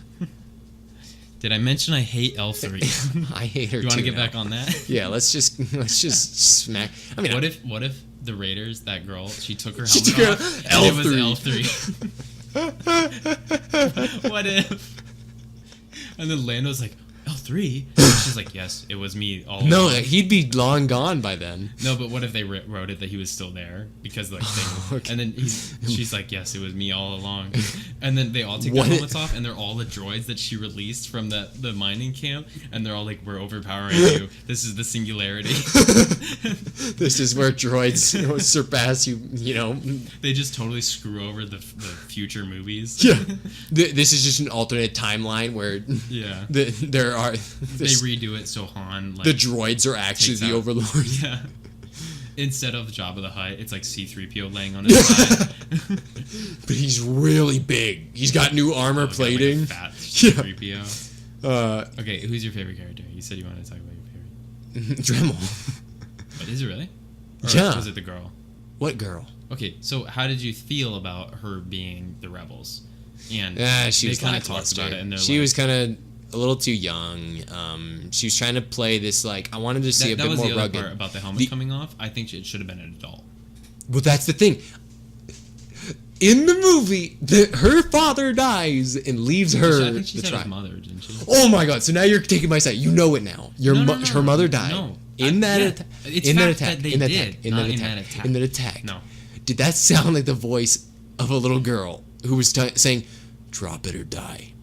Did I mention I hate L3? I hate her too. You want to get now. back on that? Yeah, let's just smack. I mean, What if the Raiders, that girl, she took her She helmet took off her and it was L3. L3? What if? And then Lando's like, L3? And she's like, yes, it was me all No, along. he'd be long gone by then. No, but what if they wrote it that he was still there? Because like, Okay. and then she's like, yes, it was me all along. And then they all take What? their helmets off, and they're all the droids that she released from the mining camp, and they're all like, we're overpowering you. This is the singularity. This is where droids surpass you. They just totally screw over the future movies. Yeah. This is just an alternate timeline where Yeah. there are They redo it so Han the droids are actually takes the out- Overlord. Yeah. Instead of Jabba the Hutt, it's like C-3PO laying on his side. But he's really big. He's got new armor Like a plating. fat C-3PO. Okay, who's your favorite character? You said you wanted to talk about your favorite. Dremel. But is it really? Or Yeah. was it the girl? What girl? Okay, so how did you feel about her being the rebels? And Yeah, she they was kind of talked lackluster. about it, and they're She like, was kind of a little too young. She was trying to play this like I wanted to see a that bit was more the other rugged. part about the helmet The- coming off. I think it should have been an adult. Well, that's the thing. In the movie, her father dies and leaves her I think she the said his tribe. mother, didn't she? Oh my god! So now you're taking my side. You know it now. Her mother died No. in that Yeah, attack. it's In that fact attack. that they In that did, attack. In not that in that attack. attack. In that attack. No. Did that sound like the voice of a little girl who was saying, "Drop it or die"?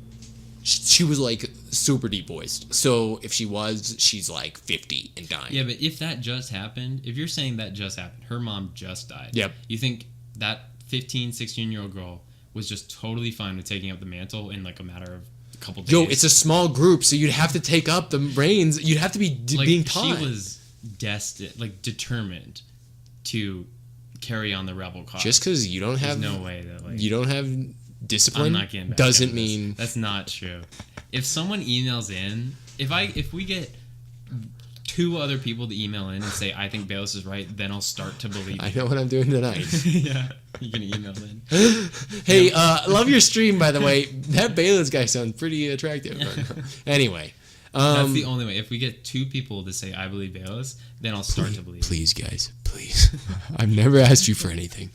She was like super deep voiced. So if she's like 50 and dying. Yeah, but if that just happened, if you're saying that just happened, her mom just died. Yep. You think that 15, 16-year-old girl was just totally fine with taking up the mantle in like a matter of a couple days? Yo, it's a small group, so you'd have to take up the reins. You'd have to be like, being taught. She was determined to carry on the rebel cause. Just because you don't There's have no way that like you don't have discipline I'm not getting back doesn't into this. mean That's not true. If someone emails in, if we get 2 other people to email in and say I think Bayless is right, then I'll start to believe I it. know what I'm doing tonight. Yeah, you can email in. Hey, love your stream, by the way. That Bayless guy sounds pretty attractive. Anyway, That's the only way. If we get 2 people to say I believe Bayless, then I'll start to believe it. please, guys, please. I've never asked you for anything.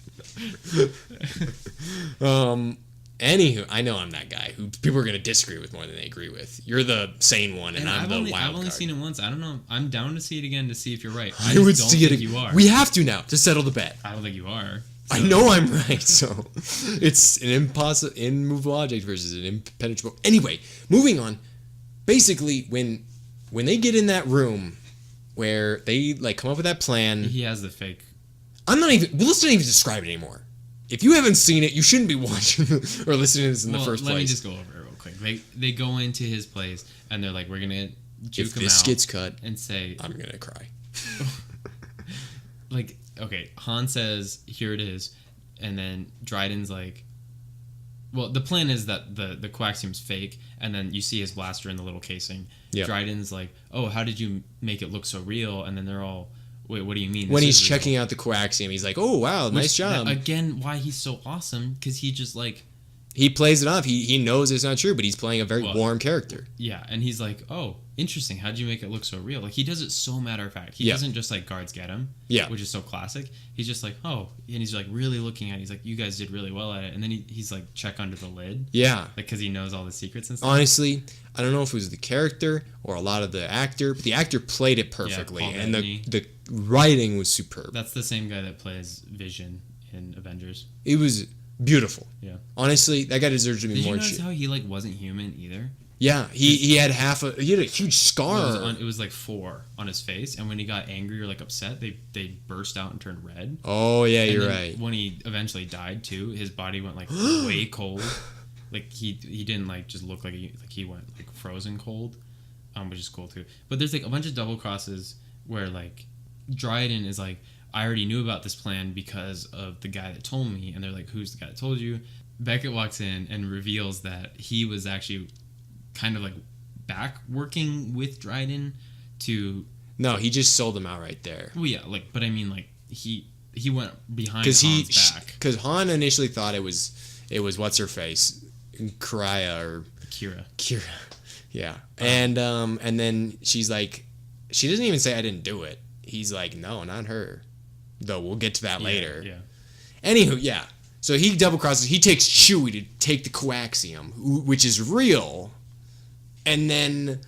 Anywho, I know I'm that guy who people are going to disagree with more than they agree with. You're the sane one, and I'm I've the only, wild I've only card. seen it once. I don't know. I'm down to see it again to see if you're right. I just would don't see it. think you are. We have to now to settle the bet. I don't think you are. I know I'm right, so it's an immovable object versus an impenetrable. Anyway, moving on. Basically, when they get in that room where they like come up with that plan, He has the fake. I'm not even. Let's not even describe it anymore. If you haven't seen it, you shouldn't be watching or listening to this in the first let me place. just go over it real quick. They go into his place and they're like, we're gonna juke If him this out gets cut, and say I'm gonna cry. like, okay, Han says, here it is, and then Dryden's like, well, the plan is that the coaxium's fake, and then you see his blaster in the little casing. Yep. Dryden's like, oh, how did you make it look so real? And then they're all, wait, what do you mean? When This he's is real?" checking out the coaxium, he's like, "Oh wow, nice job." Again, why he's so awesome, because he just like, He plays it off. He knows it's not true, but he's playing a very Well, warm character. yeah, and he's like, oh, interesting, how'd you make it look so real? Like, he does it so matter of fact. He Yeah. doesn't just like guards get him, Yeah. which is so classic. He's just like, oh, and he's like really looking at it. He's like, you guys did really well at it. And then he's like, check under the lid. Yeah. Like, because he knows all the secrets and stuff. Honestly, I don't know if it was the character or a lot of the actor, but the actor played it perfectly, Paul and Bettany. the writing was superb. That's the same guy that plays Vision in Avengers. It was beautiful. Yeah. Honestly, that guy deserves to be Did you more notice shit. how he like wasn't human either? Yeah, he had he had a huge It scar. was like 4 on his face, and when he got angry or like upset, they burst out and turned red. Oh yeah, And you're then right. When he eventually died too, his body went like way cold. Like he didn't like just look like he went like frozen cold, which is cool too. But there's like a bunch of double crosses where like Dryden is like, I already knew about this plan because of the guy that told me, and they're like, who's the guy that told you? Beckett walks in and reveals that he was actually kind of like back working with Dryden to. No, he just sold him out right there. Well, yeah, like, but I mean, like he went behind Because Han's back. because Han initially thought it was what's her face, Kyria or Kira. yeah, and then she's like, she doesn't even say I didn't do it. He's like, no, not her. Though we'll get to that later. Yeah. Anywho, yeah. So he double crosses. He takes Chewie to take the coaxium, which is real, and then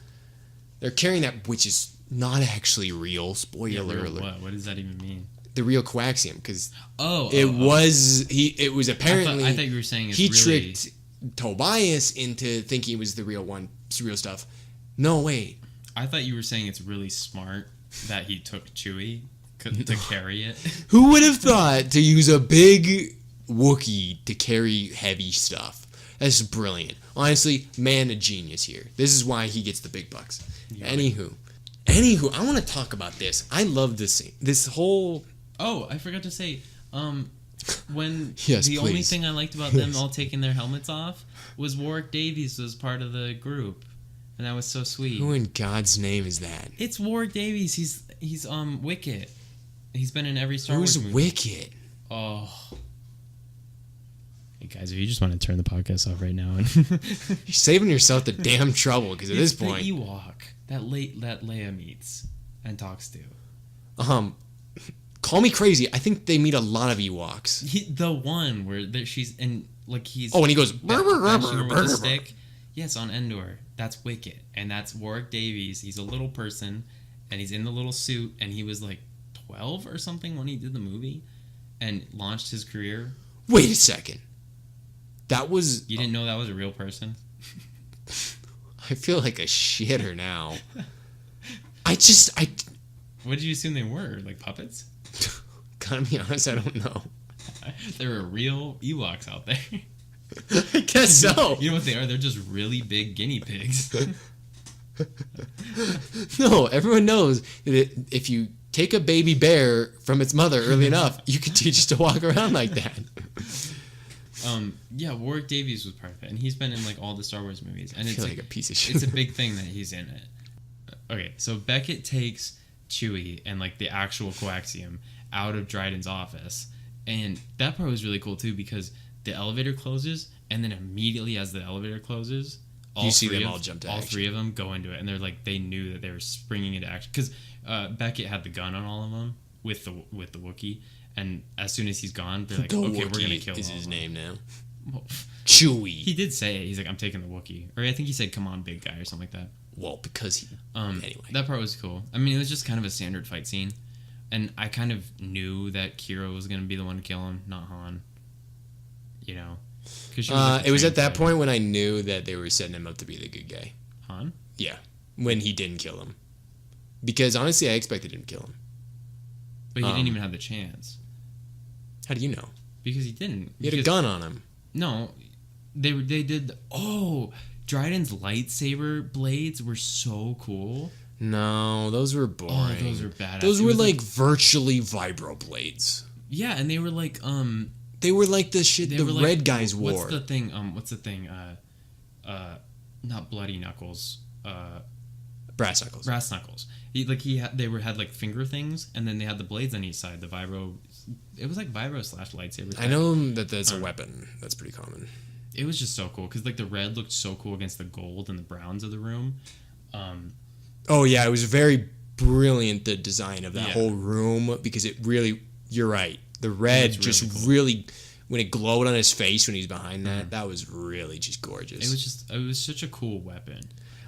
they're carrying that, which is not actually real. Spoiler Real alert. what? What does that even mean? The real coaxium, because Oh, it was apparently. I thought you were saying it's he really... tricked Tobias into thinking it was the real one, it's real stuff. No, wait. I thought you were saying it's really smart that he took Chewie to carry it. Who would have thought to use a big Wookiee to carry heavy stuff? That's brilliant. Honestly, man, a genius here. This is why he gets the big bucks. Yeah. Anywho, I want to talk about this. I love this scene. This whole... Oh, I forgot to say, when Yes, the only please. thing I liked about them all taking their helmets off was Warwick Davies was part of the group, and that was so sweet. Who in God's name is that? It's Warwick Davies. He's Wicket. He's been in every Star Wars Who's movie. Wicket? Oh. Hey guys, if you just want to turn the podcast off right now and You're saving yourself the damn trouble because at this It's point... the Ewok that Leia meets and talks to. Call me crazy. I think they meet a lot of Ewoks. The one where she's in, like, he's... Oh, and he goes... benching her with a stick. Yes, on Endor. That's Wicket. And that's Warwick Davies. He's a little person, and he's in the little suit, and he was, like, 12 or something when he did the movie and launched his career. Wait a second. That was... You didn't know that was a real person? I feel like a shitter now. What did you assume they were? Like puppets? Gotta be honest, I don't know. There are real Ewoks out there. I guess so. You know what they are? They're just really big guinea pigs. No, everyone knows that if you take a baby bear from its mother early enough, you can teach it to walk around like that. Yeah, Warwick Davies was part of it, and he's been in like all the Star Wars movies, and I it's feel like a piece of shit. It's a big thing that he's in it. Okay, so Beckett takes Chewie and like the actual coaxium out of Dryden's office, and that part was really cool too because the elevator closes, and then immediately as the elevator closes, You see them all jump to all action. three of them go into it, and they're like they knew that they were springing into action because Beckett had the gun on all of them with the Wookiee, and as soon as he's gone, they're like, The okay, we're gonna Wookiee kill is all his of them. name now. Well, Chewie. he did say it. He's like, I'm taking the Wookiee. Or I think he said, come on, big guy, or something like that. Well, because he... anyway. That part was cool. I mean, it was just kind of a standard fight scene. And I kind of knew that Kira was going to be the one to kill him, not Han. You know? 'Cause she was It was at that trained point when I knew that they were setting him up to be the good guy. fighter. Han? Yeah. When he didn't kill him. Because honestly, I expected him to kill him. But he didn't even have the chance. How do you know? Because he didn't. He had a Because- gun on him. No. They did... Dryden's lightsaber blades were so cool. No, those were boring. Oh, those were badass. Those It were was like virtually vibroblades. Yeah, and they were like... They were like the shit They the were like, red guys wore. What's the thing? Not bloody knuckles. Brass knuckles. Brass knuckles. They had like finger things, and then they had the blades on each side. The vibro. It was like vibro / lightsaber. I know that that's a weapon. That's pretty common. It was just so cool because like the red looked so cool against the gold and the browns of the room. Oh yeah, it was very brilliant, the design of that Yeah. whole room, because it really, you're right, the red It's just really cool. really, when it glowed on his face when he's behind that was really just gorgeous. It was such a cool weapon.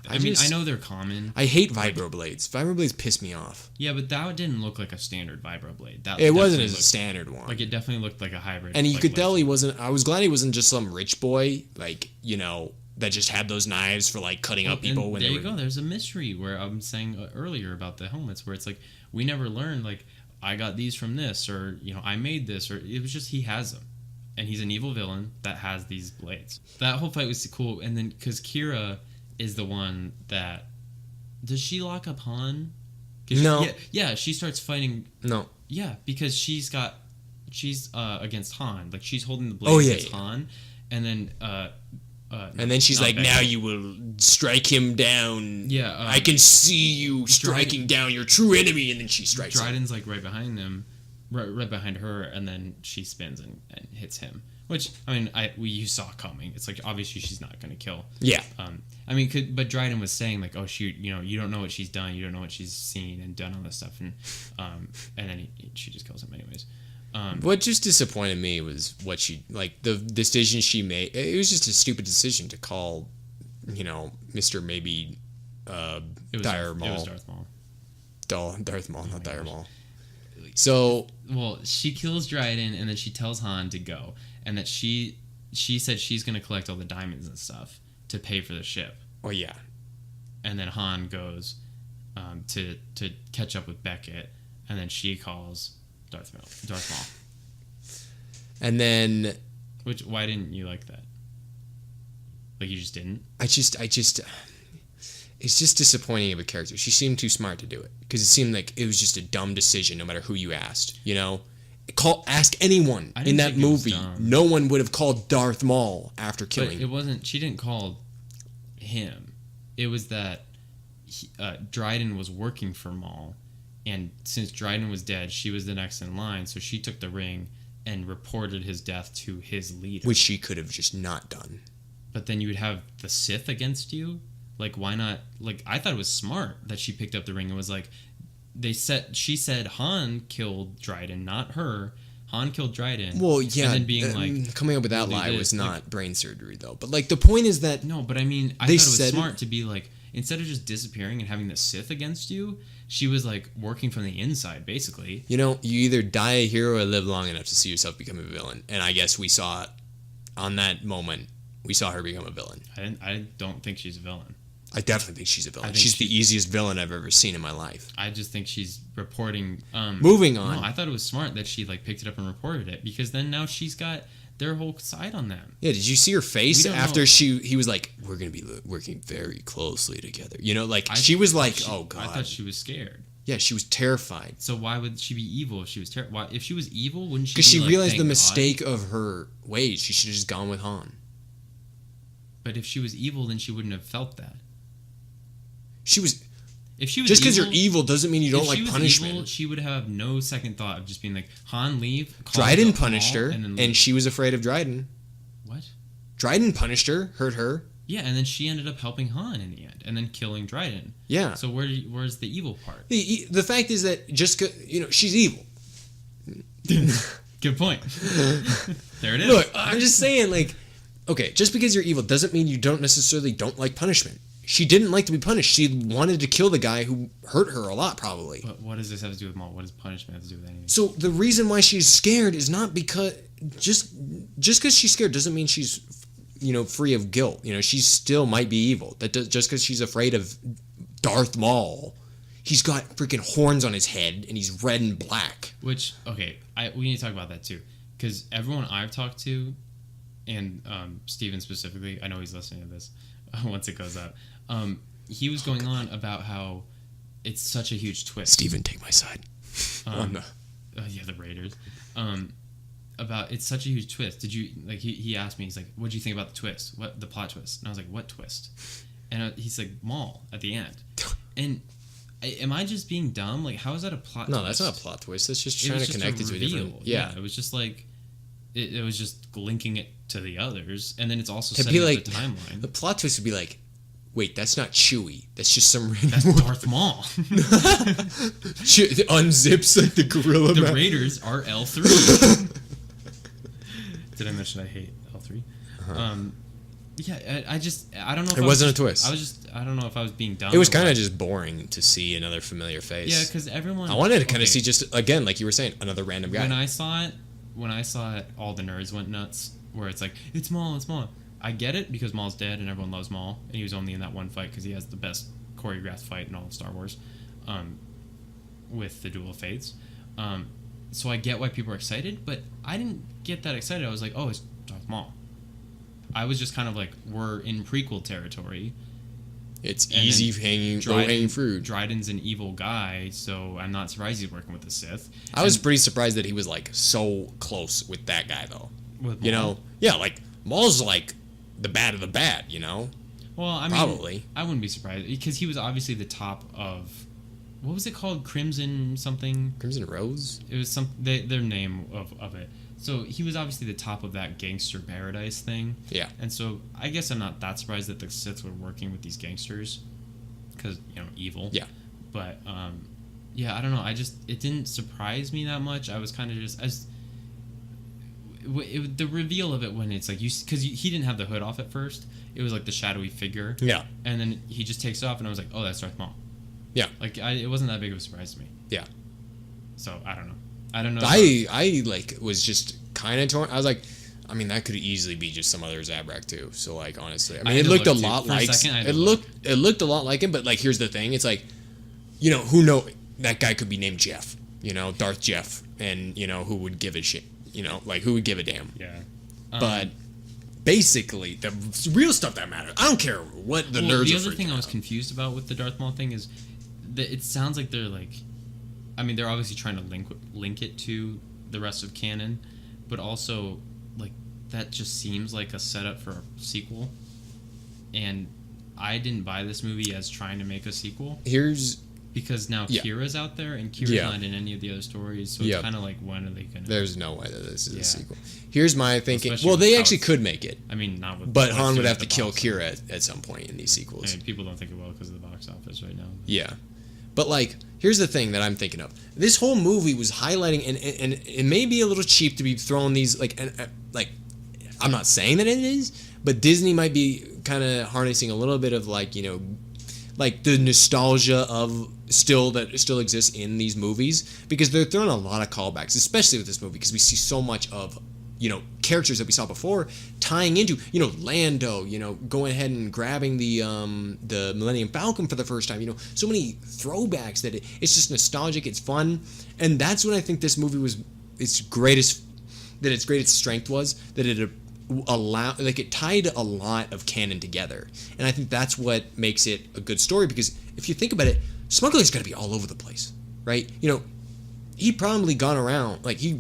I I mean, just- I know they're common. I hate vibroblades. Vibroblades piss me off. Yeah, but that didn't look like a standard vibroblade. That It wasn't definitely a looked- standard one. Like it definitely looked like a hybrid. And you like, could tell he lightsaber. wasn't, I was glad he wasn't just some rich boy, like, you know, that just had those knives for like cutting up And people when there they you were... go. There's a mystery where I'm saying earlier about the helmets, where it's like we never learned. Like I got these from this, or you know, I made this, or it was just he has them, and he's an evil villain that has these blades. That whole fight was cool, and then because Kira is the one that does she lock up Han? 'Cause No. Yeah, she starts fighting. No. Yeah, because she's against Han. Like she's holding the blade Oh, yeah, against yeah. Han, and then And then she's not like, Beckett. now you will strike him down. Yeah, I can see you striking down your true enemy, and then she strikes him. Dryden's like right behind them, right behind her, and then she spins and hits him. Which I mean, you saw coming. It's like obviously she's not going to kill. Yeah. I mean, but Dryden was saying like, oh shoot, you know, you don't know what she's done, you don't know what she's seen and done all this stuff, and then she just kills him anyways. What just disappointed me was what she, like, the decision she made. It was just a stupid decision to call, you know, Mr. Maybe Dire Maul. It was Darth Maul. Darth Maul, not Dire gosh. Maul. So, Well, she kills Dryden, and then she tells Han to go, and that she said she's going to collect all the diamonds and stuff to pay for the ship. oh yeah. And then Han goes to catch up with Beckett, and then she calls Darth Maul. And then Why didn't you like that? Like, you just didn't? I just it's just disappointing of a character. She seemed too smart to do it because it seemed like it was just a dumb decision no matter who you asked, you know? Ask anyone I in didn't that think it was movie. dumb. No one would have called Darth Maul after But killing it wasn't. She didn't call him. It was that Dryden was working for Maul, and since Dryden was dead, she was the next in line. So she took the ring and reported his death to his leader. which she could have just not done. But then you would have the Sith against you. Like, why not? Like, I thought it was smart that she picked up the ring and was like, she said Han killed Dryden, not her. Han killed Dryden. Well, yeah, And then being like, coming up with that "We'll do lie this," was like- not brain surgery though. But like the point is that no, but I mean, I They thought it was said- smart to be like, instead of just disappearing and having the Sith against you, she was like working from the inside, basically. you know, you either die a hero or live long enough to see yourself become a villain. And I guess we saw it on that moment. We saw her become a villain. I don't think she's a villain. I definitely think she's a villain. I think She's the easiest villain I've ever seen in my life. I just think she's reporting. Moving on. No, I thought it was smart that she like picked it up and reported it, because then now she's got their whole side on them. Yeah, did you see her face We don't after know. he was like, we're going to be working very closely together. You know, like I she was like, thought oh God. I thought she was scared. Yeah, she was terrified. So why would she be evil if she was terrified? If she was evil, wouldn't she? Because she be like, realized the "Thank God"? mistake of her ways. She should have just gone with Han. But if she was evil, then she wouldn't have felt that. She was If she was just because you're evil doesn't mean you don't if like she was punishment. evil, she would have no second thought of just being like, Han, leave. call Dryden the punished Maul, her, and, then and leave. she was afraid of Dryden. What? Dryden punished her, hurt her. Yeah, and then she ended up helping Han in the end, and then killing Dryden. Yeah. So where's the evil part? The fact is that just she's evil. Good point. There it is. Look, I'm just saying, like, okay, just because you're evil doesn't mean you don't necessarily don't like punishment. She didn't like to be punished. She wanted to kill the guy who hurt her a lot, probably. But what does this have to do with Maul? What does punishment have to do with anything? So the reason why she's scared is not because just because she's scared doesn't mean she's free of guilt. She still might be evil. Just because she's afraid of Darth Maul, he's got freaking horns on his head and he's red and black. Which, okay, we need to talk about that too, because everyone I've talked to, and Steven specifically, I know he's listening to this once it goes up. He was going on about how it's such a huge twist. Steven, take my side. Yeah, the Raiders. About it's such a huge twist. Did you like? He asked me. He's like, "What do you think about the twist? What the plot twist?" And I was like, "What twist?" And he's like, "Maul at the end." And am I just being dumb? Like, how is that a plot? No, twist? that's not a plot twist. That's just It trying was to just connect it to a different. reveal. Yeah. It was just like it was just linking it to the others, and then it's also It'd setting be up like the timeline. the plot twist would be like, wait, that's not Chewie. That's just some That's random. Darth Maul. Unzips like the gorilla. The mouth. Raiders are L3. Did I mention I hate L3? Yeah, I don't know. If It I was wasn't a just- twist. I don't know if I was being dumb. It was or kind what. of just boring to see another familiar face. Yeah, because everyone. I wanted to kind okay, of see just again, like you were saying, another random guy. when I saw it, all the nerds went nuts. Where it's like, it's Maul, it's Maul. I get it because Maul's dead and everyone loves Maul, and he was only in that one fight because he has the best choreographed fight in all of Star Wars, with the Duel of Fates. So I get why people are excited, but I didn't get that excited. I was like, oh, it's Darth Maul. I was just kind of like, we're in prequel territory. It's And easy then low-hanging fruit. Dryden's an evil guy, so I'm not surprised he's working with the Sith. I was pretty surprised that he was like so close with that guy though. With You Maul. know, yeah, like Maul's like the bad of the bad. Well, I mean, Probably. I wouldn't be surprised because he was obviously the top of what was it called? Crimson something. Crimson Rose. It was their name of it. So he was obviously the top of that gangster paradise thing. Yeah. And so I guess I'm not that surprised that the Sith were working with these gangsters because evil. Yeah. But yeah, I don't know. It didn't surprise me that much. I was kind of just the reveal of it when it's like because he didn't have the hood off at first. It was like the shadowy figure. Yeah. And then he just takes it off, and I was like, oh, that's Darth Maul. Yeah. Like it wasn't that big of a surprise to me. Yeah. So I don't know. I don't know. I like was just kind of torn. I was like, I mean, that could easily be just some other Zabrak too. So like, honestly, I mean, had it to looked a look, too. lot For a like second, I had to it looked a lot like him. But like, here's the thing: it's like, who know that guy could be named Jeff. You know, Darth Jeff, and you know who would give a shit. You know, like who would give a damn. Yeah. But basically, the real stuff that matters. I don't care what the nerds. The are other thing freaking I was out. confused about with the Darth Maul thing is that it sounds like they're like, I mean, they're obviously trying to link it to the rest of canon, but also like that just seems like a setup for a sequel, and I didn't buy this movie as trying to make a sequel Here's because now Yeah. Kira's out there and Kira's Yeah. not in any of the other stories, so Yeah. it's kind of like when are they gonna? there's no way that this is Yeah. a sequel. Here's my thinking. Especially Well, they with actually how it's- could make it, I mean, not with. but what's Han would doing have at to the kill box Kira at some point in these sequels. office. I mean, people don't think it will because of the box office right now. Yeah. But, like, here's the thing that I'm thinking of. This whole movie was highlighting, and it may be a little cheap to be throwing these, like, I'm not saying that it is, but Disney might be kind of harnessing a little bit of, like, you know, like the nostalgia of that still exists in these movies, because they're throwing a lot of callbacks, especially with this movie, because we see so much of, you know, characters that we saw before tying into, you know, Lando, you know, going ahead and grabbing the Millennium Falcon for the first time, you know, so many throwbacks that it's just nostalgic, it's fun, and that's what I think this movie was its greatest strength was, that it it tied a lot of canon together, and I think that's what makes it a good story, because if you think about it, Smuggler's got to be all over the place, right? You know, he probably gone around, like he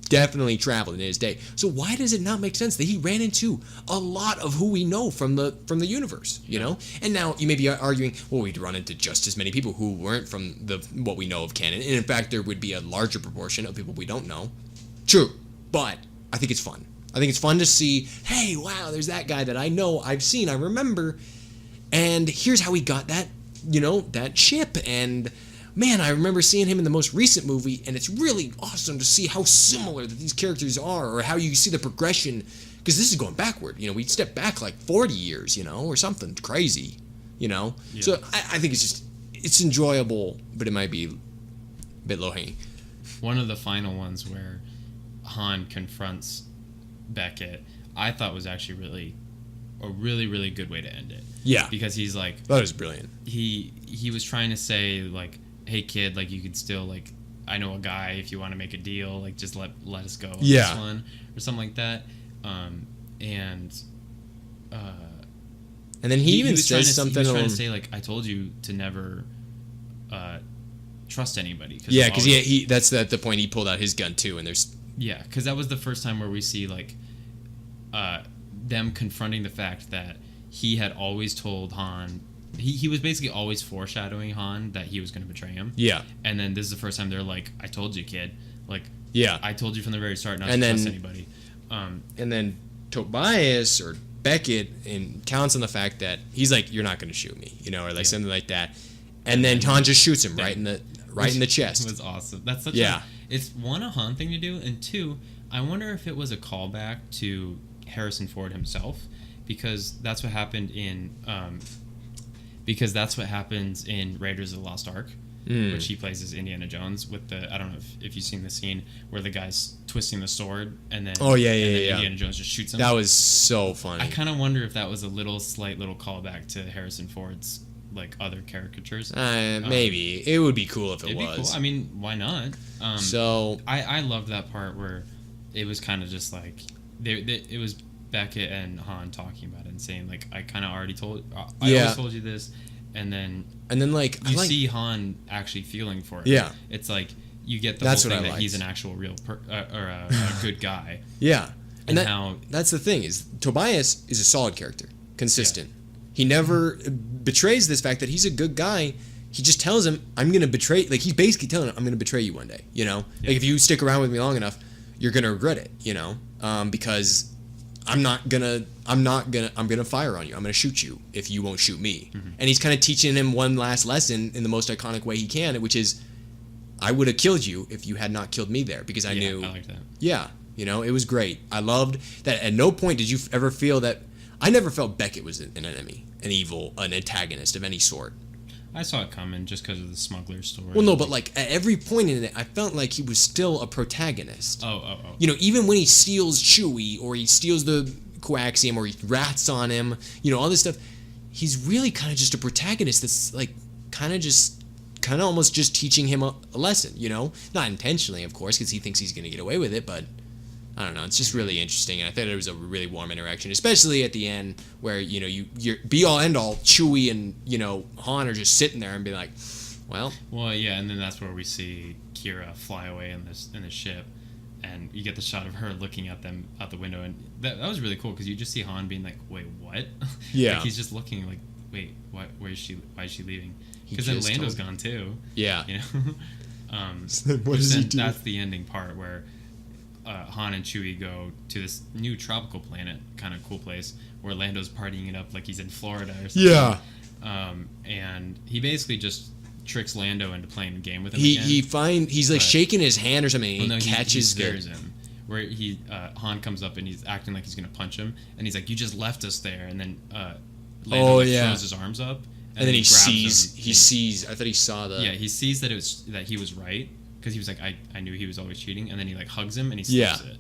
definitely traveled in his day. So why does it not make sense that he ran into a lot of who we know from the universe, you know? And now you may be arguing, well, we'd run into just as many people who weren't from what we know of canon, and in fact there would be a larger proportion of people we don't know. True, but I think it's fun. I think it's fun to see, hey, wow, there's that guy that I know, I've seen, I remember, and here's how he got that, you know, that chip, and man, I remember seeing him in the most recent movie, and it's really awesome to see how similar that these characters are, or how you see the progression, because this is going backward. You know, we step back like 40 years, you know, or something crazy, you know. Yeah. So I think it's enjoyable, but it might be a bit low hanging. One of the final ones where Han confronts Beckett, I thought was actually a really good way to end it. Yeah, Because he's like, that was brilliant. he was trying to say like, hey kid, like you could still, like, I know a guy, if you want to make a deal, like just let us go on Yeah. this one or something like that. And And then he even was trying says something. he was trying along- to say like, I told you to never trust anybody. Yeah, because he that's the point. He pulled out his gun too, and there's because that was the first time where we see like them confronting the fact that he had always told Han. He was basically always foreshadowing Han that he was going to betray him. yeah, And then this is the first time they're like, I told you, kid. Like, yeah. I told you from the very start not And to then- trust anybody. And then Tobias or Beckett counts on the fact that he's like, you're not going to shoot me, you know, or like something like that. And then Han just shoots him right in the chest. It was awesome. That's such it's one, a Han thing to do, and two, I wonder if it was a callback to Harrison Ford himself, because that's what happened in because that's what happens in Raiders of the Lost Ark, which he plays as Indiana Jones with the, I don't know if you've seen the scene where the guy's twisting the sword and then Oh, yeah, and then yeah. Indiana Jones just shoots him. That was so funny. I kind of wonder if that was a slight little callback to Harrison Ford's like other caricatures. Maybe it would be cool if it It'd be was. cool. I mean, why not? So I loved that part where it was kind of just like it was Beckett and Han talking about it and saying like, I kind of already told I always told you this, and then like you I like, see Han actually feeling for it. Yeah. It's like you get the That's whole what thing I that liked. he's an actual real or a good guy. yeah, And that, how that's the thing is Tobias is a solid character, consistent. He never betrays this fact that he's a good guy. He just tells him, I'm going to betray, like he's basically telling him, I'm going to betray you one day, you know? Yeah. Like if you stick around with me long enough, you're going to regret it, you know? Because I'm going to fire on you. I'm going to shoot you if you won't shoot me. Mm-hmm. And he's kind of teaching him one last lesson in the most iconic way he can, which is, I would have killed you if you had not killed me there, because I knew. I like that. Yeah, you know, it was great. I loved that. At no point did you ever feel that. I never felt Beckett was an enemy, an evil, an antagonist of any sort. I saw it coming just because of the smuggler story. Well, no, but like at every point in it, I felt like he was still a protagonist. Oh. You know, even when he steals Chewie, or he steals the coaxium, or he rats on him, you know, all this stuff, he's really kind of just a protagonist that's like kind of just kind of almost just teaching him a lesson, not intentionally, of course, because he thinks he's going to get away with it, but I don't know. It's just really interesting, and I thought it was a really warm interaction, especially at the end where you're be all end all Chewie and Han are just sitting there and be like, well, yeah, and then that's where we see Kira fly away in the ship, and you get the shot of her looking at them out the window, and that was really cool because you just see Han being like, wait, what? Yeah. Like he's just looking like, wait, what? Why is she leaving? Because then Lando's gone too. Yeah. What does he do? That's the ending part where Han and Chewie go to this new tropical planet, kind of cool place, where Lando's partying it up like he's in Florida or something. Yeah. And he basically just tricks Lando into playing the game with him again. He's like shaking his hand or something, and he catches he scares him. Where Han comes up and he's acting like he's gonna punch him, and he's like, "You just left us there," and then Lando throws his arms up, and then he sees. I thought he saw the. Yeah, he sees that he was right because he was like, I knew he was always cheating, and then he like hugs him and he slips it.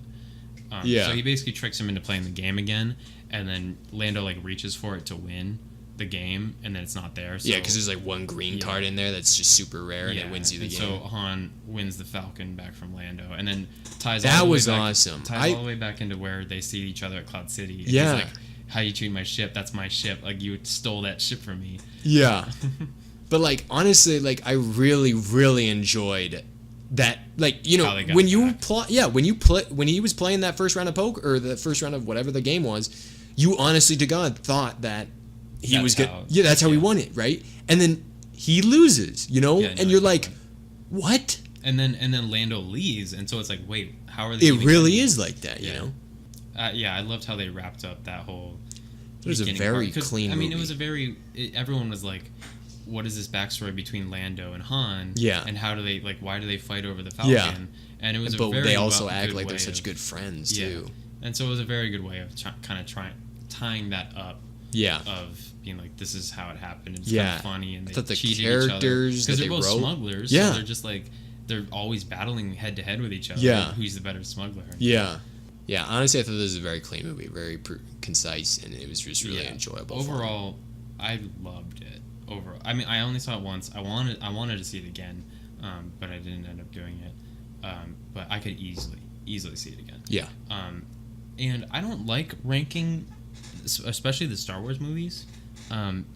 So he basically tricks him into playing the game again, and then Lando like reaches for it to win the game, and then it's not there. So, because there's like one green card in there that's just super rare, and it wins you the game. So Han wins the Falcon back from Lando, and then ties all the way back into where they see each other at Cloud City. And he's like, how you treat my ship? That's my ship. Like you stole that ship from me. Yeah. But like honestly, like I really, really enjoyed that. Like when he was playing that first round of poker or the first round of whatever the game was, you honestly to God thought that he was good. Yeah, that's how he won it, right? And then he loses, and you're like, what? And then Lando leaves, and so it's like, wait, how are they? It really is like that, you know. I loved how they wrapped up that whole. It was a very clean movie. I mean, it was everyone was like, what is this backstory between Lando and Han? Yeah. And how do they why do they fight over the Falcon? Yeah. And it was but they also act like they're such good friends too. And so it was a very good way of kind of tying that up. Yeah. Of being like, this is how it happened. And it's kind of funny, and they the cheated characters each other because they're both smugglers. Yeah. So they're just like they're always battling head to head with each other. Yeah. Who's the better smuggler? Yeah. Yeah. Honestly, I thought this was a very clean movie, very concise, and it was just really enjoyable. Overall, I loved it. I mean, I only saw it once. I wanted to see it again, but I didn't end up doing it. But I could easily see it again. Yeah. And I don't like ranking, especially the Star Wars movies,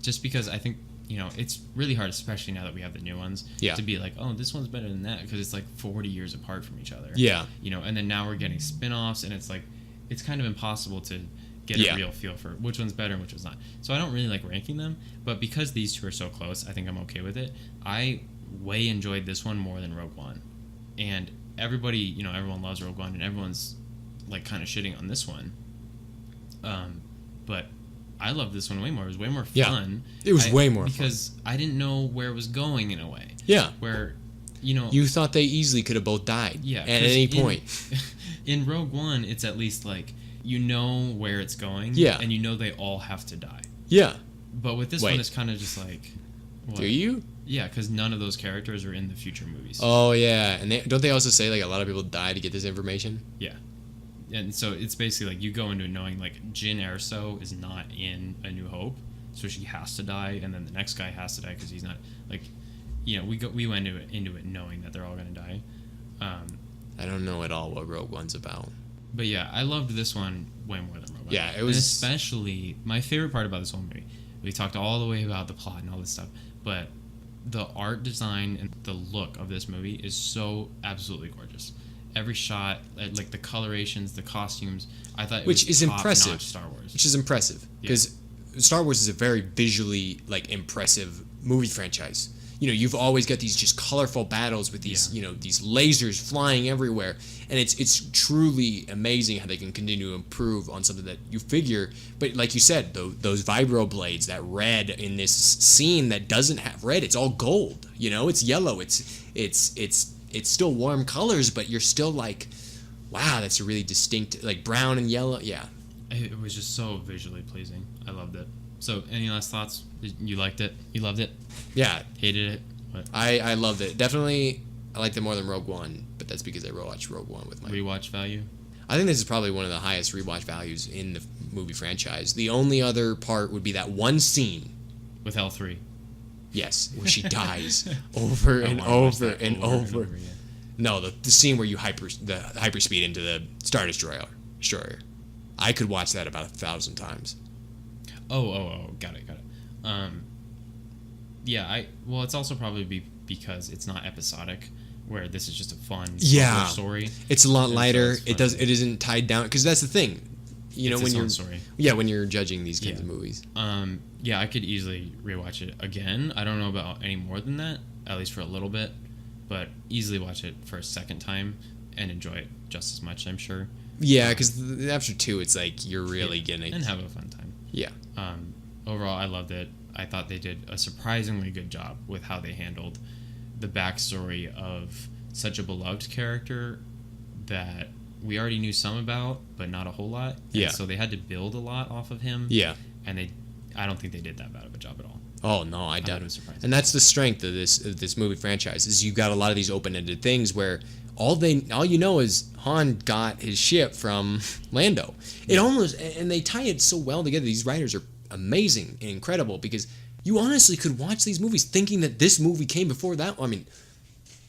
just because I think it's really hard, especially now that we have the new ones, to be like, oh, this one's better than that, because it's like 40 years apart from each other. Yeah. And then now we're getting spin-offs, and it's like it's kind of impossible to get a real feel for which one's better and which one's not. So I don't really like ranking them, but because these two are so close, I think I'm okay with it. I way enjoyed this one more than Rogue One, and everybody, everyone loves Rogue One, and everyone's like kind of shitting on this one. But I love this one way more. It was way more fun. It was way more because fun. I didn't know where it was going in a way. Yeah. Where, you thought they easily could have both died. Yeah. At any point. In Rogue One, it's at least like where it's going. Yeah. And they all have to die. Yeah. But with this one, it's kind of just like. What? Do you? Yeah, because none of those characters are in the future movies. Oh yeah, and don't they also say like a lot of people die to get this information? Yeah. And so it's basically like you go into it knowing like Jyn Erso is not in A New Hope, so she has to die, and then the next guy has to die because he's not like, we went into it knowing that they're all gonna die. I don't know at all what Rogue One's about. But yeah, I loved this one way more than Rogue One. Yeah, it was. And especially my favorite part about this whole movie. We talked all the way about the plot and all this stuff, but the art design and the look of this movie is so absolutely gorgeous. Every shot, like the colorations, the costumes, I thought it was impressive. Star Wars, which is impressive because Star Wars is a very visually like impressive movie franchise. You've always got these just colorful battles with these these lasers flying everywhere, and it's truly amazing how they can continue to improve on something that you figure. But like you said, those vibro blades, that red in this scene that doesn't have red, it's all gold. It's yellow. It's still warm colors, but you're still like, wow, that's a really distinct, like brown and yellow. Yeah. It was just so visually pleasing. I loved it. So, any last thoughts? You liked it? You loved it? Yeah. Hated it? What? I loved it. Definitely, I liked it more than Rogue One, but that's because I rewatched Rogue One with my... Rewatch value? I think this is probably one of the highest rewatch values in the movie franchise. The only other part would be that one scene. With L3. Yes, where she dies over and over and over. again. No, the scene where you hyperspeed into the Star Destroyer. I could watch that about 1,000 times. Oh, got it. Yeah, well, it's also probably because it's not episodic, where this is just a fun story. It's a lot lighter. So It isn't tied down, because that's the thing. You know, It's when its own you're story. when you're judging these kinds of movies. Yeah, I could easily rewatch it again. I don't know about any more than that, at least for a little bit, but easily watch it for a second time and enjoy it just as much, I'm sure. Yeah, because after 2, it's like you're really getting and have a fun time. Yeah. Overall, I loved it. I thought they did a surprisingly good job with how they handled the backstory of such a beloved character that we already knew some about, but not a whole lot. Yeah. And so they had to build a lot off of him. Yeah. And I don't think they did that bad of a job at all. Oh no, I doubt was it. surprised. And that's the strength of this movie franchise, is you got a lot of these open-ended things where all you know is Han got his ship from Lando. It almost, and they tie it so well together. These writers are amazing and incredible, because you honestly could watch these movies thinking that this movie came before that. I mean,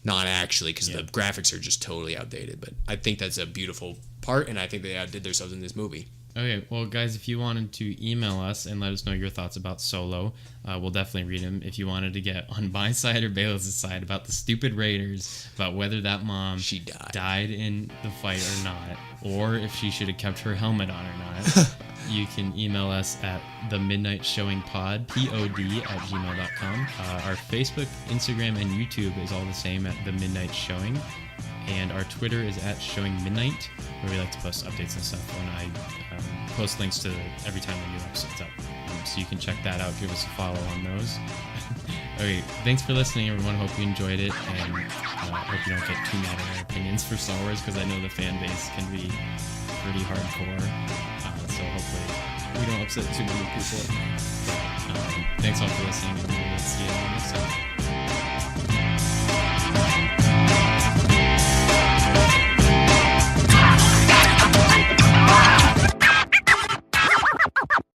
not actually, because the graphics are just totally outdated. But I think that's a beautiful part, and I think they outdid themselves in this movie. Okay, well, guys, if you wanted to email us and let us know your thoughts about Solo, we'll definitely read them. If you wanted to get on my side or Bayless' side about the stupid Raiders, about whether that mom She died in the fight or not, or if she should have kept her helmet on or not, you can email us at themidnightshowingpod, pod@gmail.com. Our Facebook, Instagram, and YouTube is all the same at The Midnight Showing. And our Twitter is at Showing Midnight, where we like to post updates and stuff. And I post links to every time a new episode's up. So you can check that out. Give us a follow on those. Okay, thanks for listening, everyone. Hope you enjoyed it. And hope you don't get too mad at our opinions for Star Wars, because I know the fan base can be pretty hardcore. So hopefully we don't upset too many people. But thanks all for listening. And